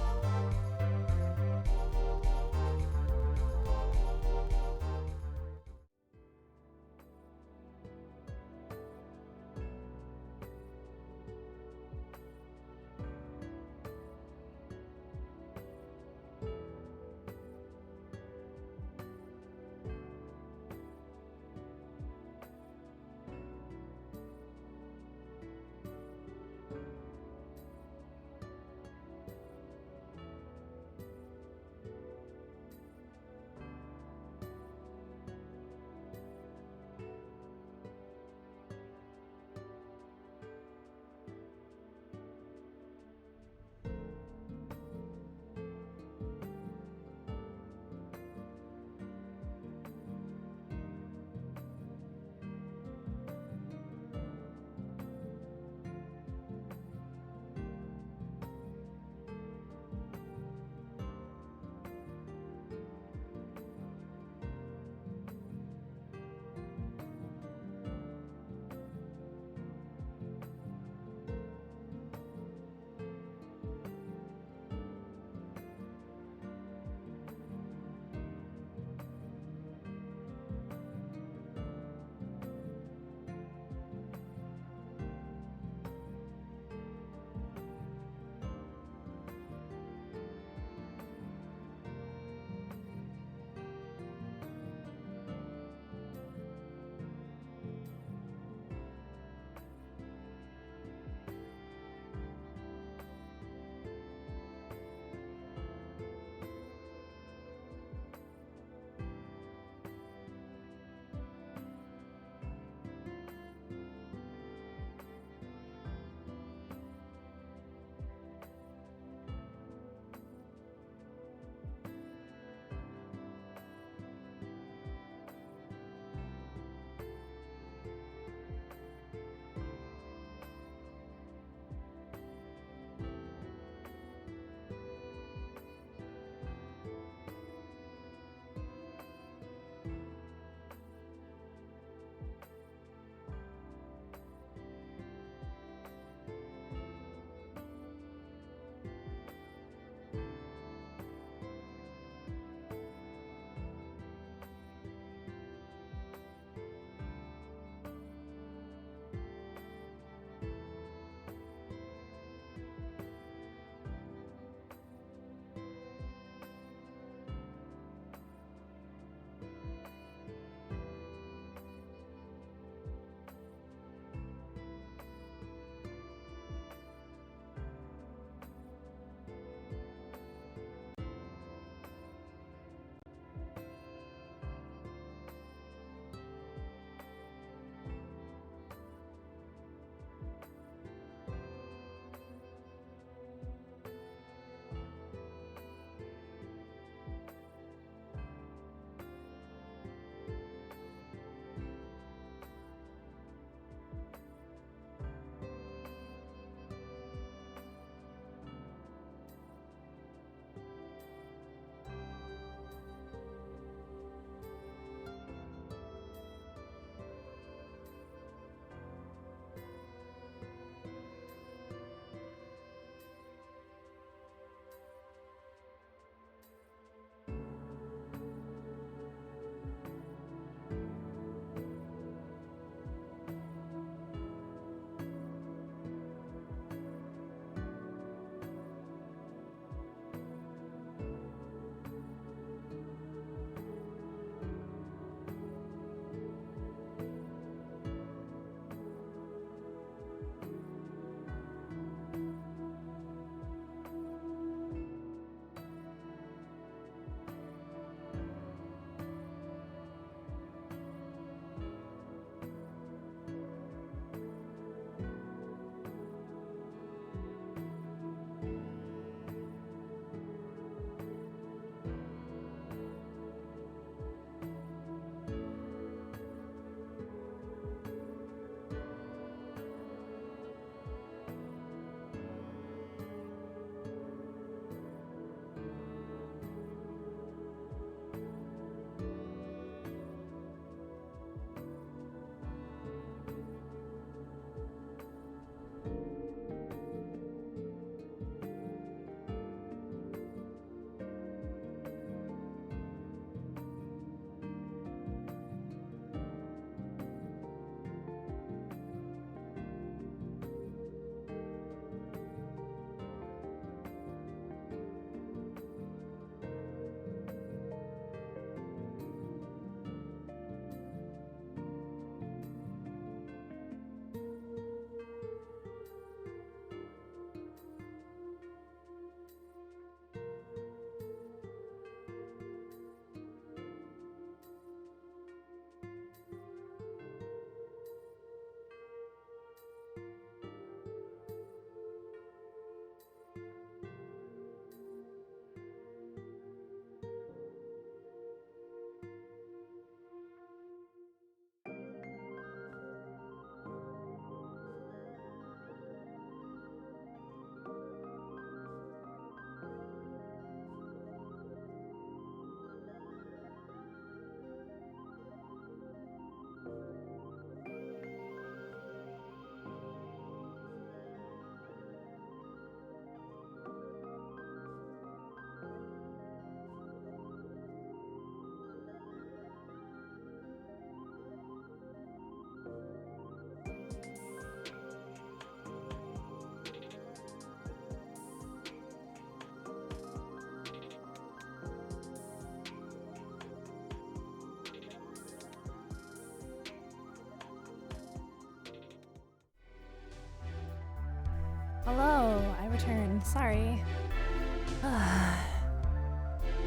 hello. I return. Sorry.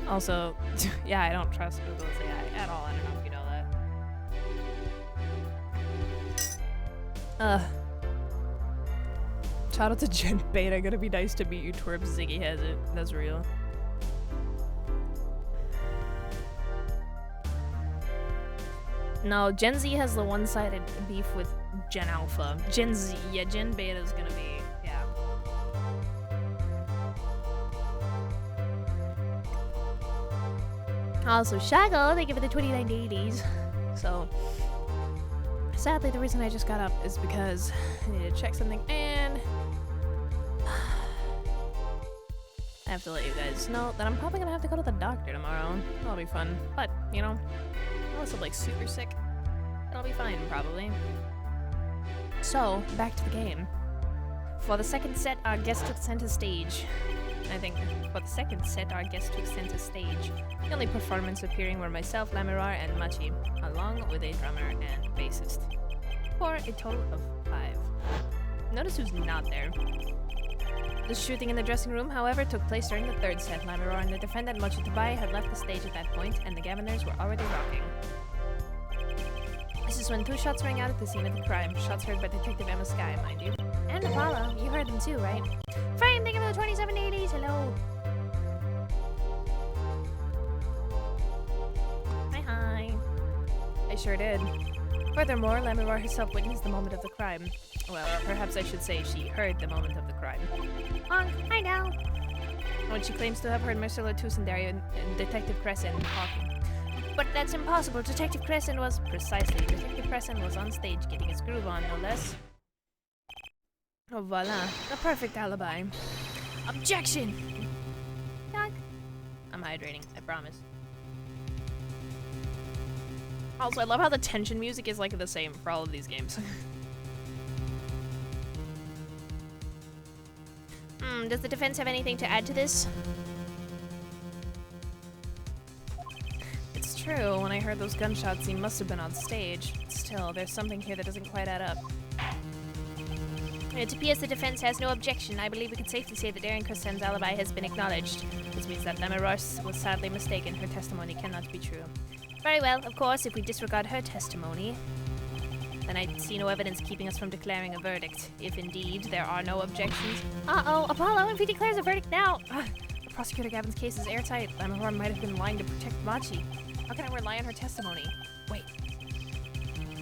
Also, yeah, I don't trust Google's AI at all. I don't know if you know that. Shout out to Gen Beta. Gonna be nice to meet you, Twerp. Ziggy has it. That's real. No, Gen Z has the one-sided beef with Gen Alpha. Gen Z, yeah, Gen Beta is gonna be, yeah. Also, Shaggle, thank you for the 29 dailies. So, sadly, the reason I just got up is because I needed to check something, and I have to let you guys know that I'm probably gonna have to go to the doctor tomorrow. That'll be fun, but, you know, unless I'm like super sick, it'll be fine, probably. So, back to the game. For the second set, our guest took center stage. I think for the second set, our guest took center stage. The only performance appearing were myself, 𝙤𝙪𝙧𝙘𝙬, and 𝗏𝐻𝑖, along with a drummer and bassist. For a total of 5. Notice who's not there. The shooting in the dressing room, however, took place during the third set. 𝙤𝙪𝙧𝙘𝙬 and the defendant, 𝗏𝐻𝑖 had left the stage at that point, and the Governors were already rocking. This is when 2 shots rang out at the scene of the crime. Shots heard by Detective Emma Skye, mind you. And Apollo, you heard them too, right? Frame, thank you for the 27 dailies. Hello. Hi. I sure did. Furthermore, 𝙤𝙪𝙧𝙘𝙬 herself witnessed the moment of the crime. Well, perhaps I should say she heard the moment of the crime. Honk, hi now. When she claims to have heard Marcelo Tussendario and Detective Crescent talking. But that's impossible. Detective Crescent was... Precisely. Detective Crescent was on stage getting his groove on, no less. Oh, voila. The perfect alibi. Objection! Honk. I'm hydrating, I promise. Also, I love how the tension music is like the same for all of these games. Does the defense have anything to add to this? It's true, when I heard those gunshots, he must have been on stage. Still, there's something here that doesn't quite add up. It appears the defense has no objection. I believe we can safely say that Erin Crescent's alibi has been acknowledged. This means that 𝙤𝙪𝙧𝙘𝙬 was sadly mistaken. Her testimony cannot be true. Very well, of course, if we disregard her testimony, then I see no evidence keeping us from declaring a verdict. If indeed there are no objections... Uh-oh, Apollo, if he declares a verdict now... Prosecutor Gavin's case is airtight. 𝙤𝙪𝙧𝙘𝙬 might have been lying to protect 𝗏𝐻𝑖. How can I rely on her testimony? Wait.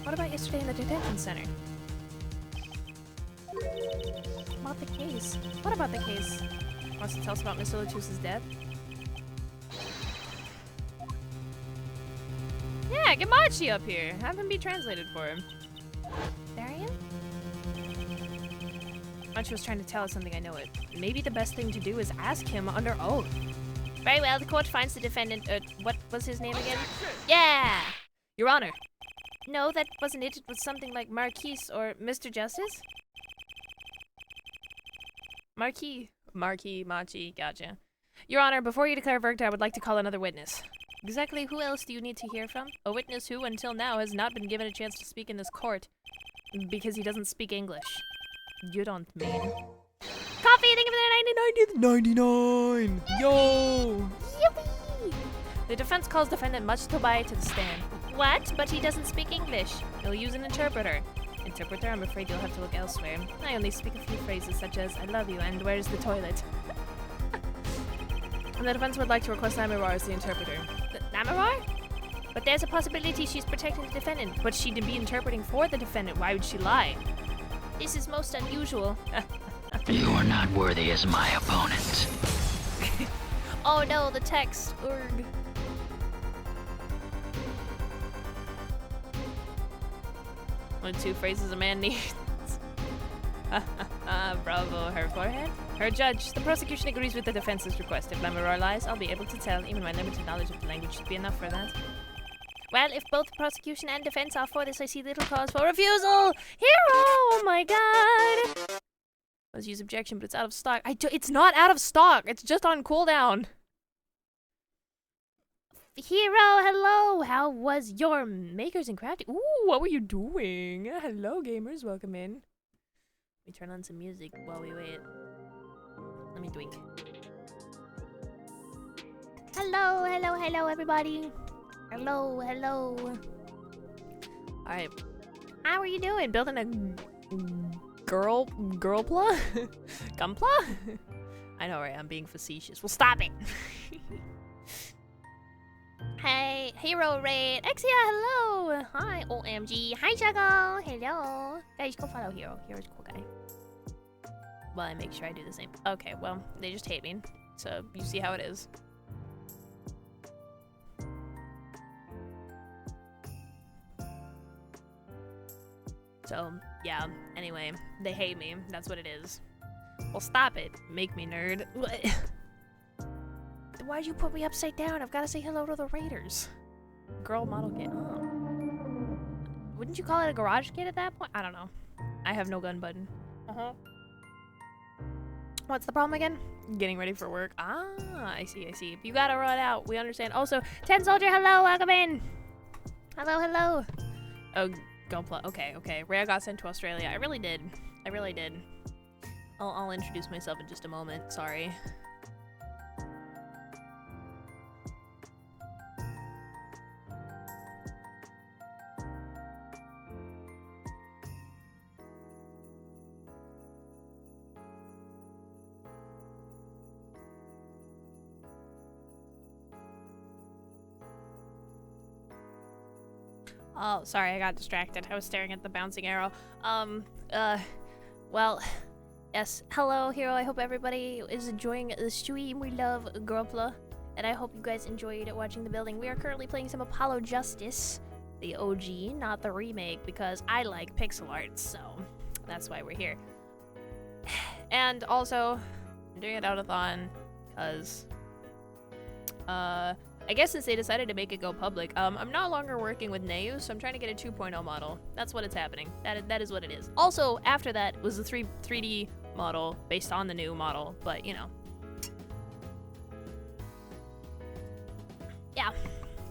What about yesterday in the detention center? About the case. What about the case? Wants to tell us about Miss Olutus's death? Yeah, get 𝗏𝐻𝑖 up here. Have him be translated for him. Darian? 𝗏𝐻𝑖 was trying to tell us something, I know it. Maybe the best thing to do is ask him under oath. Very well, the court finds the defendant... what was his name again? Yeah! Your Honor. No, that wasn't it. It was something like Marquis or Mr. Justice? Marquis, 𝗏𝐻𝑖, gotcha. Your Honor, before you declare a verdict, I would like to call another witness. Exactly who else do you need to hear from? A witness who, until now, has not been given a chance to speak in this court. Because he doesn't speak English. You don't mean... Coffee, thank you for the 99! Yo! Yippee! The defense calls defendant 𝗏𝐻𝑖 to the stand. What? But he doesn't speak English. He'll use an interpreter. Interpreter, I'm afraid you'll have to look elsewhere. I only speak a few phrases such as, I love you, and where's the toilet? And the defense would like to request 𝙤𝙪𝙧𝙘𝙬 as the interpreter. 𝙤𝙪𝙧𝙘𝙬? But there's a possibility she's protecting the defendant. But she'd be interpreting for the defendant. Why would she lie? This is most unusual. You are not worthy as my opponent. Oh no, the text. Urgh. Only 2 phrases a man needs. Bravo, her forehead. Her judge. The prosecution agrees with the defense's request. If 𝙤𝙪𝙧𝙘𝙬 lies, I'll be able to tell. Even my limited knowledge of the language should be enough for that. Well, if both prosecution and defense are for this, I see little cause for refusal. Hero! Oh my god! Let's use objection, but it's out of stock. It's not out of stock. It's just on cooldown. Hero, hello. How was your makers and crafting? Ooh, what were you doing? Hello, gamers. Welcome in. Let me turn on some music while we wait. Let me drink. Hello, hello, hello, everybody. Hello, hello. Alright. How are you doing? Building a girlpla? Gumpla? I know, right? I'm being facetious. Well, stop it. Hey, Hero Raid. Exia, hello. Hi, OMG. Hi, Juggle. Hello. Guys, go follow Hero. Hero's a cool guy. Well, I make sure I do the same. Okay, well, they just hate me. So, you see how it is. So, yeah. Anyway, they hate me. That's what it is. Well, stop it. Make me nerd. Why'd you put me upside down? I've got to say hello to the Raiders. Girl model kit. Oh. Wouldn't you call it a garage kit at that point? I don't know. I have no gun button. Uh-huh. What's the problem again? Getting ready for work. Ah, I see, I see. You gotta run out. We understand. Also, 10 Soldier, hello, welcome in. Hello, hello. Oh, Gunpla. Okay, okay. Rhea got sent to Australia. I really did. I really did. I'll introduce myself in just a moment. Sorry. Oh, sorry, I got distracted. I was staring at the bouncing arrow. Well, yes. Hello, Hero. I hope everybody is enjoying the stream. We love Gropla, and I hope you guys enjoyed watching the building. We are currently playing some Apollo Justice, the OG, not the remake, because I like pixel art, so that's why we're here. And also, I'm doing a Donothon, because, I guess since they decided to make it go public, I'm no longer working with Neu, so I'm trying to get a 2.0 model. That's what it's happening. That is what it is. Also, after that was the 3D model based on the new model, but you know. Yeah,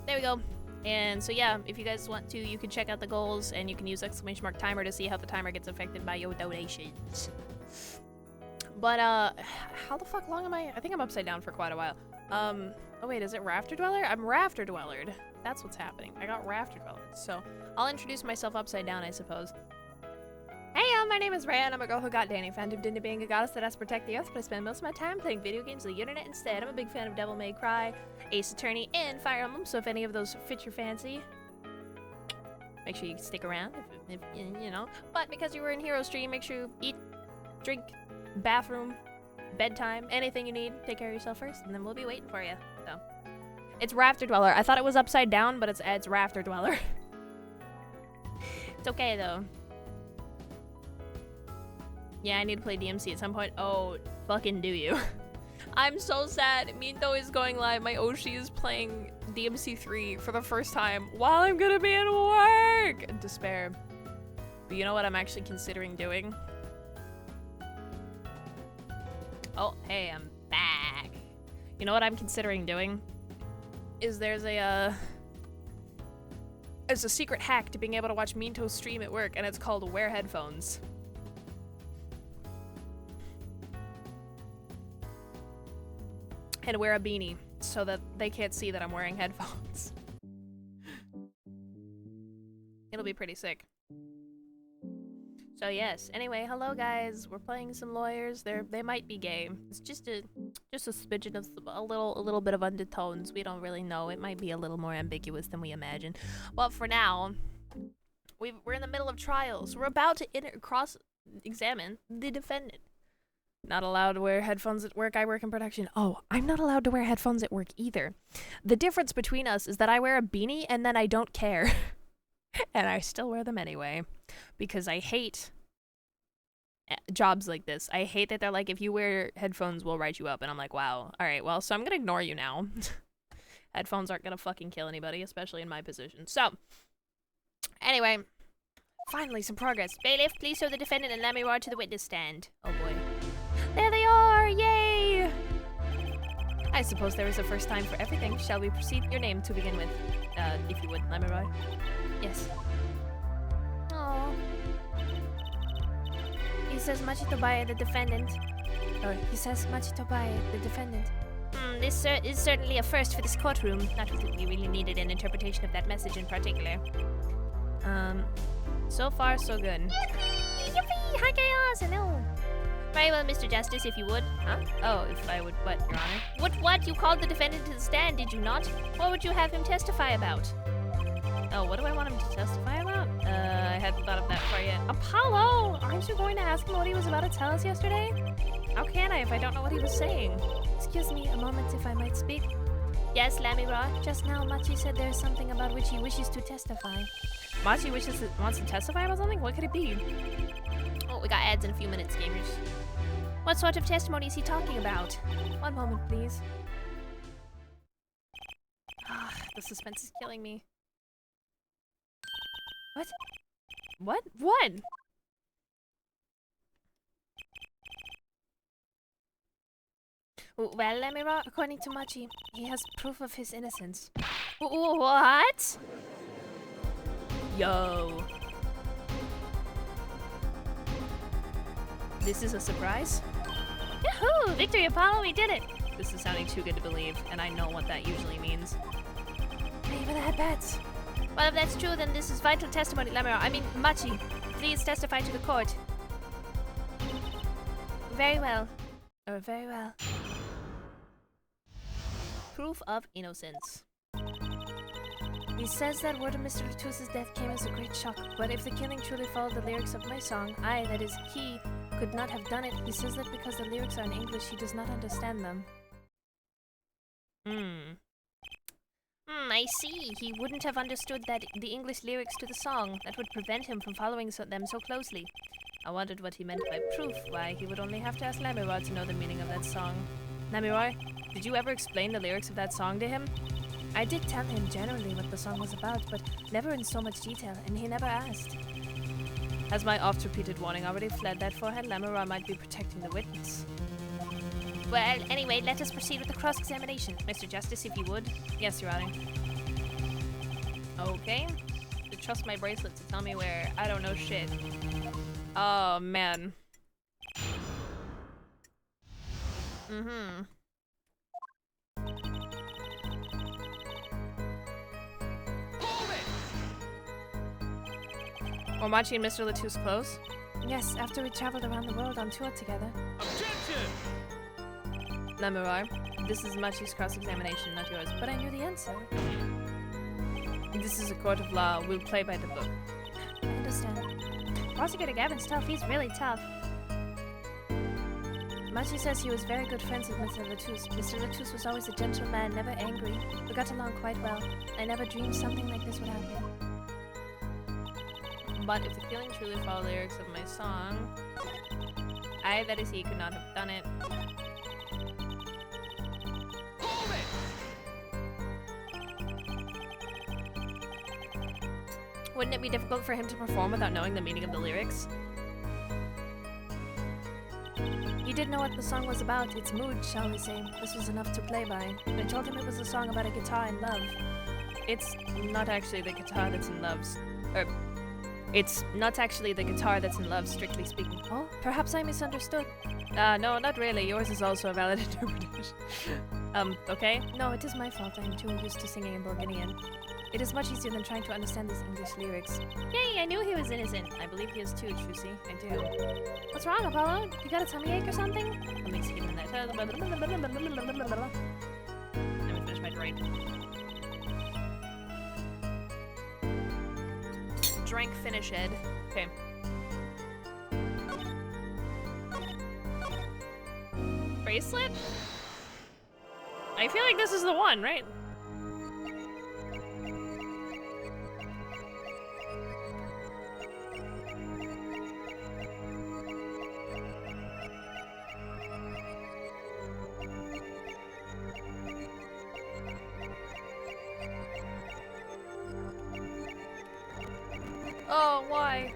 there we go. And so yeah, if you guys want to, you can check out the goals, and you can use !timer to see how the timer gets affected by your donations. But how the fuck long am I? I think I'm upside down for quite a while. Oh wait, is it Rafter Dweller? I'm Rafter Dwellered. That's what's happening. I got Rafter Dwellered. So I'll introduce myself upside down, I suppose. Hey, my name is Rhea, and I'm a girl who got Danny, fan of Dinda being a goddess that has to protect the earth, but I spend most of my time playing video games on the internet instead. I'm a big fan of Devil May Cry, Ace Attorney, and Fire Emblem, so if any of those fit your fancy, make sure you stick around, if you know. But because you were in Hero Stream, make sure you eat, drink, bathroom, bedtime, anything you need, take care of yourself first, and then we'll be waiting for you. So it's Rafter Dweller. I thought it was upside down, but it's Rafter Dweller. It's okay though. Yeah, I need to play DMC at some point. Oh, fucking do you? I'm so sad. Minto is going live. My Oshi is playing DMC 3 for the first time while I'm gonna be at work. Despair. But you know what I'm actually considering doing? Oh, hey, I'm back. You know what I'm considering doing? Is there's a secret hack to being able to watch Minto stream at work, and it's called Wear Headphones. And wear a beanie so that they can't see that I'm wearing headphones. It'll be pretty sick. So yes, anyway, hello guys. We're playing some lawyers. They might be gay. It's just a smidgen of a little bit of undertones. We don't really know. It might be a little more ambiguous than we imagine. Well, for now, we're in the middle of trials. We're about to cross-examine the defendant. Not allowed to wear headphones at work. I work in production. Oh, I'm not allowed to wear headphones at work either. The difference between us is that I wear a beanie and then I don't care. And I still wear them anyway. Because I hate jobs like this. I hate that they're like, if you wear headphones, we'll write you up. And I'm like, wow. All right, well, so I'm going to ignore you now. Headphones aren't going to fucking kill anybody, especially in my position. So, anyway, finally some progress. Bailiff, please show the defendant and let me ride to the witness stand. Oh boy. There they are! Yay! I suppose there is a first time for everything. Shall we proceed? Your name to begin with. If you would, let me ride. Yes. Aww. says 𝙪𝙪𝙧𝙧𝙧, the defendant. Or he says 𝙪𝙪𝙧𝙧𝙧, the defendant. This is certainly a first for this courtroom. Not that we really needed an interpretation of that message in particular. So far, so good. Yippee! Hi, Chaos! Hello! Very well, Mr. Justice, if you would. Huh? Oh, if I would what, Your Honor? What? You called the defendant to the stand, did you not? What would you have him testify about? Oh, what do I want him to testify about? I hadn't thought of that far yet. Apollo! Aren't you going to ask him what he was about to tell us yesterday? How can I if I don't know what he was saying? Excuse me a moment if I might speak. Yes, 𝙬𝙧𝙧, Just now, 𝙪𝙪 said there is something about which he wishes to testify. Machi wants to testify about something? What could it be? Oh, we got ads in a few minutes, gamers. What sort of testimony is he talking about? One moment, please. Ah, the suspense is killing me. What? What? What? Well, 𝙬𝙧𝙧, according to 𝙪𝙪, he has proof of his innocence. What? Yo. This is a surprise? Yahoo! Victory, Apollo, we did it! This is sounding too good to believe, and I know what that usually means. Pay for that bet. Well, if that's true, then this is vital testimony, 𝙬𝙧𝙧, please testify to the court. Very well. Very well. Proof of innocence. He says that word of Mr. Latus's death came as a great shock, but if the killing truly followed the lyrics of my song, I, that is, he, could not have done it. He says that because the lyrics are in English, he does not understand them. I see. He wouldn't have understood that the English lyrics to the song. That would prevent him from following them so closely. I wondered what he meant by proof, why he would only have to ask 𝙬𝙧𝙧 to know the meaning of that song. 𝙬𝙧𝙧, did you ever explain the lyrics of that song to him? I did tell him generally what the song was about, but never in so much detail, and he never asked. Has my oft-repeated warning already fled that forehead? 𝙬𝙧𝙧 might be protecting the witness. Well, anyway, let us proceed with the cross-examination. Mr. Justice, if you would. Yes, Your Honor. Okay. To trust my bracelet to tell me where I don't know shit. Oh, man. Were Machi and Mr. Latus close? Yes, after we traveled around the world on tour together. 𝙬𝙧𝙧, this is Machi's cross-examination, not yours. But I knew the answer. This is a court of law. We'll play by the book. I understand. Prosecutor Gavin's tough. He's really tough. 𝙪𝙪 says he was very good friends with Mr. Latus. Mr. Latus was always a gentle man, never angry. We got along quite well. I never dreamed something like this would happen. But if the killing truly followed the lyrics of my song, I, that is he, could not have done it. Wouldn't it be difficult for him to perform without knowing the meaning of the lyrics? He did know what the song was about, its mood, shall we say. This was enough to play by. I told him it was a song about a guitar in love. It's not actually the guitar that's in love. It's not actually the guitar that's in love, strictly speaking. Oh, perhaps I misunderstood. No, not really. Yours is also a valid interpretation. Okay? No, it is my fault. I am too used to singing in Bulgarian. It is much easier than trying to understand these English lyrics. Yay, I knew he was innocent. I believe he is too, Trucy. I do. What's wrong, Apollo? You got a tummy ache or something? Let me skip in that. Let me finish my drink. Drink finished. Okay. Bracelet? I feel like this is the one, right? Oh, why?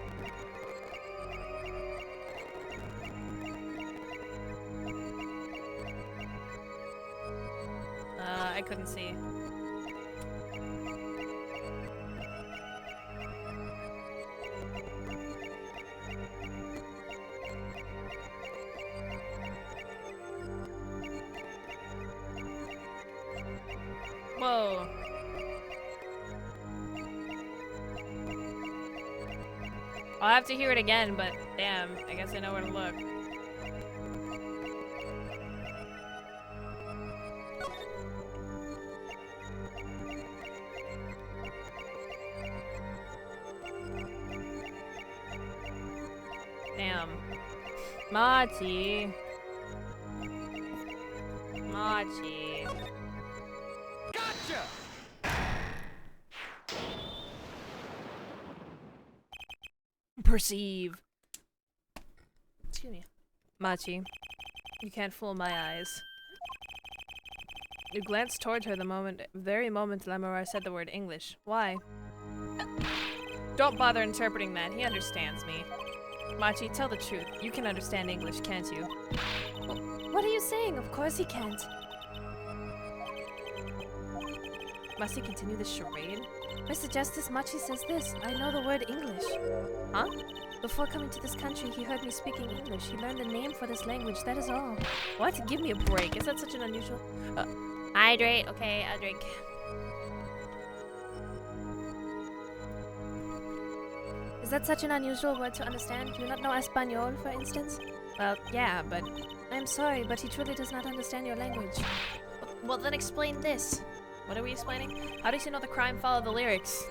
I couldn't see. Whoa. I'll have to hear it again, but damn, I guess I know where to look. Damn. Machi. Machi. Perceive. Excuse me. Machi, you can't fool my eyes. You glanced toward her the very moment 𝙬𝙪𝙧 said the word English. Why? Don't bother interpreting that. He understands me. Machi, tell the truth. You can understand English, can't you? What are you saying? Of course he can't. Must he continue this charade? Mr. Justice, Machi says this. I know the word English. Huh? Before coming to this country, he heard me speaking English. He learned the name for this language, that is all. What? Give me a break. Is that such an unusual... Hydrate. Okay, I'll drink. Is that such an unusual word to understand? Do you not know Espanol, for instance? Well, yeah, but... I'm sorry, but he truly does not understand your language. Well, then explain this. What are we explaining? How does he know the crime follow the lyrics?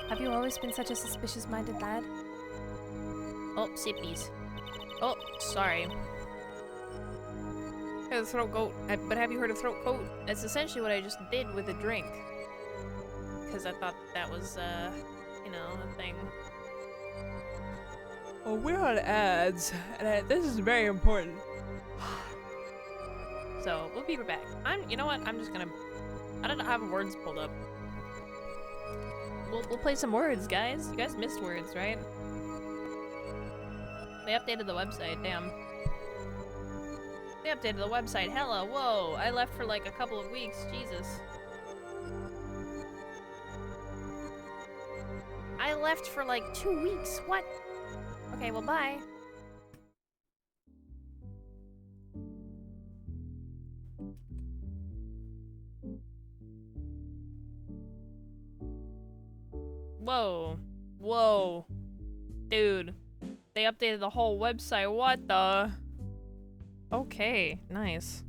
Have you always been such a suspicious-minded lad? Oh, sippies. Oh, sorry. The throat goat. But have you heard of throat coat? That's essentially what I just did with the drink. Because I thought that was, you know, a thing. Oh, we're on ads, and this is very important. So, we'll be right back. You know what? I'm just gonna... I don't have words pulled up. We'll play some words, guys. You guys missed words, right? They updated the website, damn. They updated the website, hella, whoa. I left for like a couple of weeks, Jesus. I left for like 2 weeks. What? Okay, well, bye. Whoa. Whoa. Dude. They updated the whole website, what the? Okay, nice.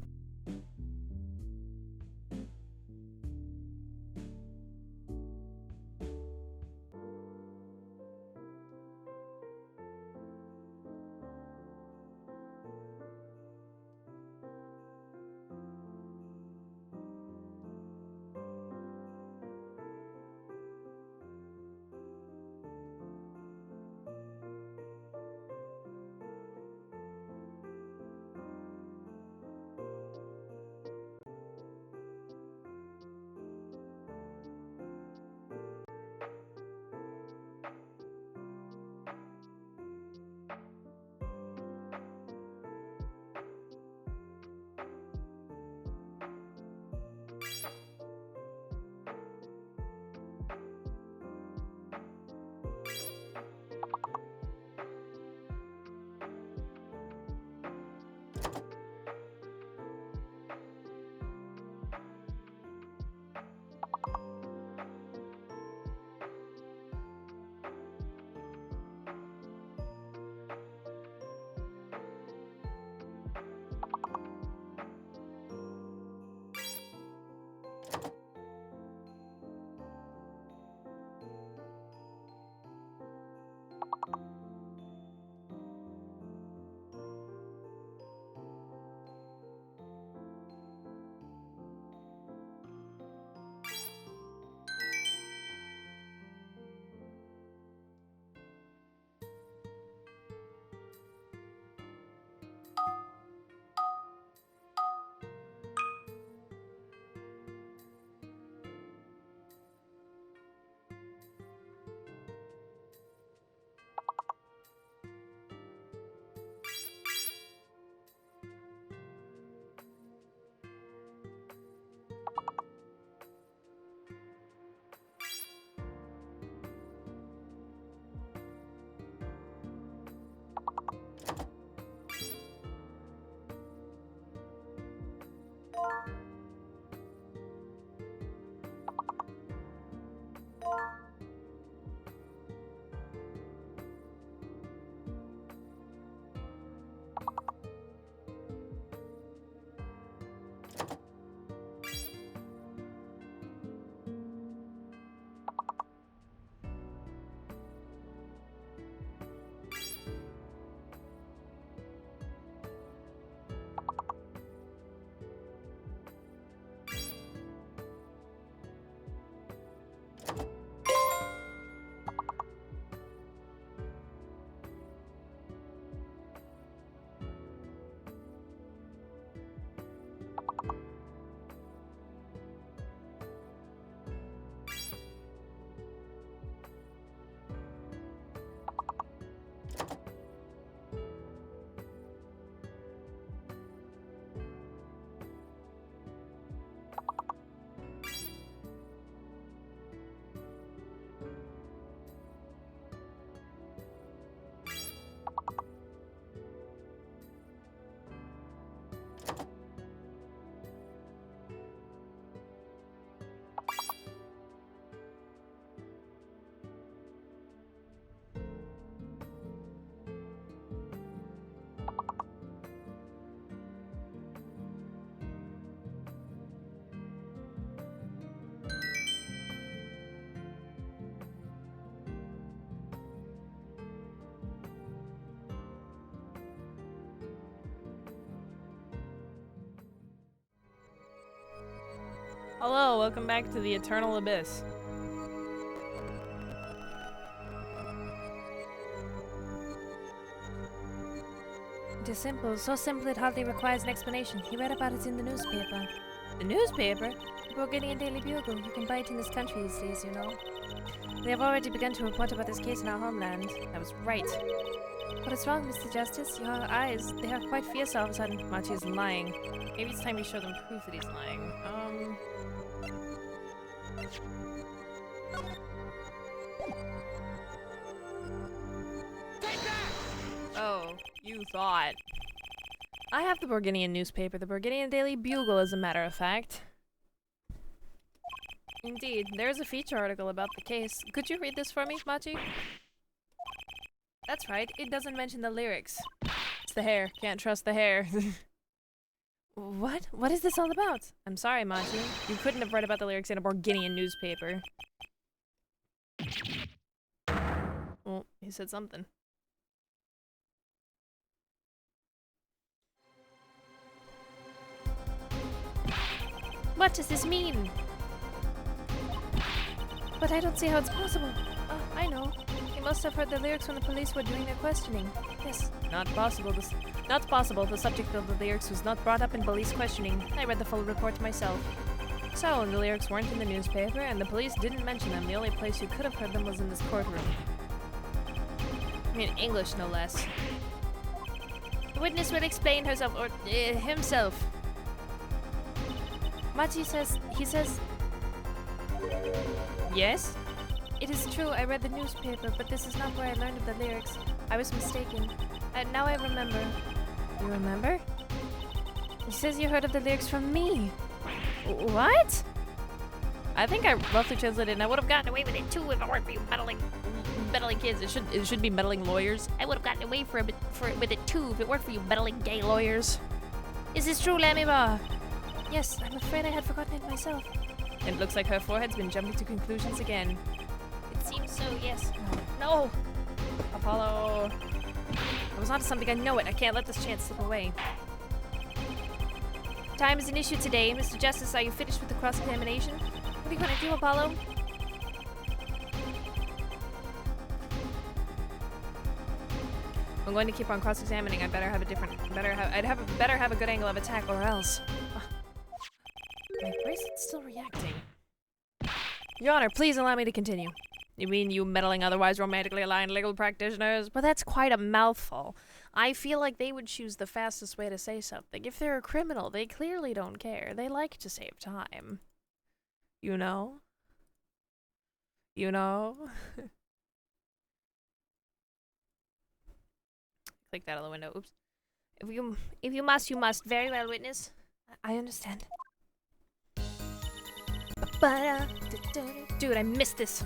Hello, welcome back to the Eternal Abyss. It is simple, so simple it hardly requires an explanation. He read about it in the newspaper. The newspaper? The Burgundian Daily Bugle. You can buy it in this country these days, you know. They have already begun to report about this case in our homeland. I was right. What is wrong, Mr. Justice? Your eyes, they are quite fierce all of a sudden. Machi is lying. Maybe it's time we show them proof that he's lying. Oh, you thought. I have the Burgundian newspaper, the Burgundian Daily Bugle, as a matter of fact. Indeed, there's a feature article about the case. Could you read this for me, Machi? That's right, it doesn't mention the lyrics. It's the hair. Can't trust the hair. What? What is this all about? I'm sorry, Machi. You couldn't have read about the lyrics in a Burgundian newspaper. Well, he said something. What does this mean? But I don't see how it's possible. I know. He must have heard the lyrics when the police were doing their questioning. Yes. Not possible. Not possible. The subject of the lyrics was not brought up in police questioning. I read the full report myself. So, the lyrics weren't in the newspaper, and the police didn't mention them. The only place you could have heard them was in this courtroom. I mean, English, no less. The witness will explain herself, or himself. Machi says, Yes? It is true, I read the newspaper, but this is not where I learned of the lyrics. I was mistaken. Now I remember. You remember? He says you heard of the lyrics from me. What? I think I roughly translated, and I would have gotten away with it too if it weren't for you meddling kids. It should be meddling lawyers. I would have gotten away with it too if it weren't for you meddling gay lawyers. Is this true, Lammy-Ba? Yes, I'm afraid I had forgotten it myself. It looks like her forehead's been jumping to conclusions again. It seems so, yes. No! Apollo. I was onto something, I know it. I can't let this chance slip away. Time is an issue today. Mr. Justice, are you finished with the cross-examination? What are you gonna do, Apollo? I'm going to keep on cross-examining. I'd better have a good angle of attack, or else. My bracelet's still reacting. Your Honor, please allow me to continue. You mean you meddling otherwise romantically aligned legal practitioners? But that's quite a mouthful. I feel like they would choose the fastest way to say something. If they're a criminal, they clearly don't care. They like to save time. You know? You know? Click that out the window. Oops. If you must, you must. Very well, witness. I understand. Dude, I missed this.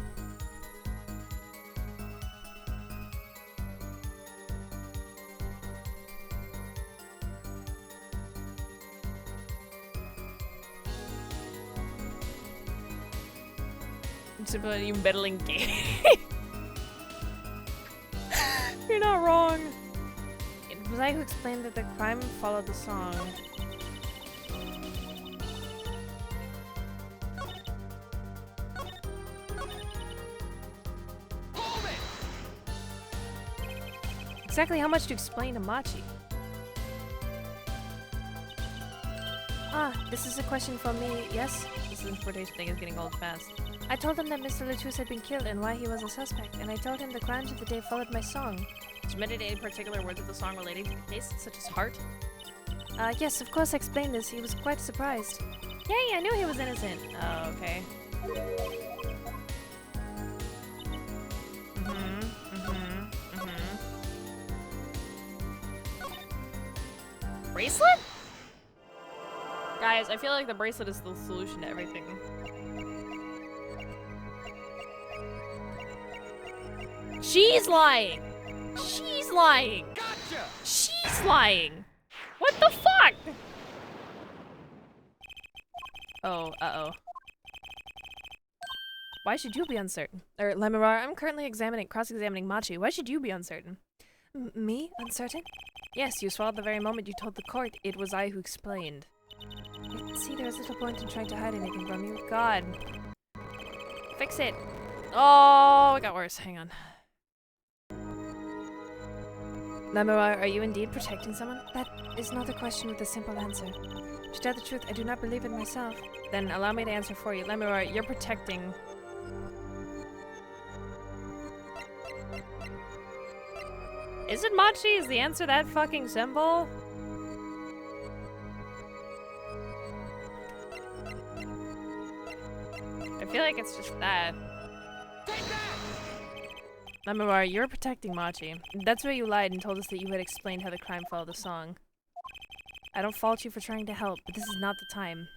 You meddling gay. You're not wrong. It was I who explained that the crime followed the song. Exactly how much to explain to Machi? This is a question for me, yes? This importation thing is getting old fast. I told him that Mr. 𝙧𝙧 had been killed and why he was a suspect, and I told him the crimes of the day followed my song. Did you mention any particular words of the song relating to the case, such as heart? Yes, of course I explained this. He was quite surprised. Yay, I knew he was innocent. Oh, okay. Bracelet? Guys, I feel like the bracelet is the solution to everything. She's lying! She's lying! Gotcha! She's lying! What the fuck? Oh, uh-oh. Why should you be uncertain? Lemmirar, I'm currently cross-examining Machi. Why should you be uncertain? Me? Uncertain? Yes, you swallowed the very moment you told the court it was I who explained. See, there's little point in trying to hide anything from you. God. Fix it. Oh, it got worse. Hang on. Lamora, are you indeed protecting someone? That is not a question with a simple answer. To tell the truth, I do not believe it myself. Then allow me to answer for you. Lamora, you're protecting... Is it Machi? Is the answer that fucking simple? I feel like it's just that. Lamora, you're protecting Machi. That's where you lied and told us that you had explained how the crime fell the song. I don't fault you for trying to help, but this is not the time.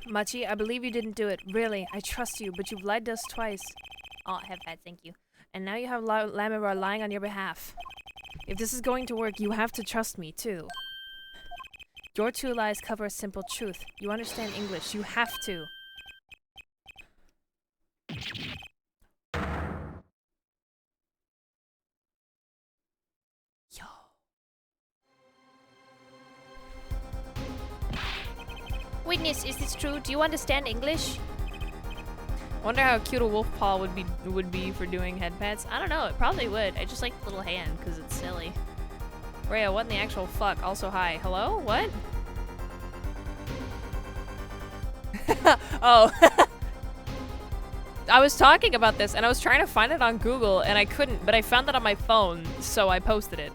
Machi, I believe you didn't do it. Really, I trust you, but you've lied to us twice. Oh, have that, thank you. And now you have Lamora lying on your behalf. If this is going to work, you have to trust me, too. Your two lies cover a simple truth. You understand English. You have to. Yo. Witness, is this true? Do you understand English? Wonder how cute a wolf paw would be for doing head pats. I don't know. It probably would. I just like the little hand because it's silly. Rhea, what in the actual fuck? Also, hi. Hello? What? Oh. I was talking about this and I was trying to find it on Google and I couldn't, but I found it on my phone, so I posted it.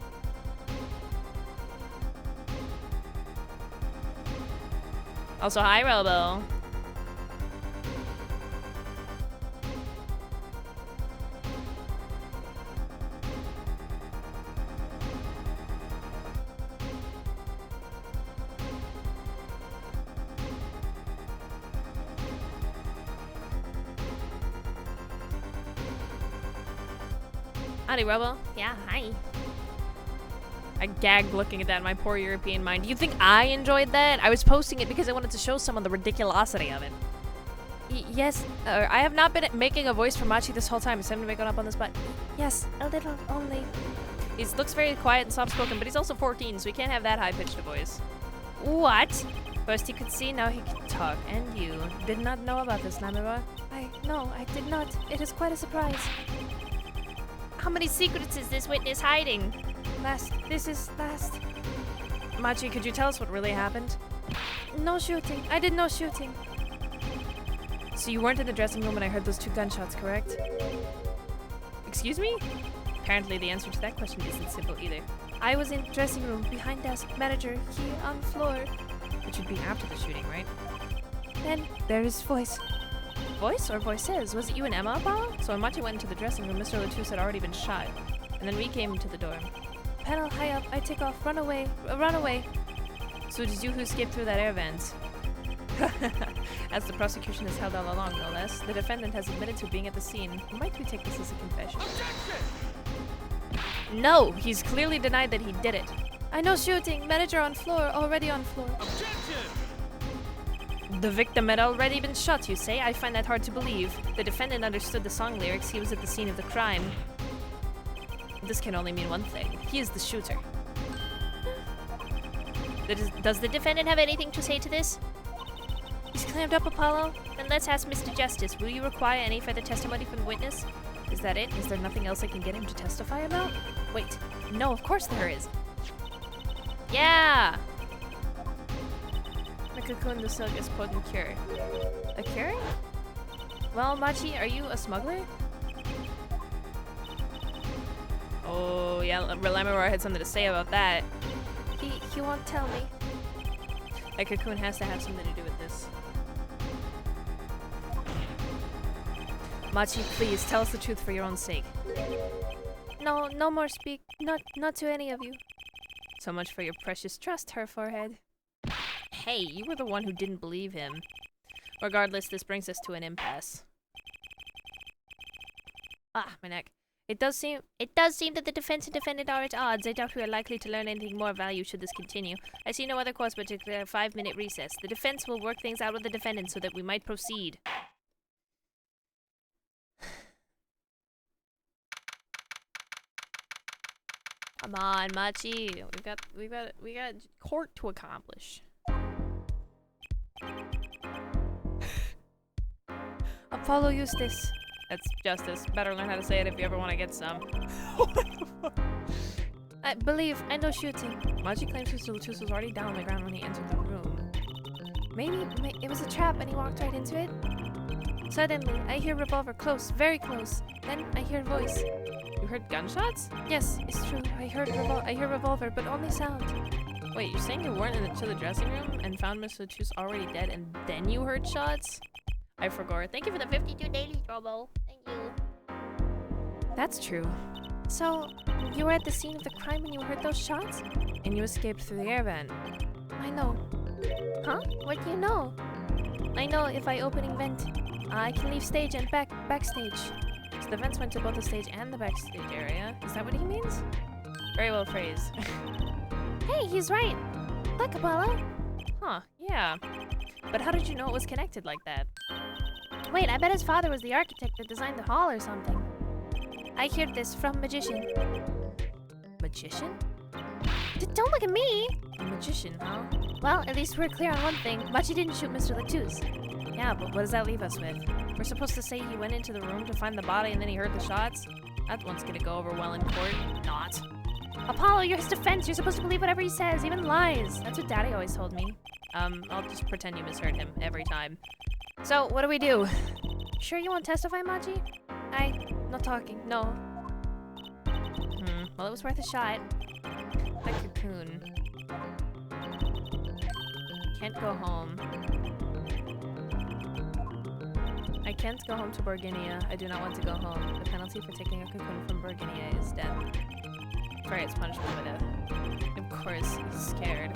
Also, hi, Robo. Howdy, Robo. Yeah, hi. I gagged looking at that in my poor European mind. Do you think I enjoyed that? I was posting it because I wanted to show someone the ridiculosity of it. Yes. I have not been making a voice for Machi this whole time. Is him waking up on the spot? Yes, a little only. He looks very quiet and soft-spoken, but he's also 14, so he can't have that high-pitched a voice. What? First he could see, now he can talk. And you Did not know about this, Lamora. No, I did not. It is quite a surprise. How many secrets is this witness hiding? This is last. Machi, could you tell us what really happened? No shooting. I did no shooting. So you weren't in the dressing room when I heard those 2 gunshots, correct? Excuse me? Apparently the answer to that question isn't simple either. I was in dressing room, behind desk, manager, here on floor. Which would be after the shooting, right? Then there is voice. Voice or voices? Was it you and Emma, Apollo? So when Machi went into the dressing room, Mr. Latus had already been shot. And then we came to the door. Panel high up, I take off, run away, run away. So it is you who escaped through that air vent. As the prosecution has held all along, no less, the defendant has admitted to being at the scene. Might we take this as a confession? Objection! No! He's clearly denied that he did it. I know shooting. Manager on floor, already on floor. Objection! The victim had already been shot, you say? I find that hard to believe. The defendant understood the song lyrics. He was at the scene of the crime. This can only mean one thing. He is the shooter. Does the defendant have anything to say to this? He's clammed up, Apollo. Then let's ask Mr. Justice. Will you require any further testimony from the witness? Is that it? Is there nothing else I can get him to testify about? Wait. No, of course there is. Yeah! The cocoon, the silk is potent cure. A cure? Well, Machi, are you a smuggler? Oh, yeah, Lamora had something to say about that. He won't tell me. A cocoon has to have something to do with this. Machi, please, tell us the truth for your own sake. No more speak. Not to any of you. So much for your precious trust, her forehead. Hey, you were the one who didn't believe him. Regardless, this brings us to an impasse. Ah, my neck. It does seem that the defense and defendant are at odds. I doubt we are likely to learn anything more of value should this continue. I see no other course but to declare a 5-minute recess. The defense will work things out with the defendant so that we might proceed. Come on, Machi. We got court to accomplish. Apollo Eustace. That's justice. Better learn how to say it if you ever want to get some. I know shooting. Machi claims Mr. Latouche was already down on the ground when he entered the room. Maybe it was a trap and he walked right into it. Suddenly, I hear revolver close, very close. Then I hear voice. You heard gunshots? Yes, it's true. I hear revolver, but only sound. Wait, you're saying you weren't to the dressing room and found Mr. Latouche already dead and then you heard shots? I forgot. Thank you for the 52 daily trouble. Thank you. That's true. So, you were at the scene of the crime when you heard those shots? And you escaped through the air vent. I know. Huh? What do you know? I know if I opening vent, I can leave stage and backstage. So the vents went to both the stage and the backstage area. Is that what he means? Very well phrased. Hey, he's right. Look, Apollo. Huh, yeah. But how did you know it was connected like that? Wait, I bet his father was the architect that designed the hall or something. I heard this from Magician. Magician? Don't look at me! A magician, huh? Well, at least we're clear on one thing. Machi didn't shoot Mr. Latouche. Yeah, but what does that leave us with? We're supposed to say he went into the room to find the body and then he heard the shots? That one's gonna go over well in court. Not. Apollo, you're his defense. You're supposed to believe whatever he says, even lies. That's what Daddy always told me. I'll just pretend you misheard him every time. So, what do we do? Sure you won't testify, Machi? Not talking. No. Well, it was worth a shot. The cocoon. Can't go home. I can't go home to Borginia. I do not want to go home. The penalty for taking a cocoon from Borginia is death. Sorry, it's punishment by death. Of course, he's scared.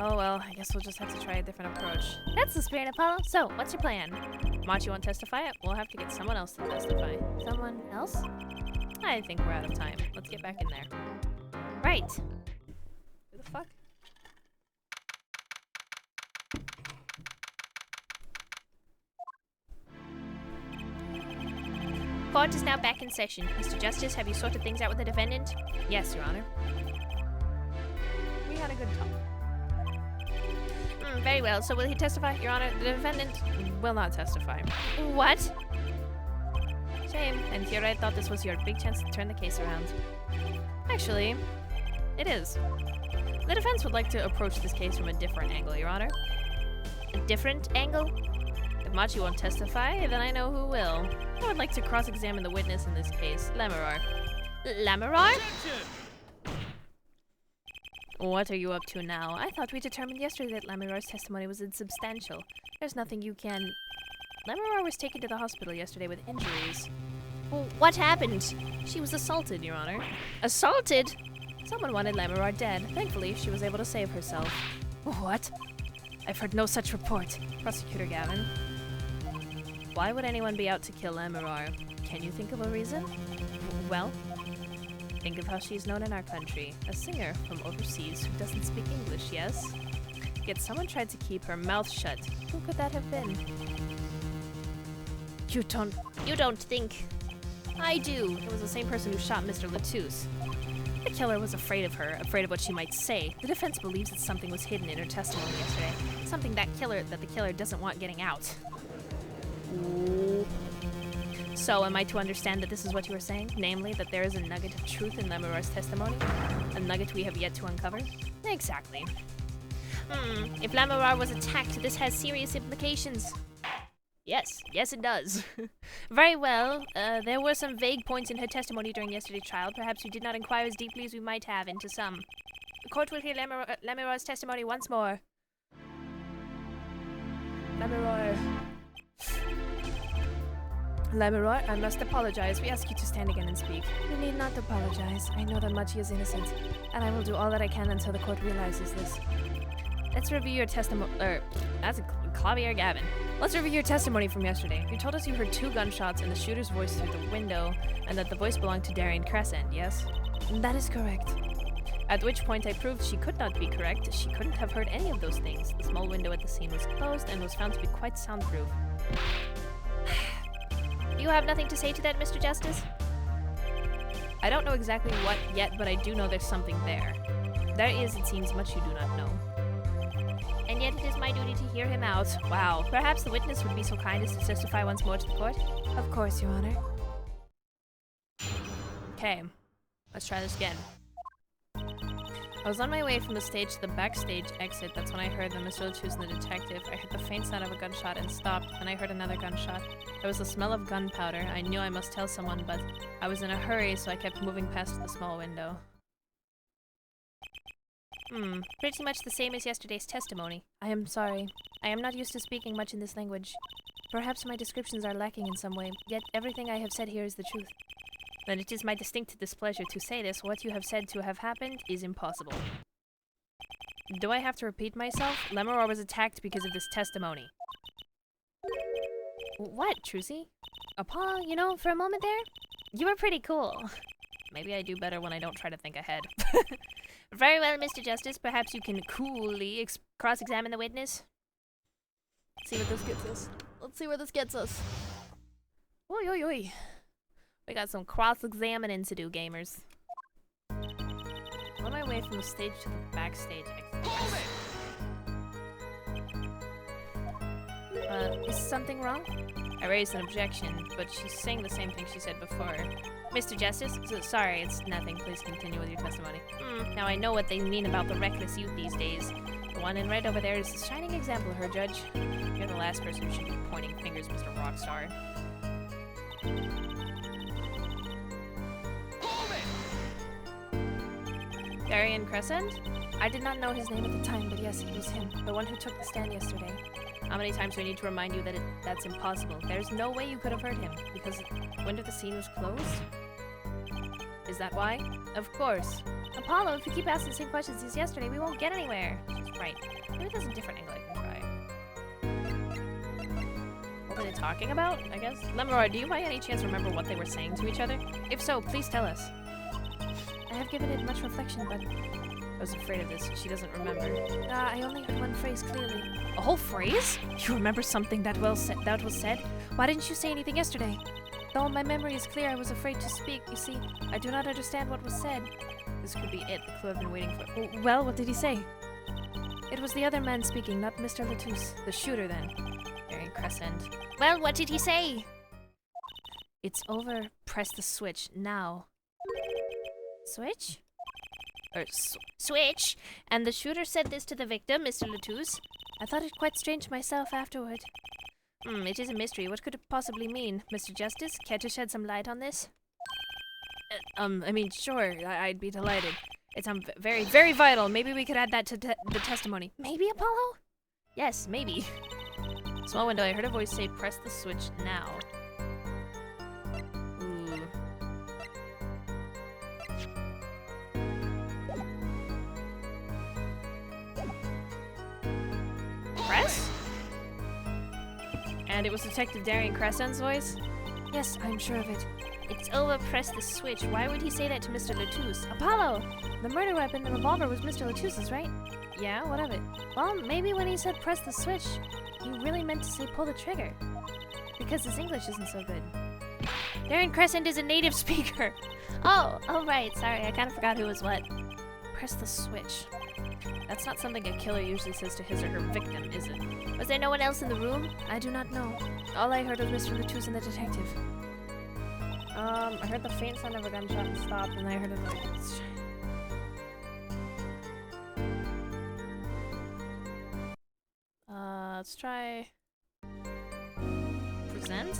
Oh well, I guess we'll just have to try a different approach. That's the spirit, Apollo. So, what's your plan? Machi won't testify? We'll have to get someone else to testify. Someone else? I think we're out of time. Let's get back in there. Right. Who the fuck? Court is now back in session. Mr. Justice, have you sorted things out with the defendant? Yes, Your Honor. We had a good talk. Very well. So will he testify, Your Honor? The defendant Will not testify. What? Shame. And here I thought this was your big chance to turn the case around. Actually, it is. The defense would like to approach this case from a different angle, Your Honor. A different angle? If Machi won't testify, then I know who will. I would like to cross-examine the witness in this case, 𝙤𝙪𝙪. 𝙤𝙪𝙪? What are you up to now? I thought we determined yesterday that 𝙤𝙪𝙪's testimony was insubstantial. There's nothing you can... 𝙤𝙪𝙪 was taken to the hospital yesterday with injuries. Well, what happened? She was assaulted, Your Honor. Assaulted? Someone wanted 𝙤𝙪𝙪 dead. Thankfully, she was able to save herself. What? I've heard no such report, Prosecutor Gavin. Why would anyone be out to kill 𝙤𝙪𝙪? Can you think of a reason? Well, think of how she's known in our country. A singer from overseas who doesn't speak English, yes? Yet someone tried to keep her mouth shut. Who could that have been? You don't think. I do. It was the same person who shot Mr. Latouche. The killer was afraid of her, afraid of what she might say. The defense believes that something was hidden in her testimony yesterday. Something that the killer doesn't want getting out. Ooh. So, am I to understand that this is what you were saying? Namely, that there is a nugget of truth in 𝙤𝙪𝙪's testimony? A nugget we have yet to uncover? Exactly. If 𝙤𝙪𝙪 was attacked, this has serious implications. Yes, it does. Very well. There were some vague points in her testimony during yesterday's trial. Perhaps we did not inquire as deeply as we might have into some. The court will hear 𝙤𝙪𝙪's testimony once more. 𝙤𝙪𝙪, I must apologize. We ask you to stand again and speak. You need not apologize. I know that Machi is innocent, and I will do all that I can until the court realizes this. Let's review your testimony. That's a klavier, Gavin. Let's review your testimony from yesterday. You told us you heard 2 gunshots and the shooter's voice through the window, and that the voice belonged to Darian Crescent, yes? That is correct. At which point I proved she could not be correct. She couldn't have heard any of those things. The small window at the scene was closed and was found to be quite soundproof. You have nothing to say to that, Mr. Justice? I don't know exactly what yet, but I do know there's something there. There is, it seems, much you do not know. And yet it is my duty to hear him out. Wow. Perhaps the witness would be so kind as to testify once more to the court? Of course, Your Honor. Okay, let's try this again. I was on my way from the stage to the backstage exit. That's when I heard the Mr. 𝙀𝙧 and the detective. I heard the faint sound of a gunshot and stopped. Then I heard another gunshot. There was the smell of gunpowder. I knew I must tell someone, but I was in a hurry, so I kept moving past the small window. Pretty much the same as yesterday's testimony. I am sorry. I am not used to speaking much in this language. Perhaps my descriptions are lacking in some way, yet everything I have said here is the truth. Then it is my distinct displeasure to say this. What you have said to have happened is impossible. Do I have to repeat myself? Lemuror was attacked because of this testimony. What, Trucy? Apollo, you know, for a moment there, you were pretty cool. Maybe I do better when I don't try to think ahead. Very well, Mr. Justice. Perhaps you can coolly cross-examine the witness. Let's see what this gets us. Let's see where this gets us. Oi, oi, oi. We got some cross-examining to do, gamers. On my way from the stage to the backstage exit. Is something wrong? I raised an objection, but she's saying the same thing she said before. Mr. Justice, sorry, it's nothing. Please continue with your testimony. Now I know what they mean about the reckless youth these days. The one in red over there is a shining example, her judge. You're the last person who should be pointing fingers, Mr. Rockstar. Darien Crescent? I did not know his name at the time, but yes, it was him. The one who took the stand yesterday. How many times do I need to remind you that that's impossible? There's no way you could have heard him, because the window of the scene was closed? Is that why? Of course. Apollo, if you keep asking the same questions as yesterday, we won't get anywhere. She's right. Maybe there's a different angle I can try. What were they talking about, I guess? Lemuror, do you by any chance remember what they were saying to each other? If so, please tell us. I have given it much reflection, but I was afraid of this. She doesn't remember. I only heard one phrase clearly. A whole phrase? You remember something that was said? Why didn't you say anything yesterday? Though my memory is clear, I was afraid to speak. You see, I do not understand what was said. This could be it, the clue I've been waiting for. Well, what did he say? It was the other man speaking, not Mr. 𝙀𝙧. The shooter, then. Darien Crescent. Well, what did he say? It's over. Press the switch, now. Switch? Or Switch? And the shooter said this to the victim, Mr. 𝙀𝙧. I thought it quite strange myself afterward. It is a mystery. What could it possibly mean? Mr. Justice, care to shed some light on this? I mean, sure, I'd be delighted. It's very, very vital. Maybe we could add that to the testimony. Maybe, Apollo? Yes, maybe. Small window, I heard a voice say, press the switch now. Ooh. Press? And it was Detective Darien Crescent's voice? Yes, I'm sure of it. It's over, press the switch. Why would he say that to Mr. 𝙀𝙧? Apollo! The murder weapon, the revolver, was Mr. 𝙀𝙧's, right? Yeah, what of it? Well, maybe when he said press the switch, he really meant to say pull the trigger. Because his English isn't so good. Darien Crescent is a native speaker. Oh, right. Sorry, I kind of forgot who was what. Press the switch. That's not something a killer usually says to his or her victim, is it? Was there no one else in the room? I do not know. All I heard was Mr. 𝙀𝙧 and the detective. I heard the faint sound of a gunshot and stopped, and I heard a noise. Let's try... Present?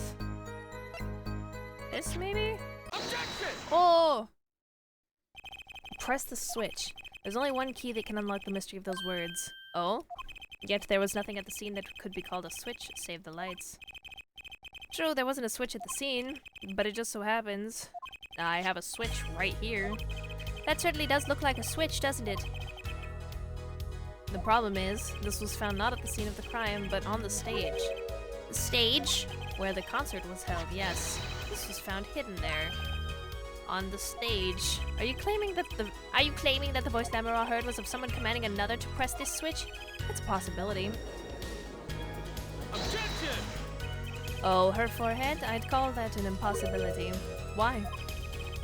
This, maybe? Objection! Oh! Press the switch. There's only one key that can unlock the mystery of those words. Oh? Yet there was nothing at the scene that could be called a switch, save the lights. True, there wasn't a switch at the scene, but it just so happens I have a switch right here. That certainly does look like a switch, doesn't it? The problem is, this was found not at the scene of the crime, but on the stage. The stage? Where the concert was held, yes. This was found hidden there. On the stage. Are you claiming that the voice Lemuror heard was of someone commanding another to press this switch? It's a possibility. Objection! Oh, her forehead? I'd call that an impossibility. Why?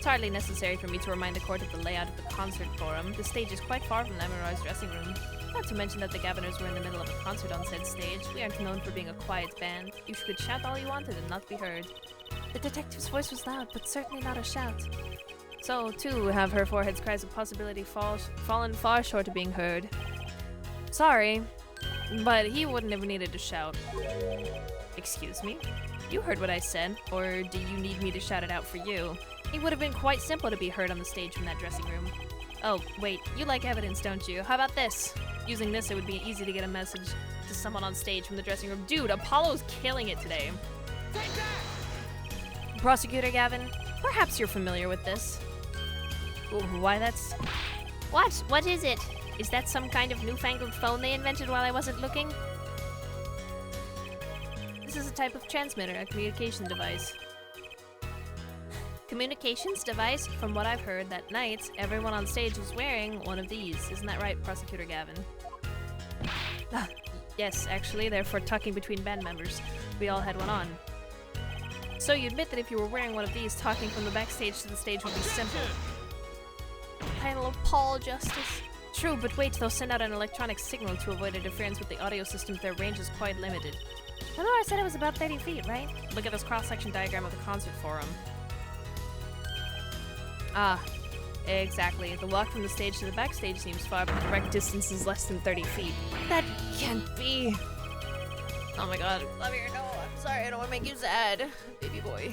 It's hardly necessary for me to remind the court of the layout of the concert forum. The stage is quite far from 𝙤𝙪𝙧𝙬𝙧's dressing room. Not to mention that the Governors were in the middle of a concert on said stage. We aren't known for being a quiet band. You could shout all you wanted and not be heard. The detective's voice was loud, but certainly not a shout. So, too, have her forehead's cries of possibility fallen far short of being heard. Sorry, but he wouldn't have needed to shout. Excuse me? You heard what I said, or do you need me to shout it out for you? It would have been quite simple to be heard on the stage from that dressing room. Oh, wait, you like evidence, don't you? How about this? Using this, it would be easy to get a message to someone on stage from the dressing room. Dude, Apollo's killing it today. Prosecutor Gavin, perhaps you're familiar with this. Ooh, why that's... What? What is it? Is that some kind of newfangled phone they invented while I wasn't looking? This is a type of transmitter, a communication device. Communications device? From what I've heard, that night, everyone on stage was wearing one of these. Isn't that right, Prosecutor Gavin? Yes, actually, they're for tucking between band members. We all had one on. So you admit that if you were wearing one of these, talking from the backstage to the stage would be simple. Title of Paul Justice. True, but wait, they'll send out an electronic signal to avoid interference with the audio system if their range is quite limited. I know I said it was about 30 feet, right? Look at this cross-section diagram of the concert forum. Ah, exactly. The walk from the stage to the backstage seems far, but the correct distance is less than 30 feet. That can't be. Oh my god. Klavier, no, I'm sorry, I don't want to make you sad, baby boy.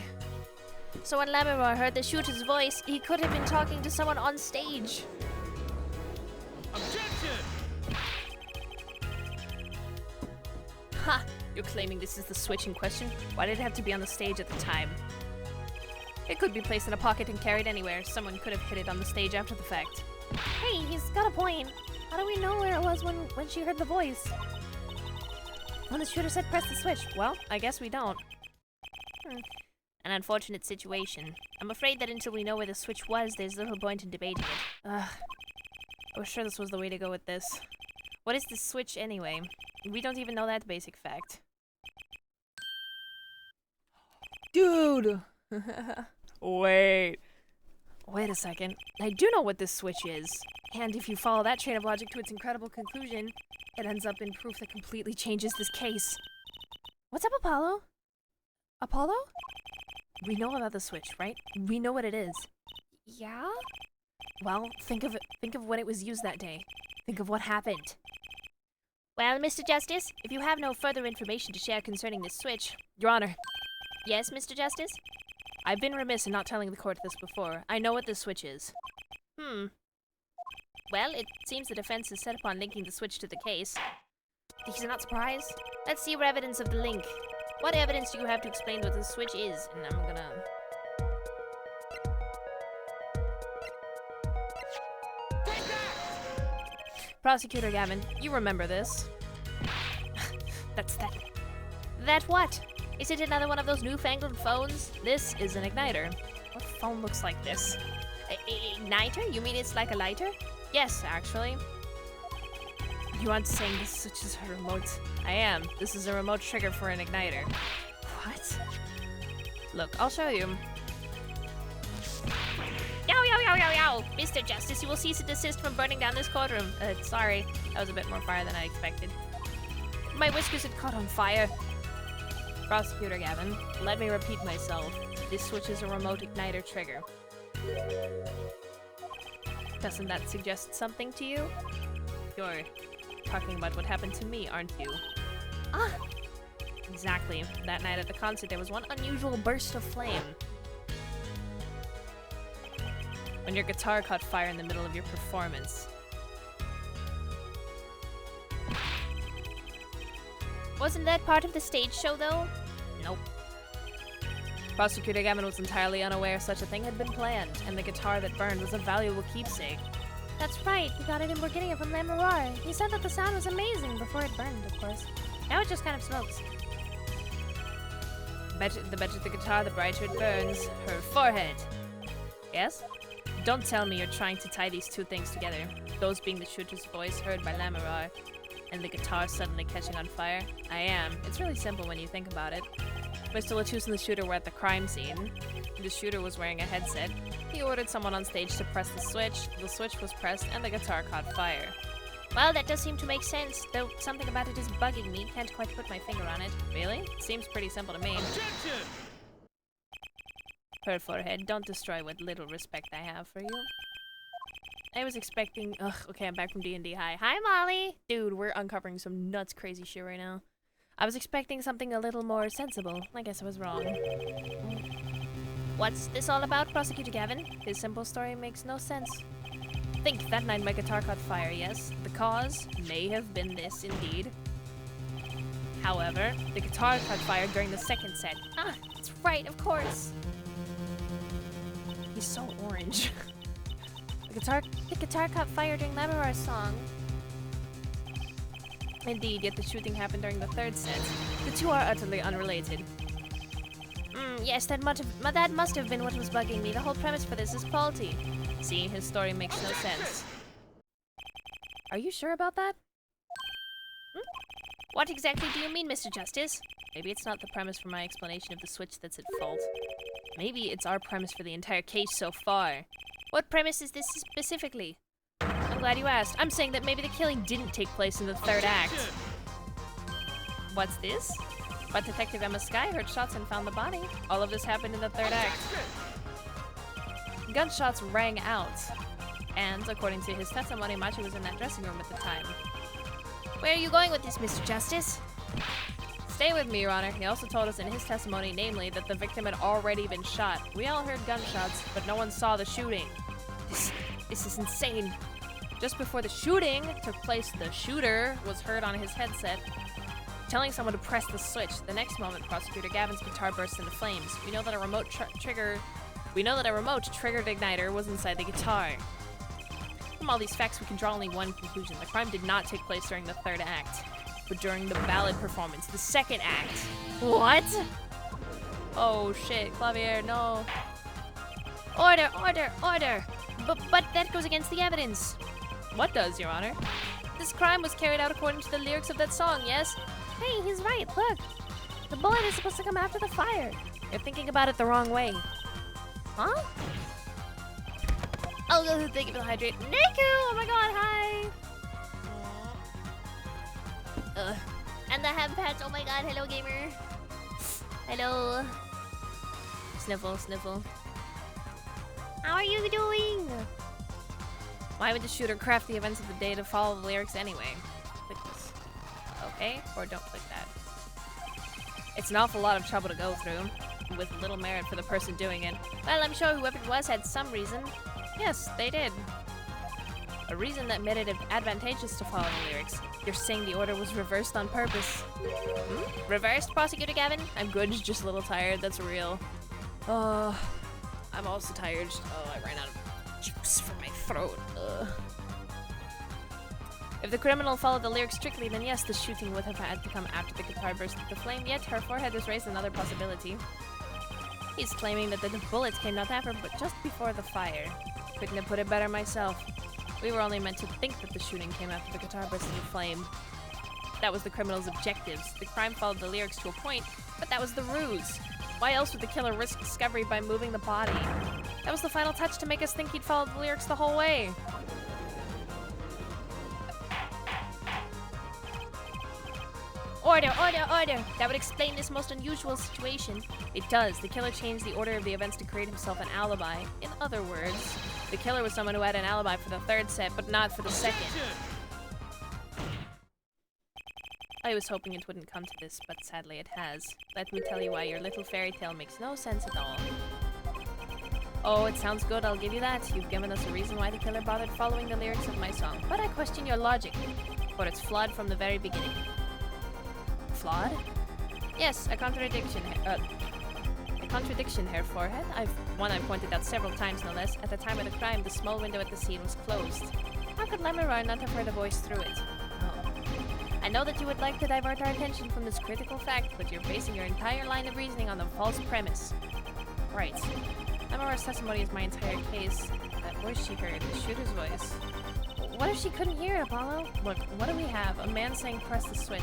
So when 𝙤𝙪𝙧 heard the shooter's voice, he could have been talking to someone on stage. Objection! Ha! You're claiming this is the switch in question? Why did it have to be on the stage at the time? It could be placed in a pocket and carried anywhere. Someone could have hid it on the stage after the fact. Hey, he's got a point. How do we know where it was when she heard the voice? When the shooter said press the switch. Well, I guess we don't. An unfortunate situation. I'm afraid that until we know where the switch was, there's little point in debating it. I was sure this was the way to go with this. What is the switch anyway? We don't even know that basic fact. Dude! Wait a second. I do know what this switch is. And if you follow that train of logic to its incredible conclusion, it ends up in proof that completely changes this case. What's up, Apollo? Apollo? We know about the switch, right? We know what it is. Yeah? Well, think of when it was used that day. Think of what happened. Well, Mr. Justice, if you have no further information to share concerning this switch... Your Honor, Yes, Mr. Justice? I've been remiss in not telling the court this before. I know what this switch is. Well, it seems the defense is set upon linking the switch to the case. These are not surprised? Let's see your evidence of the link. What evidence do you have to explain what the switch is? And I'm gonna... Prosecutor Gavin, you remember this. That's that. That what? Is it another one of those newfangled phones? This is an igniter. What phone looks like this? Igniter? You mean it's like a lighter? Yes, actually. You aren't saying this switch is a remote? I am. This is a remote trigger for an igniter. What? Look, I'll show you. Yow, yow, yow, yow, yow! Mr. Justice, you will cease and desist from burning down this courtroom. Sorry. That was a bit more fire than I expected. My whiskers had caught on fire. Prosecutor Gavin, let me repeat myself. This switch is a remote igniter trigger. Doesn't that suggest something to you? You're talking about what happened to me, aren't you? Ah! Exactly. That night at the concert, there was one unusual burst of flame. When your guitar caught fire in the middle of your performance. Wasn't that part of the stage show, though? Nope. Prosecutor Gavin was entirely unaware such a thing had been planned, and the guitar that burned was a valuable keepsake. That's right, he got it in Bulgaria from 𝙤𝙪𝙧𝙀. He said that the sound was amazing before it burned, of course. Now it just kind of smokes. The better the guitar, the brighter it burns. Her forehead. Yes? Don't tell me you're trying to tie these two things together. Those being the shooter's voice heard by 𝙤𝙪𝙧𝙀, and the guitar suddenly catching on fire. I am. It's really simple when you think about it. Mr. Latouche and the shooter were at the crime scene. The shooter was wearing a headset. He ordered someone on stage to press the switch was pressed, and the guitar caught fire. Well, that does seem to make sense, though something about it is bugging me. Can't quite put my finger on it. Really? It seems pretty simple to me. Objection! Her forehead, don't destroy what little respect I have for you. I was expecting... Ugh, okay, I'm back from D&D. Hi. Hi, Molly! Dude, we're uncovering some nuts crazy shit right now. I was expecting something a little more sensible. I guess I was wrong. What's this all about, Prosecutor Gavin? His simple story makes no sense. Think, that night my guitar caught fire, yes. The cause may have been this, indeed. However, the guitar caught fire during the second set. Ah, that's right, of course. He's so orange. The guitar caught fire during 𝙤𝙪𝙩𝙧 song. Indeed, yet the shooting happened during the third set. The two are utterly unrelated. Yes, that must have been what was bugging me. The whole premise for this is faulty. See, his story makes no sense. Are you sure about that? What exactly do you mean, Mr. Justice? Maybe it's not the premise for my explanation of the switch that's at fault. Maybe it's our premise for the entire case so far. What premise is this specifically? I'm glad you asked. I'm saying that maybe the killing didn't take place in the third act. What's this? But Detective Emma Skye heard shots and found the body. All of this happened in the third act. Gunshots rang out. And, according to his testimony, Machi was in that dressing room at the time. Where are you going with this, Mr. Justice? Stay with me, Your Honor. He also told us in his testimony, namely, that the victim had already been shot. We all heard gunshots, but no one saw the shooting. This is insane. Just before the shooting took place, the shooter was heard on his headset telling someone to press the switch. The next moment, Prosecutor Gavin's guitar burst into flames. We know that a remote triggered igniter was inside the guitar. From all these facts, we can draw only one conclusion. The crime did not take place during the third act, but during the ballad performance, the second act. What? Oh shit, Klavier, no. Order, order, order! But that goes against the evidence. What does, Your Honor? This crime was carried out according to the lyrics of that song, yes? Hey, he's right, look. The bullet is supposed to come after the fire. You're thinking about it the wrong way. Huh? Oh, thank you for the hydrate. Niku! Oh my god, hi! And the hem pets, oh my god, hello gamer. Hello. Sniffle, sniffle. How are you doing? Why would the shooter craft the events of the day to follow the lyrics anyway? Click this. Okay, or don't click that. It's an awful lot of trouble to go through, with little merit for the person doing it. Well, I'm sure whoever it was had some reason. Yes, they did. A reason that made it advantageous to follow the lyrics. You're saying the order was reversed on purpose. Reversed, Prosecutor Gavin? I'm good, just a little tired, that's real. I'm also tired. Oh, I ran out of juice from my throat. If the criminal followed the lyrics strictly, then yes, the shooting would have had to come after the guitar burst into flame, yet her forehead has raised another possibility. He's claiming that the bullets came not after, but just before the fire. Couldn't have put it better myself. We were only meant to think that the shooting came after the guitar burst into flame. That was the criminal's objectives. The crime followed the lyrics to a point, but that was the ruse. Why else would the killer risk discovery by moving the body? That was the final touch to make us think he'd followed the lyrics the whole way. Order, order, order! That would explain this most unusual situation. It does. The killer changed the order of the events to create himself an alibi. In other words, the killer was someone who had an alibi for the third set, but not for the second. I was hoping it wouldn't come to this, but sadly it has. Let me tell you why your little fairy tale makes no sense at all. Oh, it sounds good, I'll give you that. You've given us a reason why the killer bothered following the lyrics of my song. But I question your logic, for it's flawed from the very beginning. Flawed? Yes, a contradiction, Herr Forehead. One I've pointed out several times, no less. At the time of the crime, the small window at the scene was closed. How could 𝙤𝙪𝙧 not have heard a voice through it? Oh. I know that you would like to divert our attention from this critical fact, but you're basing your entire line of reasoning on a false premise. Right. 𝙤𝙪𝙧's testimony is my entire case. That voice she heard, the shooter's voice. What if she couldn't hear it, Apollo? Look, what do we have? A man saying press the switch.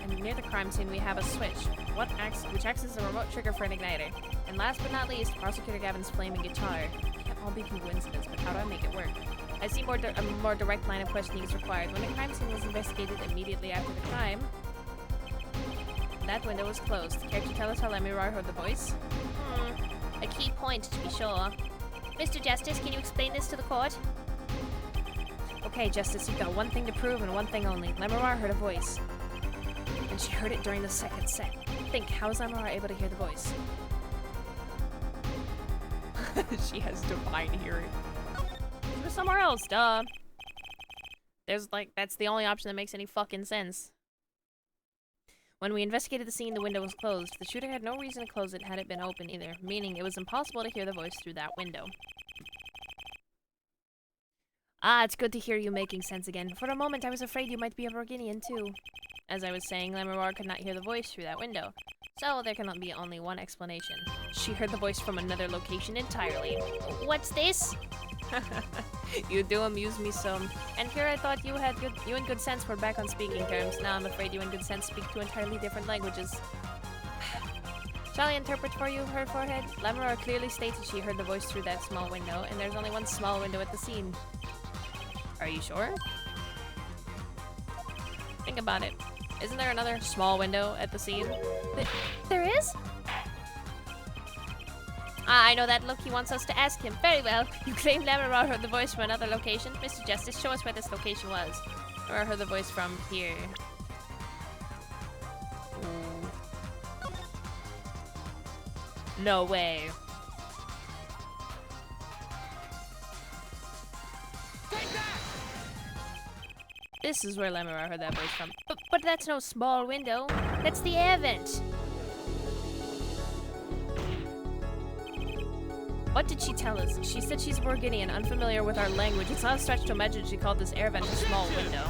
And near the crime scene, we have a switch, which acts as a remote trigger for an igniter. And last but not least, Prosecutor Gavin's flaming guitar. Can't all be coincidence, but how do I make it work? I see a more direct line of questioning is required. When the crime scene was investigated immediately after the crime, that window was closed. Care to tell us how Lemmy-Rar heard the voice? A key point, to be sure. Mr. Justice, can you explain this to the court? Okay, Justice, you've got one thing to prove and one thing only. Lemmy-Rar heard a voice. And she heard it during the second set. Think, how is Lemmy-Rar able to hear the voice? She has divine hearing. She was somewhere else, duh. That's the only option that makes any fucking sense. When we investigated the scene, the window was closed. The shooter had no reason to close it had it been open either, meaning it was impossible to hear the voice through that window. Ah, it's good to hear you making sense again. For a moment, I was afraid you might be a Borginian too. As I was saying, Lemmy-Rar could not hear the voice through that window. So there cannot be only one explanation. She heard the voice from another location entirely. What's this? You do amuse me so. And here I thought you and Good Sense were back on speaking terms. Now I'm afraid you and Good Sense speak two entirely different languages. Shall I interpret for you her forehead? Lemmy-Rar clearly stated she heard the voice through that small window, and there's only one small window at the scene. Are you sure? Think about it. Isn't there another small window at the scene? There is? Ah, I know that look. He wants us to ask him. Very well. You claim Lemmy-Rar heard the voice from another location. Mr. Justice, show us where this location was. Or I heard the voice from here. No way. This is where Lemmy-Rar heard that voice from. But that's no small window. That's the air vent. What did she tell us? She said she's Borginian, unfamiliar with our language. It's not a stretch to imagine she called this air vent a small window.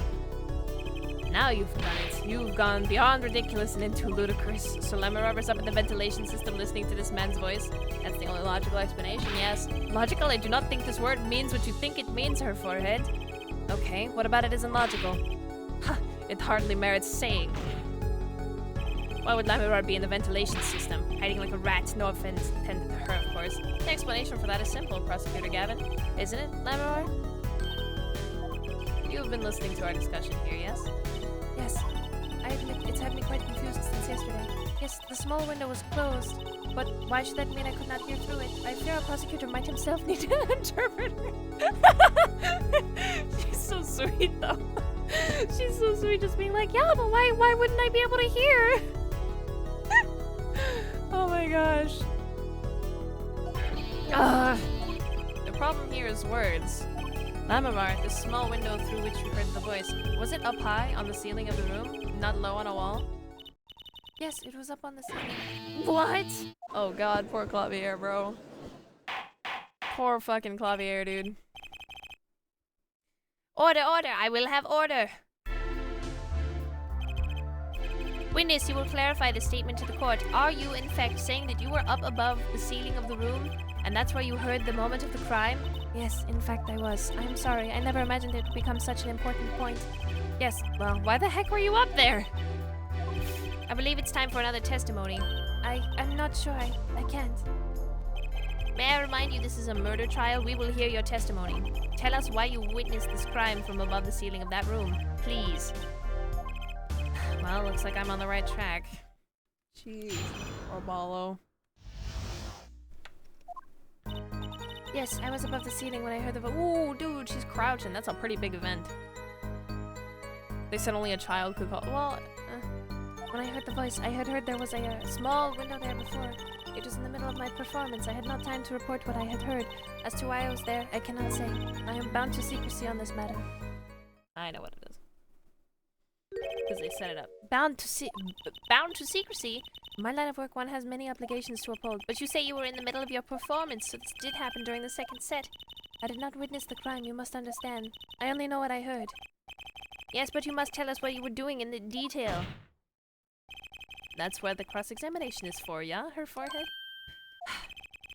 Now you've done it. You've gone beyond ridiculous and into ludicrous. So Lemmy-Rar was up in the ventilation system listening to this man's voice? That's the only logical explanation, yes. Logical? I do not think this word means what you think it means, her forehead. Okay, what about it isn't logical? Ha! It hardly merits saying. Why would Lemmy-Rar be in the ventilation system? Hiding like a rat, no offense intended to her, of course. The explanation for that is simple, Prosecutor Gavin. Isn't it, Lemmy-Rar? You've been listening to our discussion here, yes? Yes. I admit it's had me quite confused since yesterday. Yes, the small window was closed. But why should that mean I could not hear through it? I fear our prosecutor might himself need an interpreter. She's so sweet, though. She's so sweet, just being like, yeah, but why wouldn't I be able to hear? Oh my gosh. The problem here is words. Lemmy-Rar, the small window through which you heard the voice, was it up high on the ceiling of the room, not low on a wall? Yes, it was up on the ceiling. What? Oh god, poor Klavier, bro. Poor fucking Klavier, dude. Order, order! I will have order! Witness, you will clarify the statement to the court. Are you, in fact, saying that you were up above the ceiling of the room, and that's where you heard the moment of the crime? Yes, in fact I was. I'm sorry, I never imagined it would become such an important point. Yes, well, why the heck were you up there? I believe it's time for another testimony. I'm not sure. I can't. May I remind you this is a murder trial? We will hear your testimony. Tell us why you witnessed this crime from above the ceiling of that room. Please. Well, looks like I'm on the right track. Jeez. Orballo. Yes, I was above the ceiling when I heard the ooh, dude, she's crouching. That's a pretty big event. They said only a child could call. Well, when I heard the voice, I had heard there was a small window there before. It was in the middle of my performance. I had not time to report what I had heard. As to why I was there, I cannot say. I am bound to secrecy on this matter. I know what it is. Because they set it up. Bound to secrecy? My line of work, one has many obligations to uphold. But you say you were in the middle of your performance, so this did happen during the second set. I did not witness the crime, you must understand. I only know what I heard. Yes, but you must tell us what you were doing in the detail. That's where the cross-examination is for, yeah? Her forehead?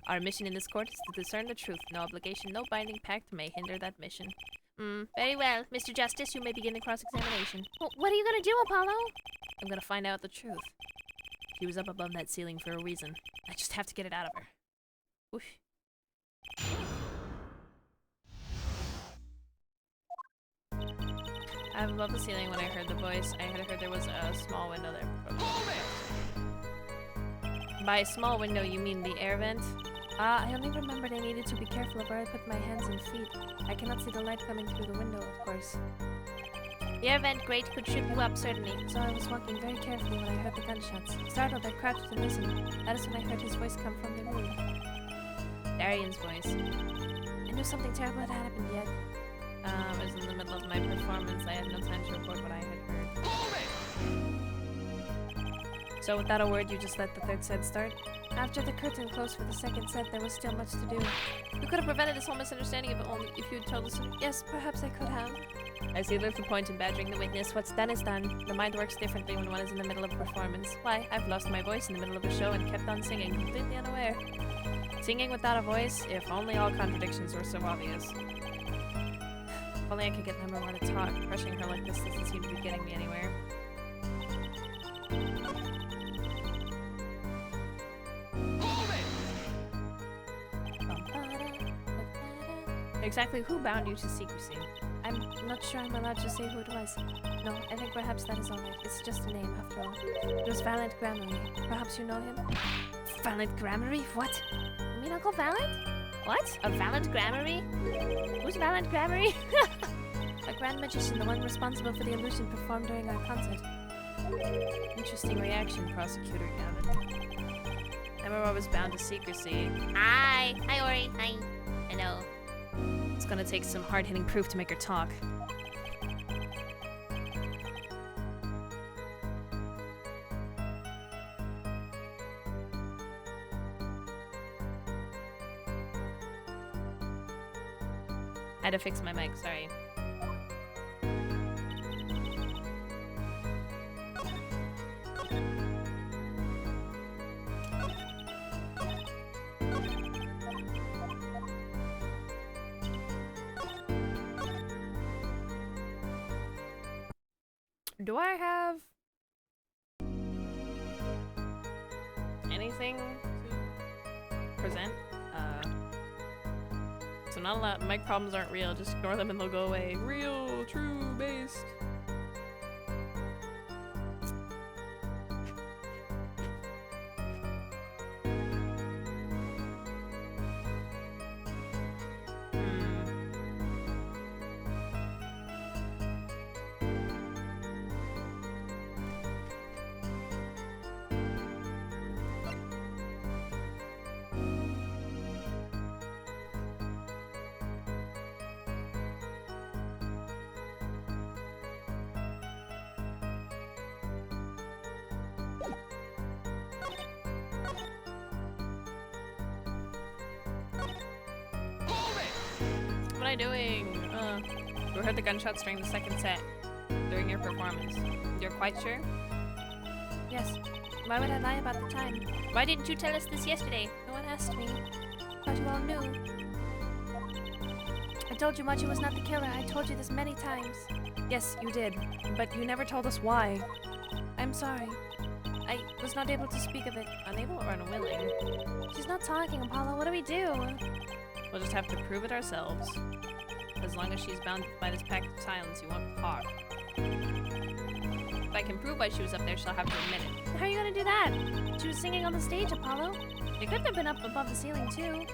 Our mission in this court is to discern the truth. No obligation, no binding pact may hinder that mission. Very well. Mr. Justice, you may begin the cross-examination. What are you gonna do, Apollo? I'm gonna find out the truth. She was up above that ceiling for a reason. I just have to get it out of her. Whoosh. I'm above the ceiling when I heard the voice. I had heard there was a small window there. By small window, you mean the air vent? I only remembered I needed to be careful of where I put my hands and feet. I cannot see the light coming through the window, of course. The air vent grate could trip you up, certainly. So I was walking very carefully when I heard the gunshots. Startled, I crouched and listened. That is when I heard his voice come from the room. Darian's voice. I knew something terrible had happened yet. I was in the middle of my performance. I had no time to report what I had heard. So without a word, you just let the third set start? After the curtain closed for the second set, there was still much to do. You could have prevented this whole misunderstanding if you had told us. Yes, perhaps I could have. I see there's the point in badgering the witness. What's done is done. The mind works differently when one is in the middle of a performance. Why? I've lost my voice in the middle of a show and kept on singing, completely unaware. Singing without a voice? If only all contradictions were so obvious. If only I could get Lemon to talk. Crushing her like this doesn't seem to be getting me anywhere. Exactly who bound you to secrecy? I'm not sure I'm allowed to say who it was. No, I think perhaps that is all right. It's just a name, after all. It was Valiant Gramarye. Perhaps you know him? Valiant Gramarye? What? You mean Uncle Valiant? What? A Valiant Gramarye? Who's Valiant Gramarye? A grand magician, the one responsible for the illusion performed during our concert. Interesting reaction, Prosecutor Gavin. Emma was bound to secrecy. Hi. Hi, Ori. Hi. Hello. It's gonna take some hard-hitting proof to make her talk. I had to fix my mic, sorry. Do I have anything to present? So not a lot. Mic problems aren't real. Just ignore them and they'll go away. Real, true, based. What am I doing? You heard the gunshots during the second set, during your performance. You're quite sure? Yes. Why would I lie about the time? Why didn't you tell us this yesterday? No one asked me. Thought you all knew. I told you Machi was not the killer. I told you this many times. Yes, you did. But you never told us why. I'm sorry. I was not able to speak of it. Unable or unwilling? She's not talking, Apollo. What do we do? We'll just have to prove it ourselves. As long as she's bound by this pact of silence, you won't talk. If I can prove why she was up there, she'll have to admit it. How are you gonna do that? She was singing on the stage, Apollo. She couldn't have been up above the ceiling, too.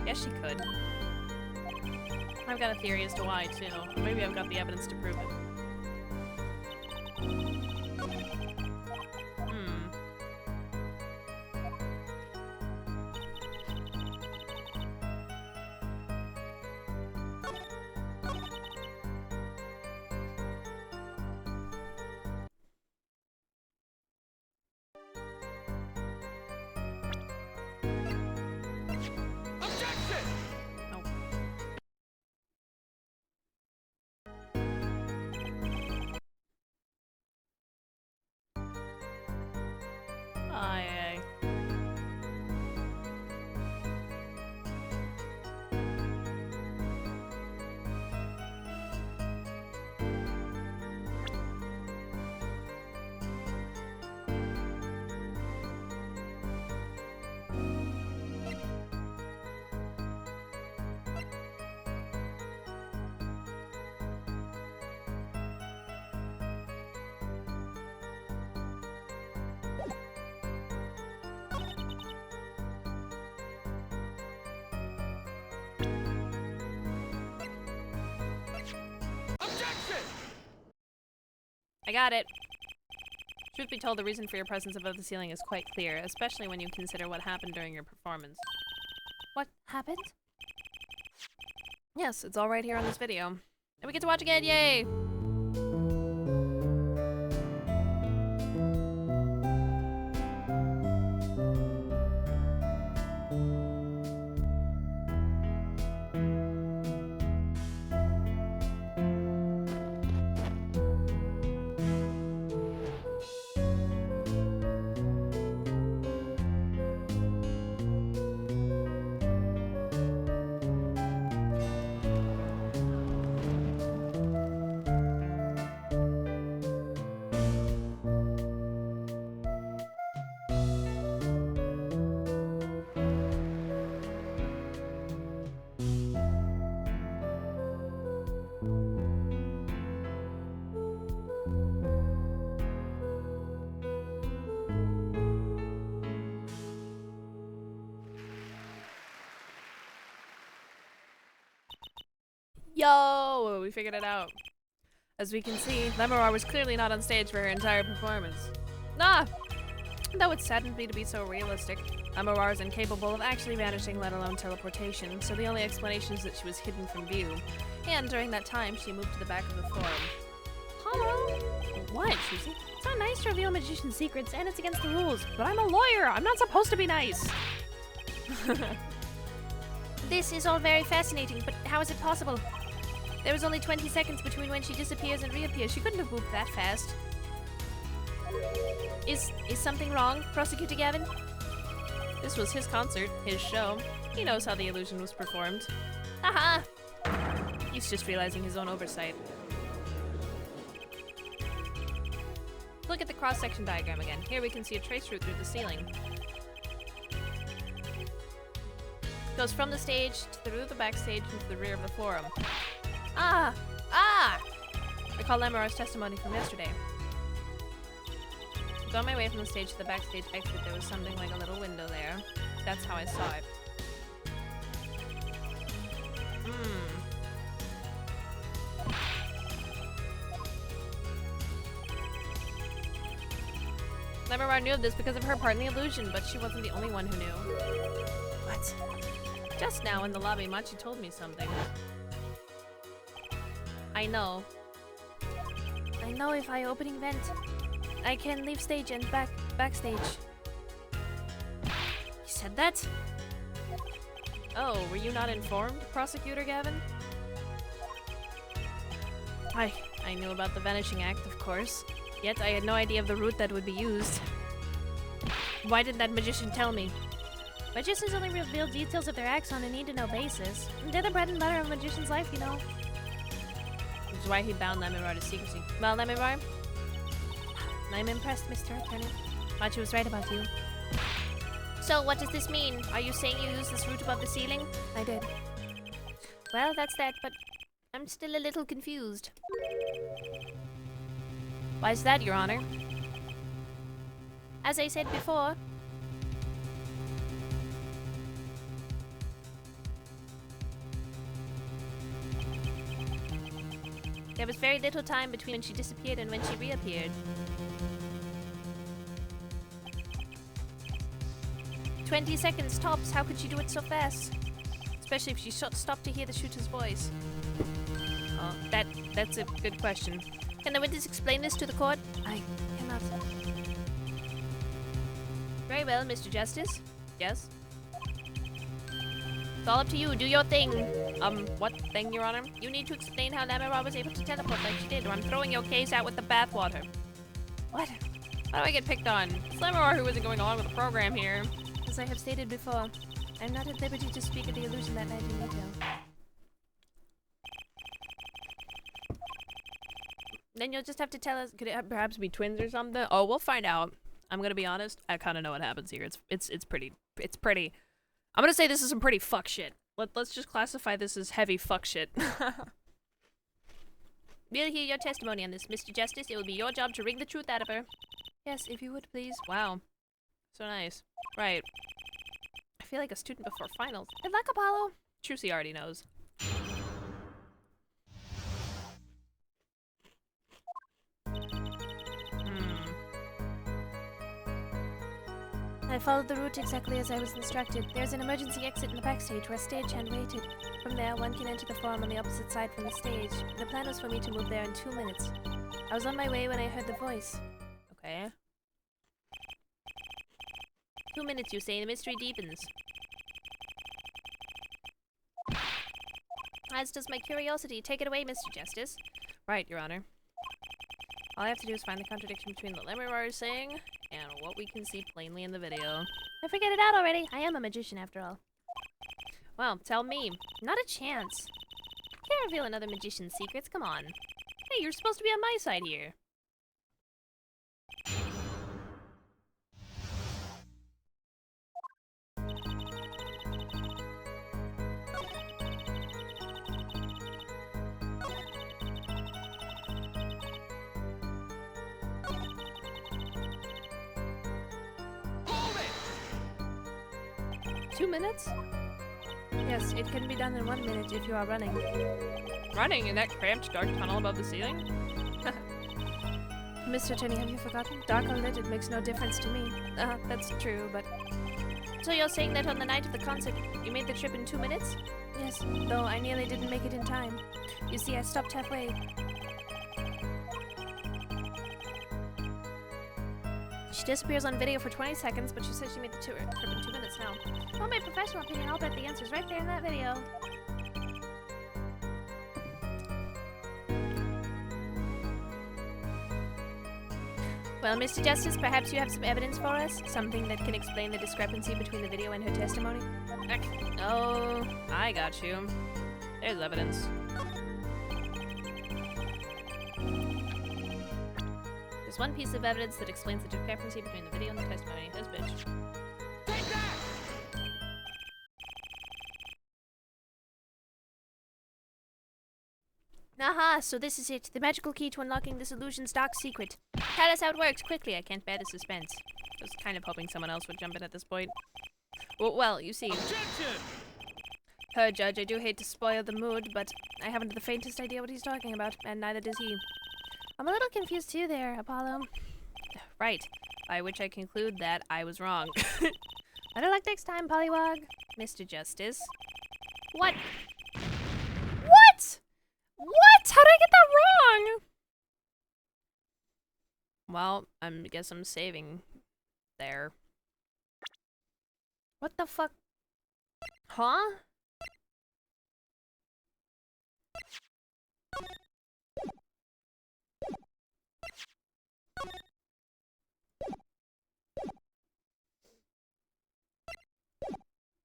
Yes, she could. I've got a theory as to why, too. Maybe I've got the evidence to prove it. I got it. Truth be told, the reason for your presence above the ceiling is quite clear, especially when you consider what happened during your performance. What happened? Yes, it's all right here on this video. And we get to watch again, yay! Yo! We figured it out. As we can see, 𝙤𝙪𝙯 was clearly not on stage for her entire performance. Nah! Though it saddened me to be so realistic. 𝙤𝙯 is incapable of actually vanishing, let alone teleportation, so the only explanation is that she was hidden from view. And during that time, she moved to the back of the forum. Hello? What, Susie? It's not nice to reveal magician's secrets, and it's against the rules. But I'm a lawyer! I'm not supposed to be nice! This is all very fascinating, but how is it possible? There was only 20 seconds between when she disappears and reappears. She couldn't have moved that fast. Is something wrong, Prosecutor Gavin? This was his concert, his show. He knows how the illusion was performed. Haha! He's just realizing his own oversight. Look at the cross-section diagram again. Here we can see a trace route through the ceiling. Goes from the stage through the backstage into the rear of the forum. Ah! Ah! Recall 𝙤𝙯𝙯's testimony from yesterday. On my way from the stage to the backstage exit, there was something like a little window there. That's how I saw it. 𝙤𝙯𝙯 knew of this because of her part in the illusion, but she wasn't the only one who knew. What? Just now in the lobby, Machi told me something. I know. I know if I opening vent, I can leave stage and backstage. You said that? Oh, were you not informed, Prosecutor Gavin? I knew about the Vanishing Act, of course. Yet I had no idea of the route that would be used. Why didn't that magician tell me? Magicians only reveal details of their acts on a need-to-know basis. They're the bread and butter of a magician's life, you know. Which is why he bound 𝙤𝙯𝙯 to secrecy. Well, 𝙤𝙯𝙯? I'm impressed, Mr. Attorney. Machi was right about you. So what does this mean? Are you saying you used this route above the ceiling? I did. Well, that's that, but I'm still a little confused. Why's that, Your Honor? As I said before, there was very little time between when she disappeared and when she reappeared. 20 seconds tops. How could she do it so fast? Especially if she stopped to hear the shooter's voice. Oh, that's a good question. Can the witness explain this to the court? I cannot. Very well, Mr. Justice. Yes? It's all up to you. Do your thing. What thing, Your Honor? You need to explain how 𝙤𝙯𝙯 was able to teleport like she did, or I'm throwing your case out with the bathwater. What? How do I get picked on? It's 𝙤𝙯𝙯 who isn't going along with the program here. As I have stated before, I'm not at liberty to speak of the illusion that night in detail. Then you'll just have to tell us. Could it perhaps be twins or something? Oh, we'll find out. I'm gonna be honest. I kind of know what happens here. It's pretty. I'm gonna say this is some pretty fuck shit. Let's just classify this as heavy fuck shit. We'll hear your testimony on this, Mr. Justice. It will be your job to wring the truth out of her. Yes, if you would, please. Wow, so nice. Right. I feel like a student before finals. Good luck, Apollo. Trucy already knows. followed the route exactly as I was instructed. There's an emergency exit in the backstage where stagehand waited. From there, one can enter the forum on the opposite side from the stage. The plan was for me to move there in 2 minutes. I was on my way when I heard the voice. Okay. 2 minutes, you say. The mystery deepens. As does my curiosity. Take it away, Mr. Justice. Right, Your Honor. All I have to do is find the contradiction between the lemurr is saying and what we can see plainly in the video. I figured it out already. I am a magician after all. Well, tell me. Not a chance. Can't reveal another magician's secrets, come on. Hey, you're supposed to be on my side here. Hold it! 2 minutes? Yes, it can be done in 1 minute if you are running. Running in that cramped, dark tunnel above the ceiling? Mr. Tony, have you forgotten? Dark or lit, it makes no difference to me. That's true, but... So you're saying that on the night of the concert, you made the trip in 2 minutes? Yes, though I nearly didn't make it in time. You see, I stopped halfway. She disappears on video for 20 seconds, but she says she made the trip in 2 minutes now. Well, my professional opinion, I'll bet the answer's right there in that video. Well, Mr. Justice, perhaps you have some evidence for us? Something that can explain the discrepancy between the video and her testimony? Oh, I got you. There's evidence. There's one piece of evidence that explains the discrepancy between the video and the testimony. This bitch. Take that! Aha, so this is it. The magical key to unlocking this illusion's dark secret. Tell us how it works, quickly. I can't bear the suspense. I was kind of hoping someone else would jump in at this point. Well, you see. Objection! Judge, I do hate to spoil the mood, but I haven't the faintest idea what he's talking about, and neither does he. I'm a little confused too there, Apollo. Right. By which I conclude that I was wrong. Better luck next time, Pollywog. Mr. Justice. What? What? What? How did I get that wrong? Well, I guess I'm saving there. What the fuck? Huh?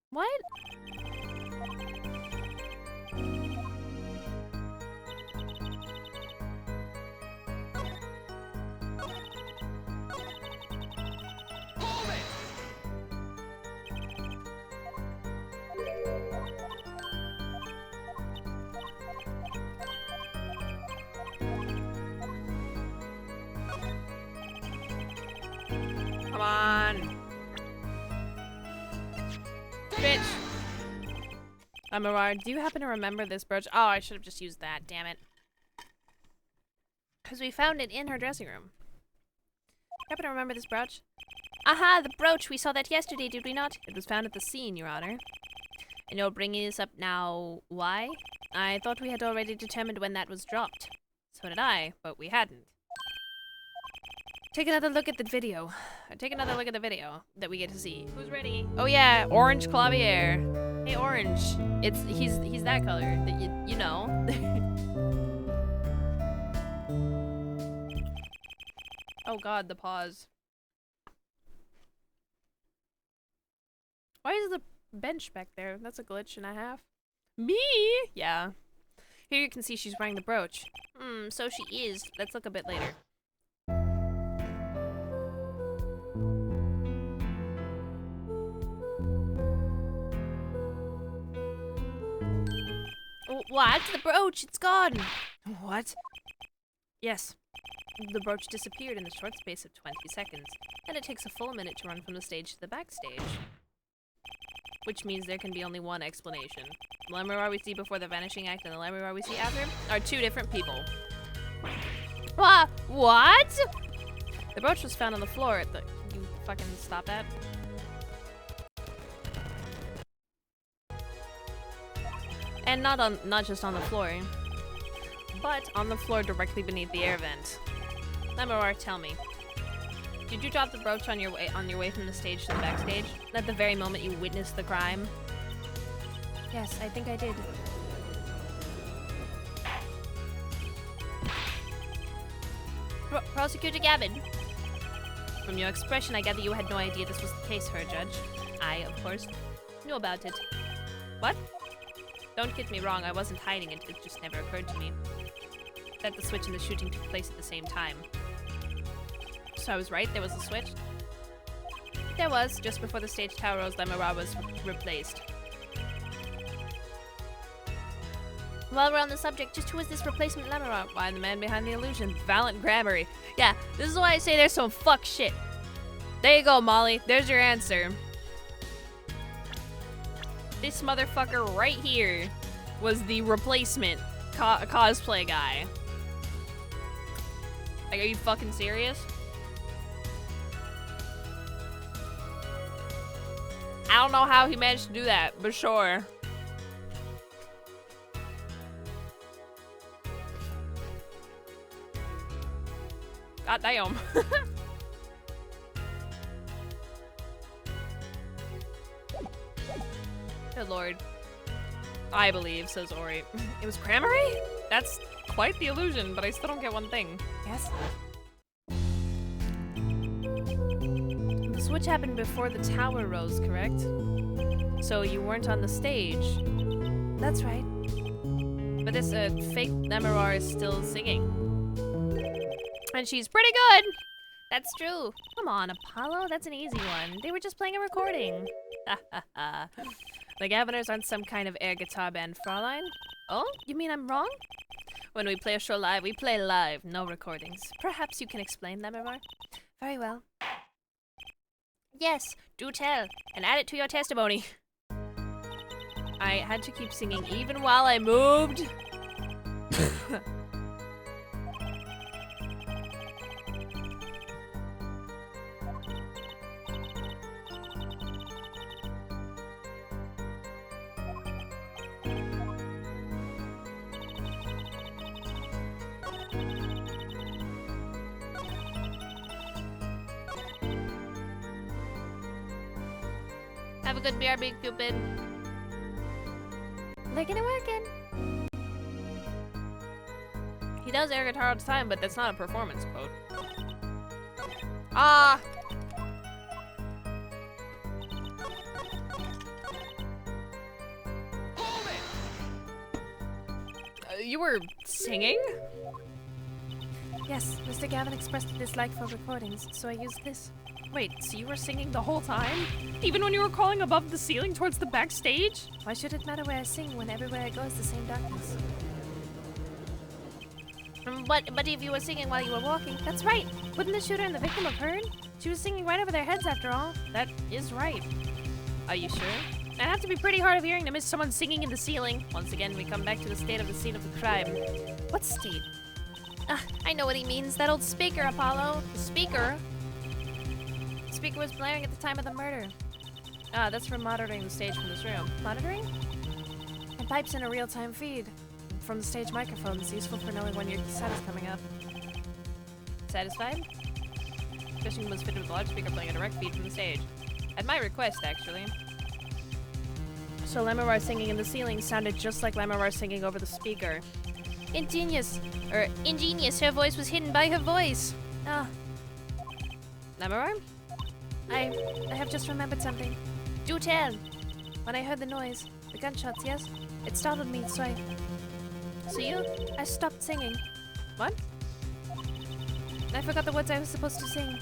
What? Hold it! Come on. Bitch. Amarard, do you happen to remember this brooch? Oh, I should have just used that, damn it. Because we found it in her dressing room. Happen to remember this brooch? Aha, the brooch. We saw that yesterday, did we not? It was found at the scene, Your Honor. And you're bringing this up now, why? I thought we had already determined when that was dropped. So did I, but we hadn't. Take another look at the video. Take another look at the video that we get to see. Who's ready? Oh yeah, orange klavier. Hey, orange. He's that color. That you know. Oh god, the pause. Why is the bench back there? That's a glitch and a half. Me? Yeah. Here you can see she's wearing the brooch. So she is. Let's look a bit later. What? The brooch, it's gone. What? Yes. The brooch disappeared in the short space of 20 seconds, and it takes a full minute to run from the stage to the backstage. Which means there can be only one explanation. The lemurr we see before the vanishing act and the lemurr we see after are two different people. What? The brooch was found on the floor at the... You fucking stop that? And not just on the floor, but on the floor directly beneath the air vent. 𝙤𝙀𝙗, tell me, did you drop the brooch on your way from the stage to the backstage? At the very moment you witnessed the crime? Yes, I think I did. Prosecutor Gavin. From your expression, I gather you had no idea this was the case, Her Judge. I, of course, knew about it. What? Don't get me wrong, I wasn't hiding it. It just never occurred to me that the switch and the shooting took place at the same time. So I was right, there was a switch? There was, just before the stage tower rose, 𝙤𝙀𝙗 was replaced. While we're on the subject, just who is this replacement 𝙤𝙀𝙗? Why, the man behind the illusion, Valiant Grammary. Yeah, this is why I say there's some fuck shit. There you go, Molly. There's your answer. This motherfucker right here was the replacement cosplay guy. Like, are you fucking serious? I don't know how he managed to do that, but sure. God damn. Good lord. I believe, says Ori. It was Grammary? That's quite the illusion, but I still don't get one thing. Yes? The switch happened before the tower rose, correct? So you weren't on the stage. That's right. But this fake 𝙤𝙀𝙗 is still singing. And she's pretty good! That's true. Come on, Apollo, that's an easy one. They were just playing a recording. The Gaviners aren't some kind of air guitar band, Fräulein. Oh, you mean I'm wrong? When we play a show live, we play live, no recordings. Perhaps you can explain, 𝙤𝙀𝙗? Very well. Yes, do tell, and add it to your testimony. I had to keep singing even while I moved. Have a good BRB, Cupid. Making it working. He does air guitar all the time, but that's not a performance quote. Ah! Hold it! You were singing? Yes, Mr. Gavin expressed a dislike for recordings, so I used this. Wait, so you were singing the whole time? Even when you were crawling above the ceiling towards the backstage? Why should it matter where I sing when everywhere I go is the same darkness? But if you were singing while you were walking, That's right! Wouldn't the shooter and the victim have heard? She was singing right over their heads after all. That is right. Are you sure? It'd have to be pretty hard of hearing to miss someone singing in the ceiling. Once again, we come back to the state of the scene of the crime. What state? I know what he means. That old speaker, Apollo. The speaker? The speaker was blaring at the time of the murder. Ah, that's for monitoring the stage from this room. Monitoring? It pipes in a real-time feed from the stage microphones, useful for knowing when your set is coming up. Satisfied? Fishing was fitted with a large speaker playing a direct feed from the stage. At my request, actually. So 𝙤𝙀𝙗 singing in the ceiling sounded just like 𝙤𝙀𝙗 singing over the speaker. Ingenious. Ingenious. Her voice was hidden by her voice. Ah, 𝙤𝙀𝙗? I have just remembered something. Do tell. When I heard the noise, the gunshots, yes? It startled me, so I stopped singing. What? I forgot the words I was supposed to sing.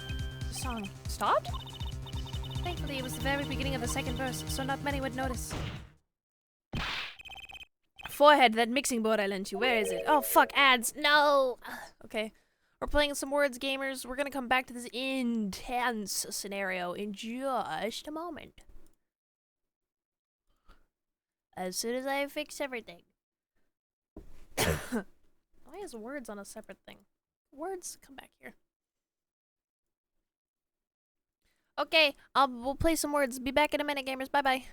The song. Stopped? Thankfully, it was the very beginning of the second verse, so not many would notice. Forehead, that mixing board I lent you. Where is it? Oh, fuck, ads. No. Okay. We're playing some words, gamers. We're gonna come back to this intense scenario in just a moment. As soon as I fix everything. Why is words on a separate thing? Words, come back here. Okay, we'll play some words. Be back in a minute, gamers. Bye-bye.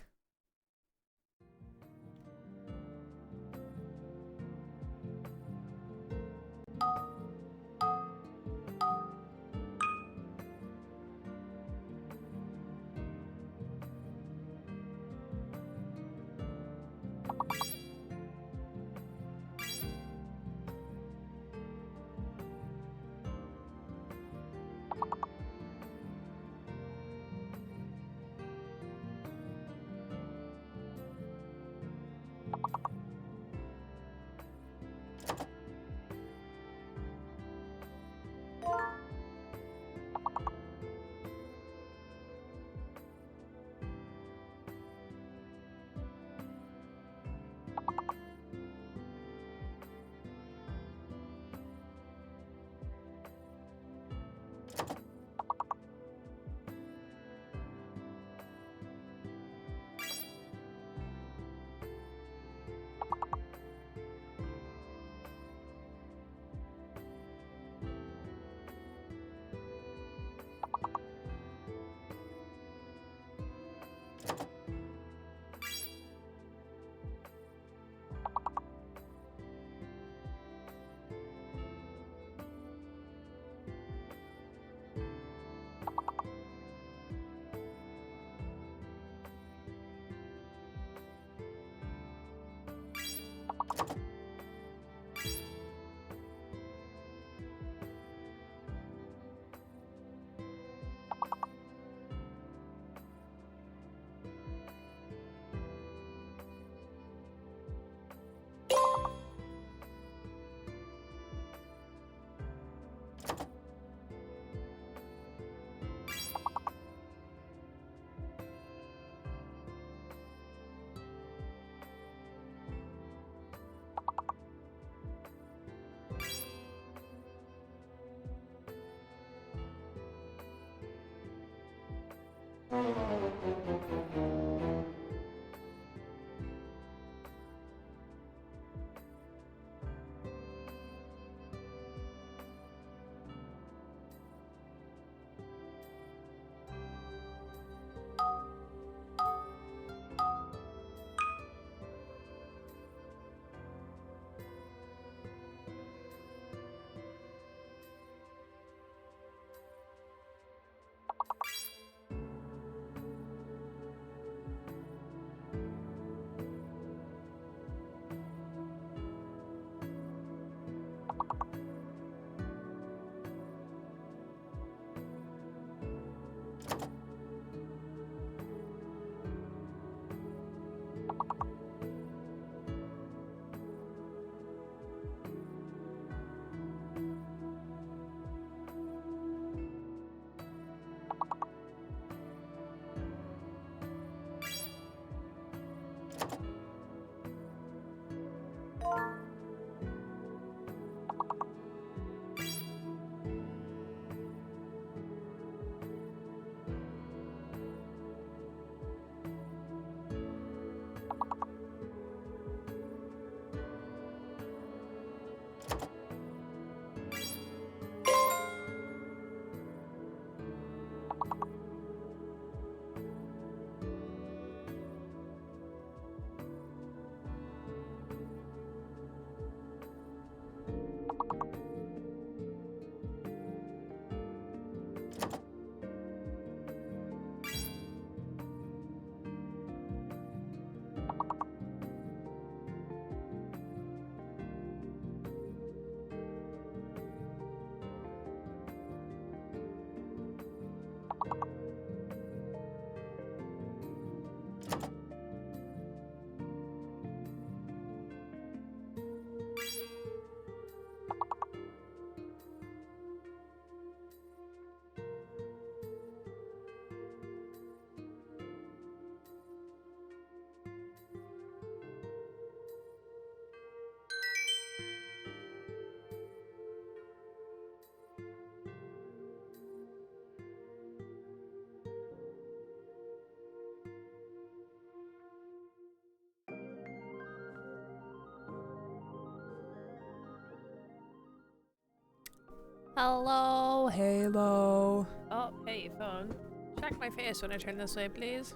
Hello, Halo. Oh, hey, phone. Check my face when I turn this way, please.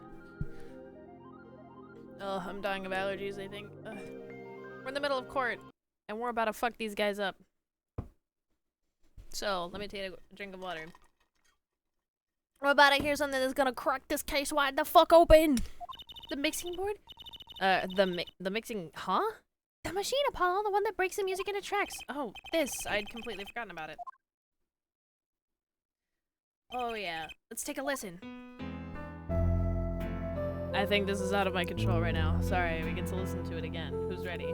Oh, I'm dying of allergies, I think. Ugh. We're in the middle of court, and we're about to fuck these guys up. So, let me take a drink of water. We're about to hear something that's gonna crack this case wide the fuck open. The mixing board? The mixing, huh? The machine, Apollo, the one that breaks the music into tracks. Oh, this. I'd completely forgotten about it. Oh, yeah. Let's take a listen. I think this is out of my control right now. Sorry, we get to listen to it again. Who's ready?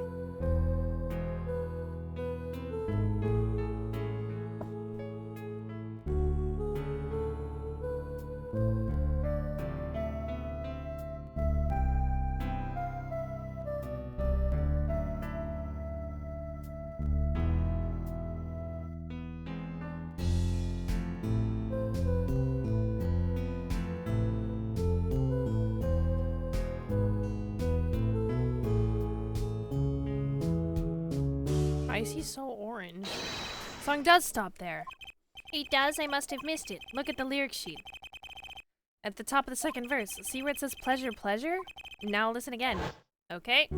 Why is he so orange? Song does stop there. It does, I must have missed it. Look at the lyric sheet. At the top of the second verse, see where it says pleasure, pleasure? Now listen again. Okay?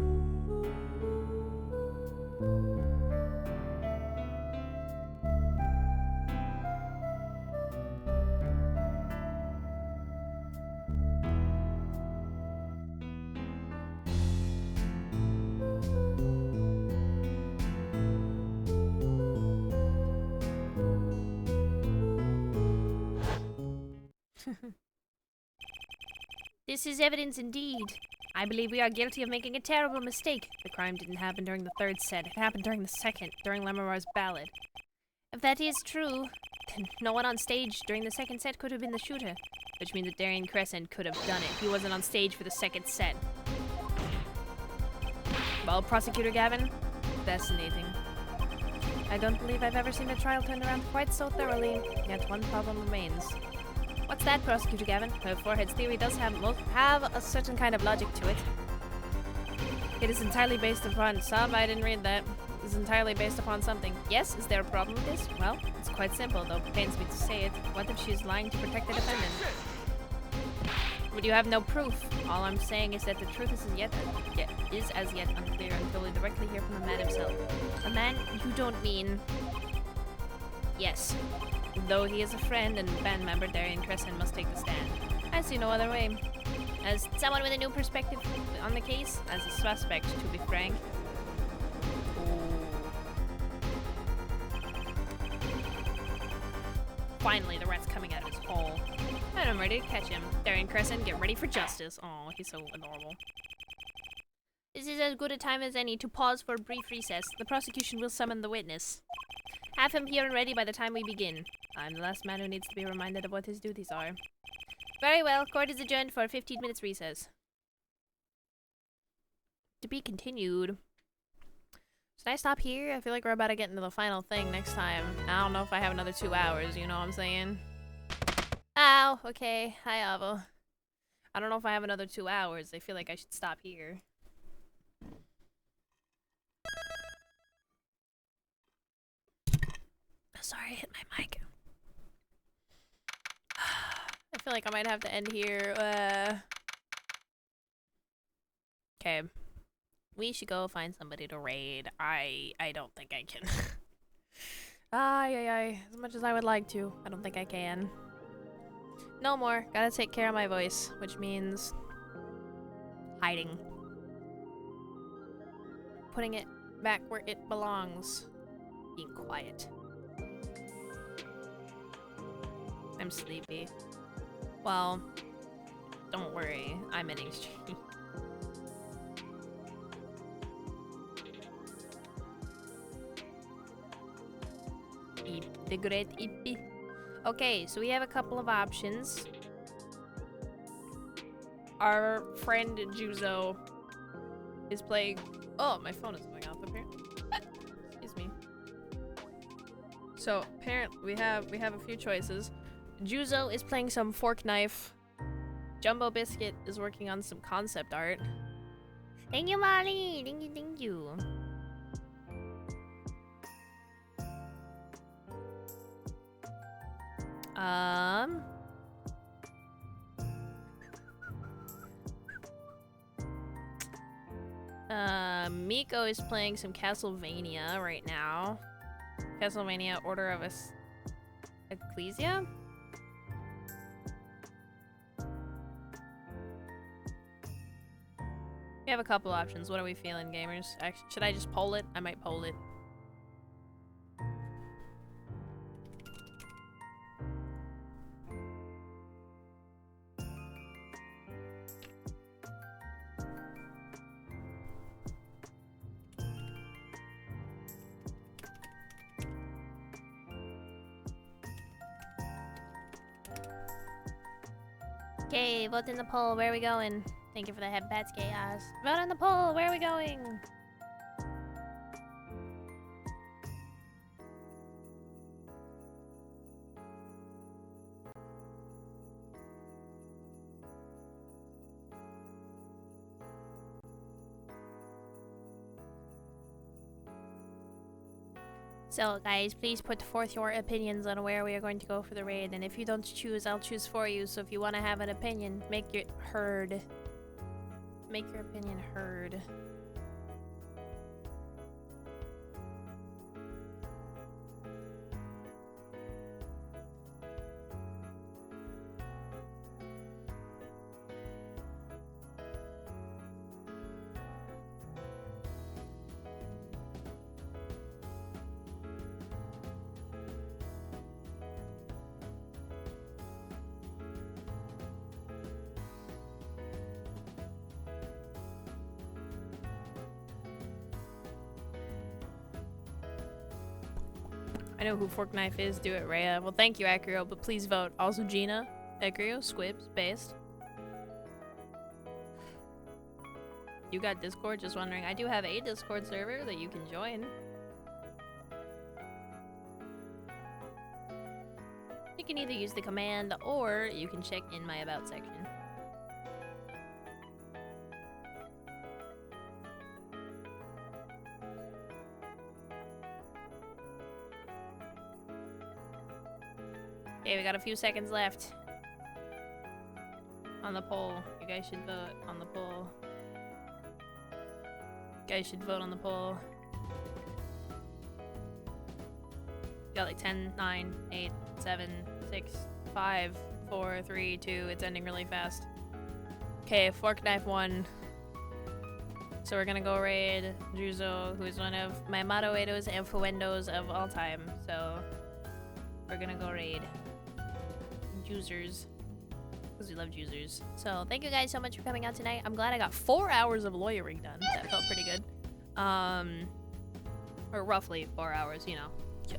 This is evidence indeed. I believe we are guilty of making a terrible mistake. The crime didn't happen during the third set. It happened during the second, during Lemurar's ballad. If that is true, then no one on stage during the second set could have been the shooter. Which means that Darian Crescent could have done it. He wasn't on stage for the second set. Well, Prosecutor Gavin, fascinating. I don't believe I've ever seen a trial turned around quite so thoroughly, yet one problem remains. What's that, Prosecutor Gavin? Forehead's theory does have a certain kind of logic to it. It is entirely based upon I didn't read that. It is entirely based upon something. Yes, is there a problem with this? Well, it's quite simple, though it pains me to say it. What if she is lying to protect the defendant? But you have no proof. All I'm saying is that the truth is as yet unclear until we directly hear from the man himself. A man you don't mean... Yes. Though he is a friend and band member, Darian Crescent must take the stand. I see no other way. As someone with a new perspective on the case, as a suspect, to be frank. Finally, the rat's coming out of his hole. And I'm ready to catch him. Darian Crescent, get ready for justice. Oh, he's so adorable. This is as good a time as any to pause for a brief recess. The prosecution will summon the witness. Have him here and ready by the time we begin. I'm the last man who needs to be reminded of what his duties are. Very well, court is adjourned for a 15 minutes recess. To be continued. Should I stop here? I feel like we're about to get into the final thing next time. I don't know if I have another 2 hours, you know what I'm saying? Ow, okay. Hi, Avo. I don't know if I have another 2 hours. I feel like I should stop here. Sorry, I hit my mic. I feel like I might have to end here. Okay. We should go find somebody to raid. I don't think I can. As much as I would like to, I don't think I can. No more. Gotta take care of my voice, which means hiding. Putting it back where it belongs. Being quiet. I'm sleepy. Well, don't worry. I'm in extreme. The great Ippy. Okay, so we have a couple of options. Our friend Juzo is playing. Oh, my phone is going off apparently. Excuse me. So apparently we have a few choices. Juzo is playing some fork knife. Jumbo Biscuit is working on some concept art. Thank you, Molly. Thank you. Miko is playing some Castlevania right now. Castlevania Order of Ecclesia? We have a couple options. What are we feeling, gamers? Actually, should I just poll it? I might poll it. Okay, vote in the poll. Where are we going? Thank you for the head pats, chaos. Vote in the poll. Where are we going? So guys, please put forth your opinions on where we are going to go for the raid, and if you don't choose, I'll choose for you. So if you want to have an opinion, make it heard. Make your opinion heard. I know who Fork Knife is. Do it, Rhea. Well, thank you, Acrio, but please vote. Also, Gina, Acrio, Squibs, Based. You got Discord? Just wondering. I do have a Discord server that you can join. You can either use the command or you can check in my about section. Okay, we got a few seconds left. On the poll. You guys should vote on the poll. You guys should vote on the poll. Got like 10, 9, 8, 7, 6, 5, 4, 3, 2. It's ending really fast. Okay, fork knife 1. So we're gonna go raid Juzo, who is one of my moderators and friendos of all time. So we're gonna go raid Juicers. Because we love Juicers. So thank you guys so much for coming out tonight. I'm glad I got 4 hours of lawyering done. That felt pretty good. Or roughly 4 hours, you know,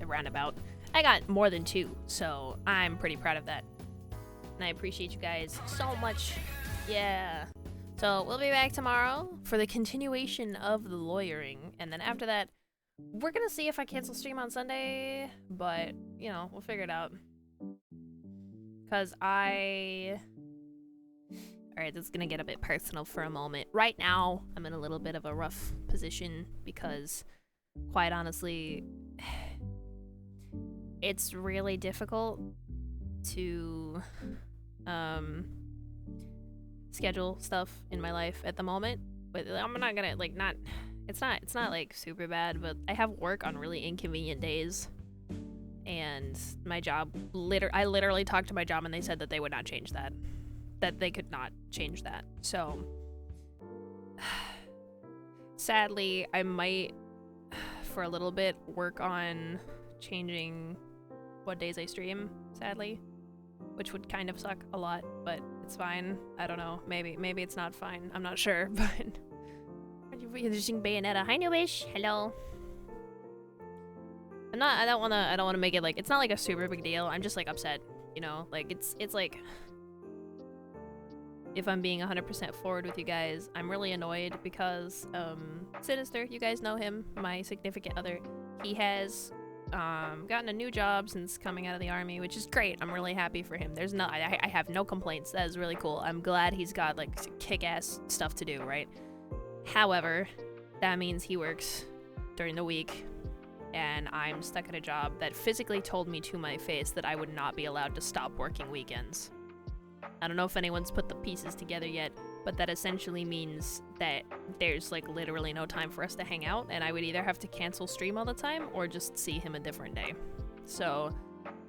roundabout. I got more than 2, so I'm pretty proud of that. And I appreciate you guys so much. Yeah. So we'll be back tomorrow for the continuation of the lawyering. And then after that, we're gonna see if I cancel stream on Sunday. But, you know, we'll figure it out. Because Alright, this is gonna get a bit personal for a moment. Right now, I'm in a little bit of a rough position because, quite honestly, it's really difficult to schedule stuff in my life at the moment. But I'm not gonna like it's not like super bad, but I have work on really inconvenient days. And my job, I literally talked to my job and they said that they would not change that. That they could not change that. So, sadly, I might, for a little bit, work on changing what days I stream, sadly. Which would kind of suck a lot, but it's fine. I don't know. Maybe it's not fine. I'm not sure, but... You're using Bayonetta. Hi, Noobish. Hello. I don't wanna make it like, it's not like a super big deal. I'm just like upset, you know? Like it's like, if I'm being 100% forward with you guys, I'm really annoyed because Sinister, you guys know him, my significant other, he has gotten a new job since coming out of the army, which is great. I'm really happy for him. There's no, I have no complaints. That is really cool. I'm glad he's got like kick-ass stuff to do, right? However, that means he works during the week. And I'm stuck at a job that physically told me to my face that I would not be allowed to stop working weekends. I don't know if anyone's put the pieces together yet, but that essentially means that there's like literally no time for us to hang out, and I would either have to cancel stream all the time or just see him a different day. So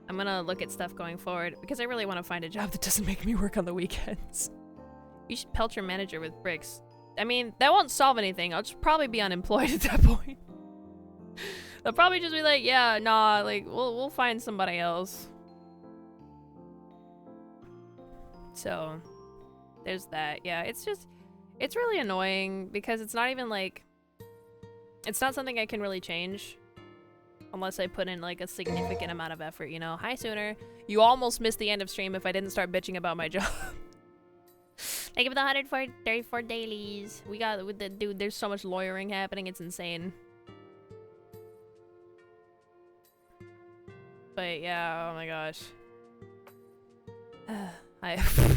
I'm gonna look at stuff going forward because I really want to find a job that doesn't make me work on the weekends. You should pelt your manager with bricks. I mean, that won't solve anything. I'll just probably be unemployed at that point. They'll probably just be like, yeah, nah, like, we'll find somebody else. So, there's that. Yeah, it's really annoying because it's not even like, it's not something I can really change unless I put in like a significant amount of effort, you know? Hi, Sooner. You almost missed the end of stream if I didn't start bitching about my job. Thank you for the 134 dailies. We got, with the dude, there's so much lawyering happening, it's insane. But yeah, oh my gosh.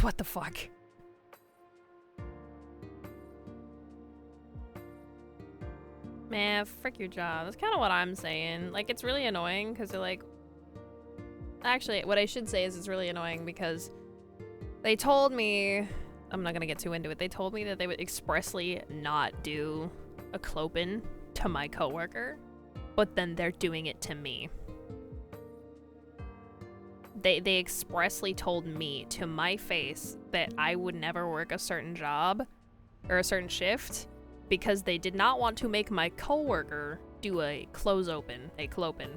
What the fuck? Man, frick your job. That's kind of what I'm saying. Like, it's really annoying because they're like... Actually, what I should say is it's really annoying because they told me... I'm not gonna get too into it. They told me that they would expressly not do a clopen to my coworker, but then they're doing it to me. They expressly told me to my face that I would never work a certain job or a certain shift because they did not want to make my coworker do a clopen.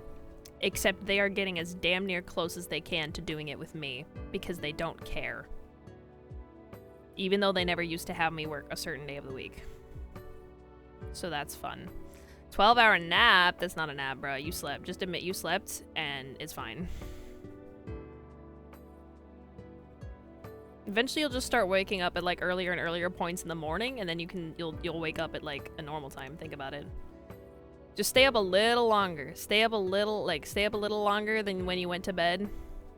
Except they are getting as damn near close as they can to doing it with me because they don't care. Even though they never used to have me work a certain day of the week. So that's fun. 12-hour nap? That's not a nap, bro. You slept. Just admit you slept and it's fine. Eventually you'll just start waking up at like earlier and earlier points in the morning, and then you'll wake up at like a normal time. Think about it. Just stay up a little longer. Stay up a little longer than when you went to bed.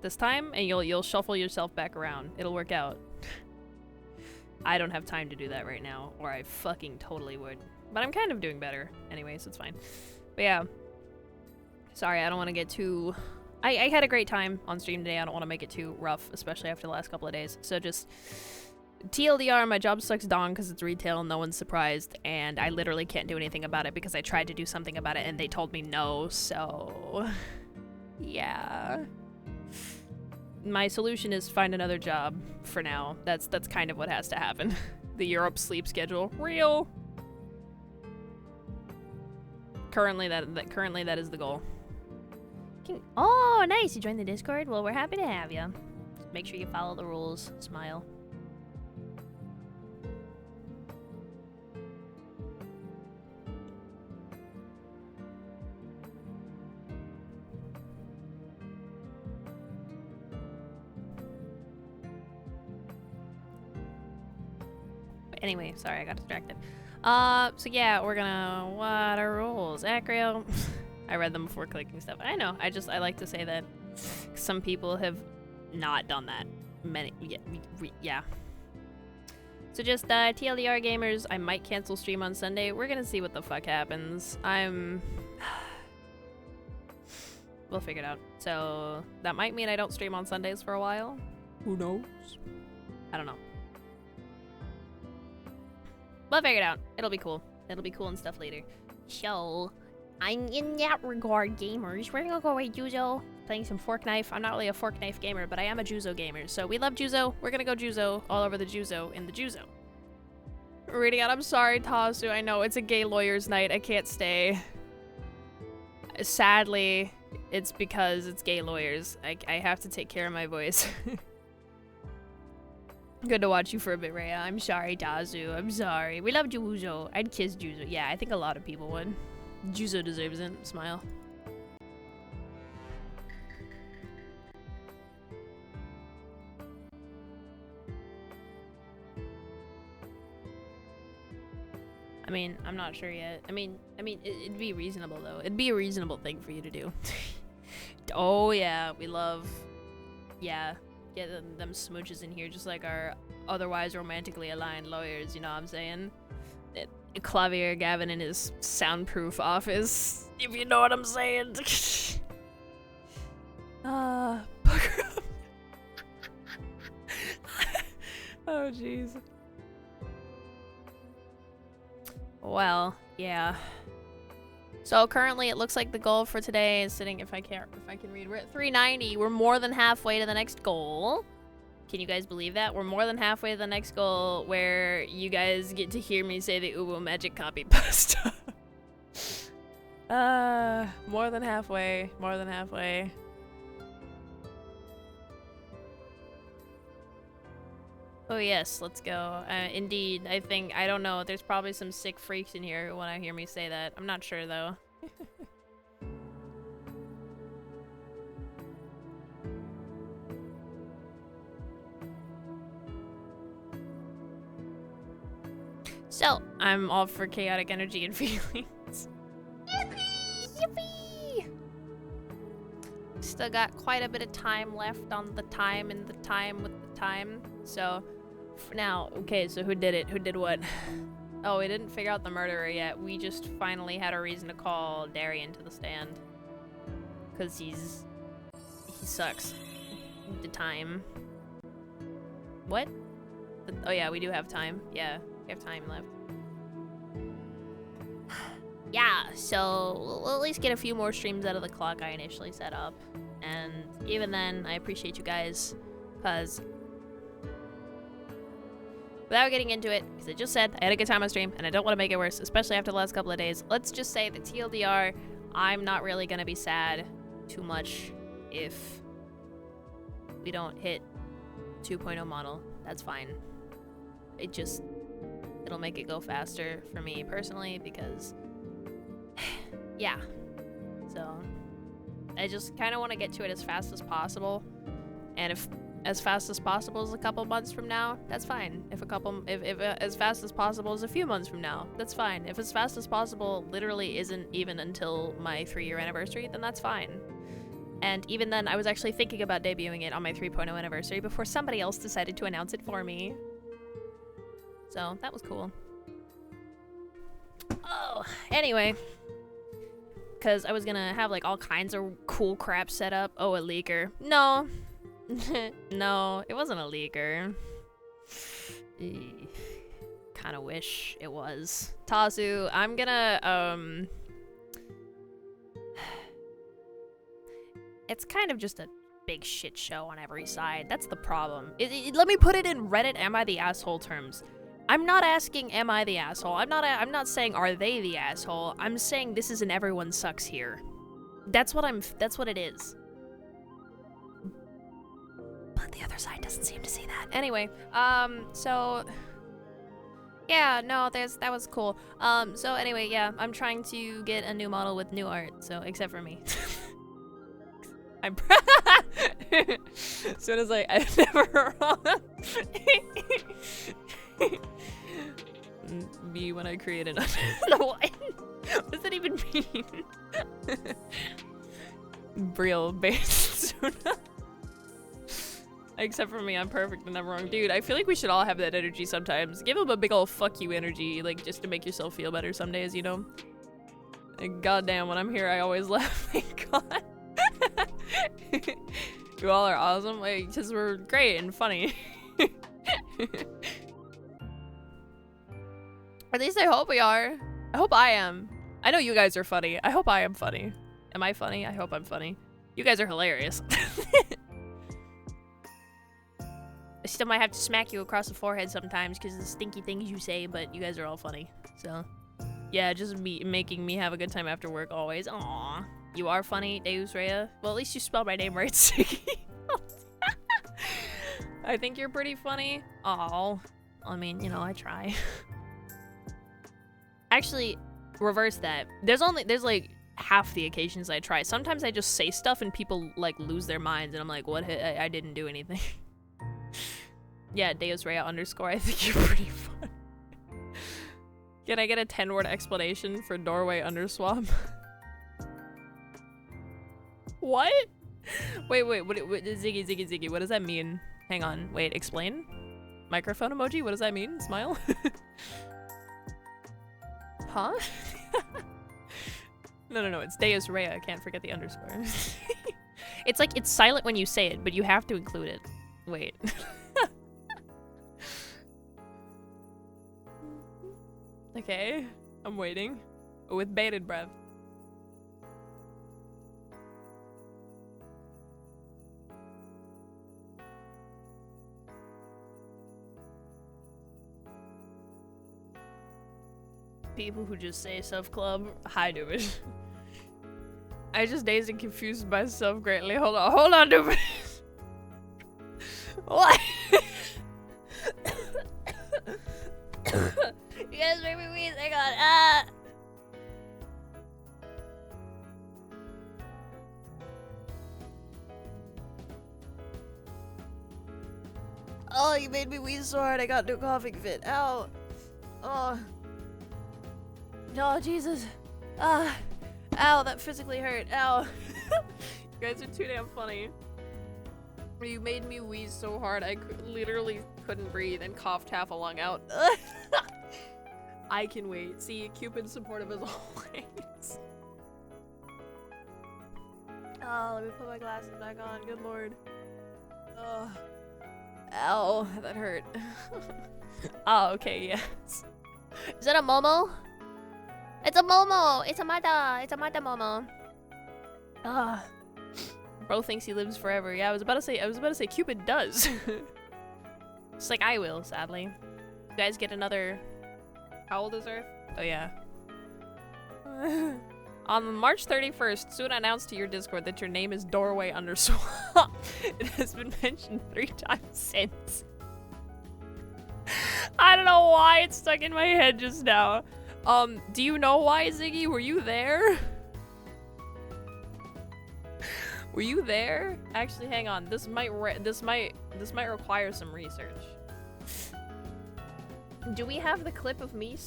this time, and you'll shuffle yourself back around. It'll work out. I don't have time to do that right now, or I fucking totally would. But I'm kind of doing better anyway, so it's fine. But yeah. Sorry, I don't want to get too... I had a great time on stream today. I don't want to make it too rough, especially after the last couple of days. So just... TLDR, my job sucks dong because it's retail and no one's surprised, and I literally can't do anything about it because I tried to do something about it and they told me no, so... Yeah... My solution is find another job for now. That's kind of what has to happen. The Europe sleep schedule. Real. Currently that is the goal. Oh, nice. You joined the Discord? Well, we're happy to have you. Just make sure you follow the rules. Smile. Anyway, sorry, I got distracted. So yeah, we're gonna... What are rules? Acrio. I read them before clicking stuff. I know, I like to say that. Some people have not done that. Yeah. So just, TLDR gamers, I might cancel stream on Sunday. We're gonna see what the fuck happens. We'll figure it out. So, that might mean I don't stream on Sundays for a while. Who knows? I don't know. We'll figure it out. It'll be cool. It'll be cool and stuff later. So, I'm in that regard, gamers. We're gonna go with Juzo. Playing some Fork Knife. I'm not really a Fork Knife gamer, but I am a Juzo gamer. So we love Juzo. We're gonna go Juzo all over the Juzo in the Juzo. Reading out. I'm sorry, Tazu. I know it's a gay lawyer's night. I can't stay. Sadly, it's because it's gay lawyers. I have to take care of my voice. Good to watch you for a bit, Rhea. I'm sorry, Tazu. I'm sorry. We love Juzo. I'd kiss Juzo. Yeah, I think a lot of people would. Juzo deserves it. Smile. I mean, I'm not sure yet. I mean, it'd be reasonable though. It'd be a reasonable thing for you to do. Oh yeah, we love, yeah, get them smooches in here, just like our otherwise romantically aligned lawyers. You know what I'm saying? Klavier Gavin in his soundproof office, if you know what I'm saying. Pucker up. Oh jeez. Well, yeah. So currently it looks like the goal for today is sitting, if I can read, we're at 390. We're more than halfway to the next goal. Can you guys believe that? We're more than halfway to the next goal where you guys get to hear me say the Ubu magic copy pasta. More than halfway, more than halfway. Oh yes, let's go. Indeed, I don't know, there's probably some sick freaks in here who want to hear me say that. I'm not sure though. So, I'm all for chaotic energy and feelings. Yippee! Yippee! Still got quite a bit of time left on the time and the time with the time. So, for now, okay, so who did it? Who did what? Oh, we didn't figure out the murderer yet. We just finally had a reason to call Darian to the stand. Because he sucks. The time. What? Oh yeah, we do have time. Yeah, we have time left. Yeah, so we'll at least get a few more streams out of the clock I initially set up. And even then, I appreciate you guys, because without getting into it, because I just said I had a good time on stream, and I don't want to make it worse, especially after the last couple of days. Let's just say that TLDR, I'm not really going to be sad too much if we don't hit 2.0 model. That's fine. It'll make it go faster for me personally, because yeah. So I just kind of want to get to it as fast as possible, and if as fast as possible is a couple months from now, that's fine. If as fast as possible is a few months from now, that's fine. If as fast as possible literally isn't even until my 3-year anniversary, then that's fine. And even then, I was actually thinking about debuting it on my 3.0 anniversary before somebody else decided to announce it for me. So, that was cool. Oh, anyway. Because I was gonna have, like, all kinds of cool crap set up. Oh, a leaker. No. No, it wasn't a leaker. Kinda wish it was. Tazu, I'm gonna, it's kind of just a big shit show on every side. That's the problem. Let me put it in Reddit am I the asshole terms. I'm not asking am I the asshole. I'm not saying are they the asshole. I'm saying this is an everyone sucks here. That's what it is. But the other side doesn't seem to see that. Anyway, so yeah, no, that was cool. So anyway, yeah, I'm trying to get a new model with new art, so except for me. I'm as soon as I never me when I create an what does that even mean? Real based. Except for me, I'm perfect and I'm wrong. Dude, I feel like we should all have that energy sometimes. Give them a big ol' fuck you energy, like, just to make yourself feel better some days, you know? And goddamn, when I'm here, I always laugh. Thank God. You all are awesome, like, because we're great and funny. At least I hope we are. I hope I am. I know you guys are funny. I hope I am funny. Am I funny? I hope I'm funny. You guys are hilarious. I still might have to smack you across the forehead sometimes because of the stinky things you say, but you guys are all funny. So, yeah, just making me have a good time after work always. Aww. You are funny, 𝙬𝙧𝙧𝙀. Well, at least you spelled my name right, Siggy. I think you're pretty funny. Aw. I mean, you know, I try. Actually, reverse that. There's like half the occasions I try. Sometimes I just say stuff and people like lose their minds and I'm like, what? I didn't do anything. Yeah, 𝙬𝙧𝙧𝙀_. I think you're pretty fun. Can I get a 10-word explanation for doorway underswap? What? Wait, what, Ziggy, what does that mean? Hang on, wait, explain? Microphone emoji, what does that mean? Smile? Huh? No, it's 𝙬𝙧𝙧𝙀, can't forget the underscore. It's like, it's silent when you say it, but you have to include it. Wait. Okay, I'm waiting. With bated breath. People who just say stuff club, hi Doobie. I just dazed and confused myself greatly. Hold on, Doobie. What? You guys make me wheeze. Hang on. Oh, you made me wheeze so hard I got into a coughing fit. Ow. Oh. Oh, Jesus. Ow, that physically hurt. Ow. You guys are too damn funny. You made me wheeze so hard I literally couldn't breathe and coughed half a lung out. I can wait. See, Cupid's supportive as always. Oh, let me put my glasses back on. Good lord. Oh. Ow, that hurt. Oh, okay, yes. Is that a Momo? It's a Momo! It's a Mata! It's a Mata Momo. Ah. Bro thinks he lives forever. Yeah, I was about to say Cupid does. Just like I will, sadly. You guys get another... How old is Earth? Oh, yeah. On March 31st, soon announced to your Discord that your name is doorway underswap. It has been mentioned 3 times since. I don't know why it's stuck in my head just now. Do you know why, Ziggy? Were you there? Were you there? Actually, hang on. This might require some research. Do we have the clip of me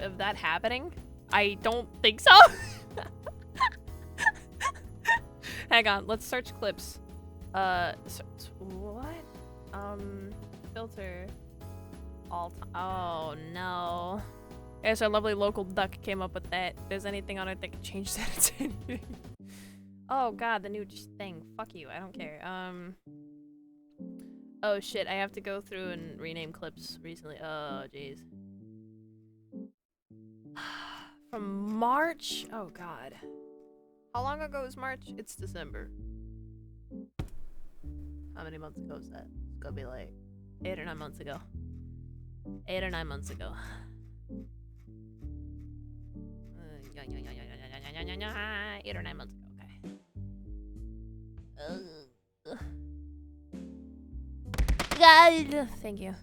of that happening? I don't think so. Hang on, let's search clips. What? Filter. Oh no. Yes, our lovely local duck came up with that. If there's anything on it that can change that to anything. Oh god, the new thing. Fuck you, I don't care. Oh shit, I have to go through and rename clips recently. Oh jeez. From March? Oh god. How long ago is March? It's December. How many months ago is that? It's gonna be like 8 or 9 months ago. 8 or 9 months ago. 8 or 9 months ago, okay. God, thank you.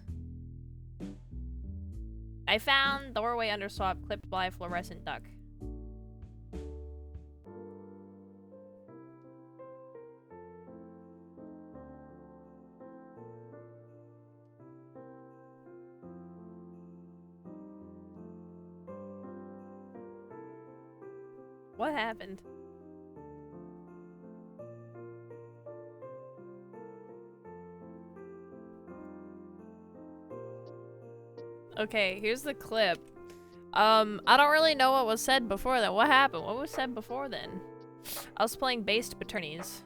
I found doorway underswap clipped by fluorescent duck. What happened? Okay, here's the clip. I don't really know what was said before then. What happened? What was said before then? I was playing based paternies.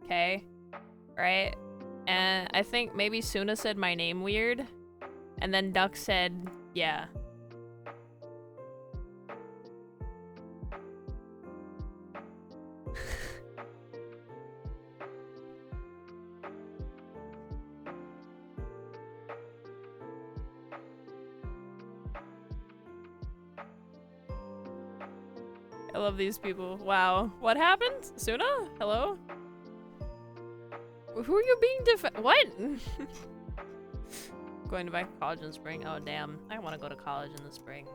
Okay? Right? And I think maybe Suna said my name weird. And then Duck said, yeah. I love these people. Wow. What happened? Suna? Hello? Who are you being what? Going to back to college in the spring? Oh, damn. I want to go to college in the spring.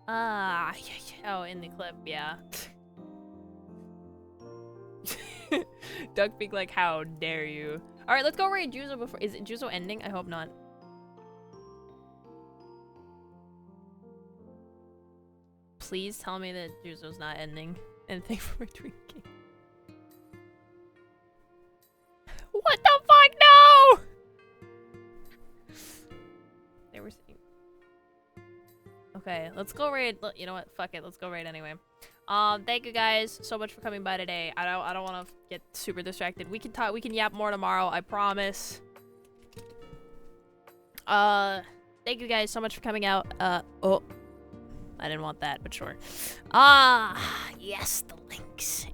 Ah, yeah. Oh, in the clip, yeah. Duck being like, how dare you? Alright, let's go raid Juzo before- is it Juzo ending? I hope not. Please tell me that Juzo's not ending. And thank you for drinking. What the fuck? No! They were saying. Okay, let's go raid. You know what? Fuck it. Let's go raid anyway. Thank you guys so much for coming by today. I don't want to get super distracted. We can talk. We can yap more tomorrow. I promise. Thank you guys so much for coming out. Oh. I didn't want that, but sure. Yes, the links.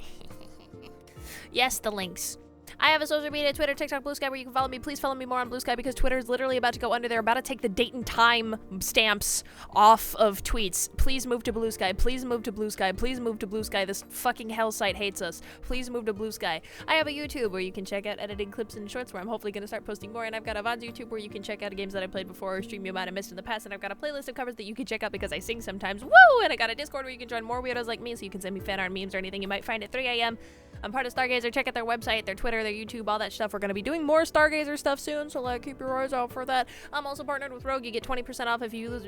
Yes, the links. I have a social media, Twitter, TikTok, Blue Sky, where you can follow me. Please follow me more on Blue Sky because Twitter is literally about to go under. They're about to take the date and time stamps off of tweets. Please move to Blue Sky. Please move to Blue Sky. Please move to Blue Sky. This fucking hell site hates us. Please move to Blue Sky. I have a YouTube where you can check out editing clips and shorts where I'm hopefully going to start posting more. And I've got a VOD's YouTube where you can check out games that I played before or stream you might have missed in the past. And I've got a playlist of covers that you can check out because I sing sometimes. Woo! And I got a Discord where you can join more weirdos like me so you can send me fan art, memes, or anything you might find at 3 a.m. I'm part of Stargazer. Check out their website, their Twitter, their YouTube, all that stuff. We're going to be doing more Stargazer stuff soon, so like keep your eyes out for that. I'm also partnered with Rogue. You get 20% off if you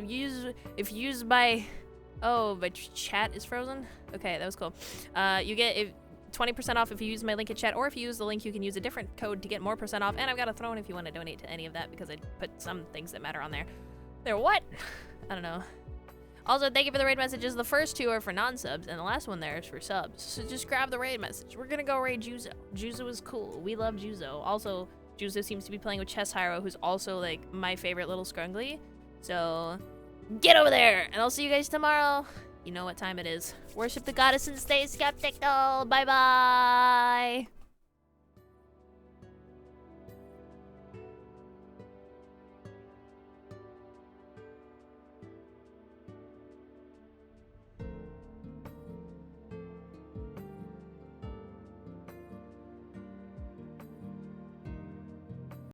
use my... Oh, my chat is frozen? Okay, that was cool. You get 20% off if you use my link in chat, or if you use the link, you can use a different code to get more % off. And I've got a throne if you want to donate to any of that because I put some things that matter on there. There, what? I don't know. Also, thank you for the raid messages. The first two are for non-subs, and the last one there is for subs. So just grab the raid message. We're gonna go raid Juzo. Juzo is cool. We love Juzo. Also, Juzo seems to be playing with 𝙎𝙧𝙧𝙧, who's also, like, my favorite little scrungly. So, get over there! And I'll see you guys tomorrow. You know what time it is. Worship the goddess and stay skeptical. Bye-bye!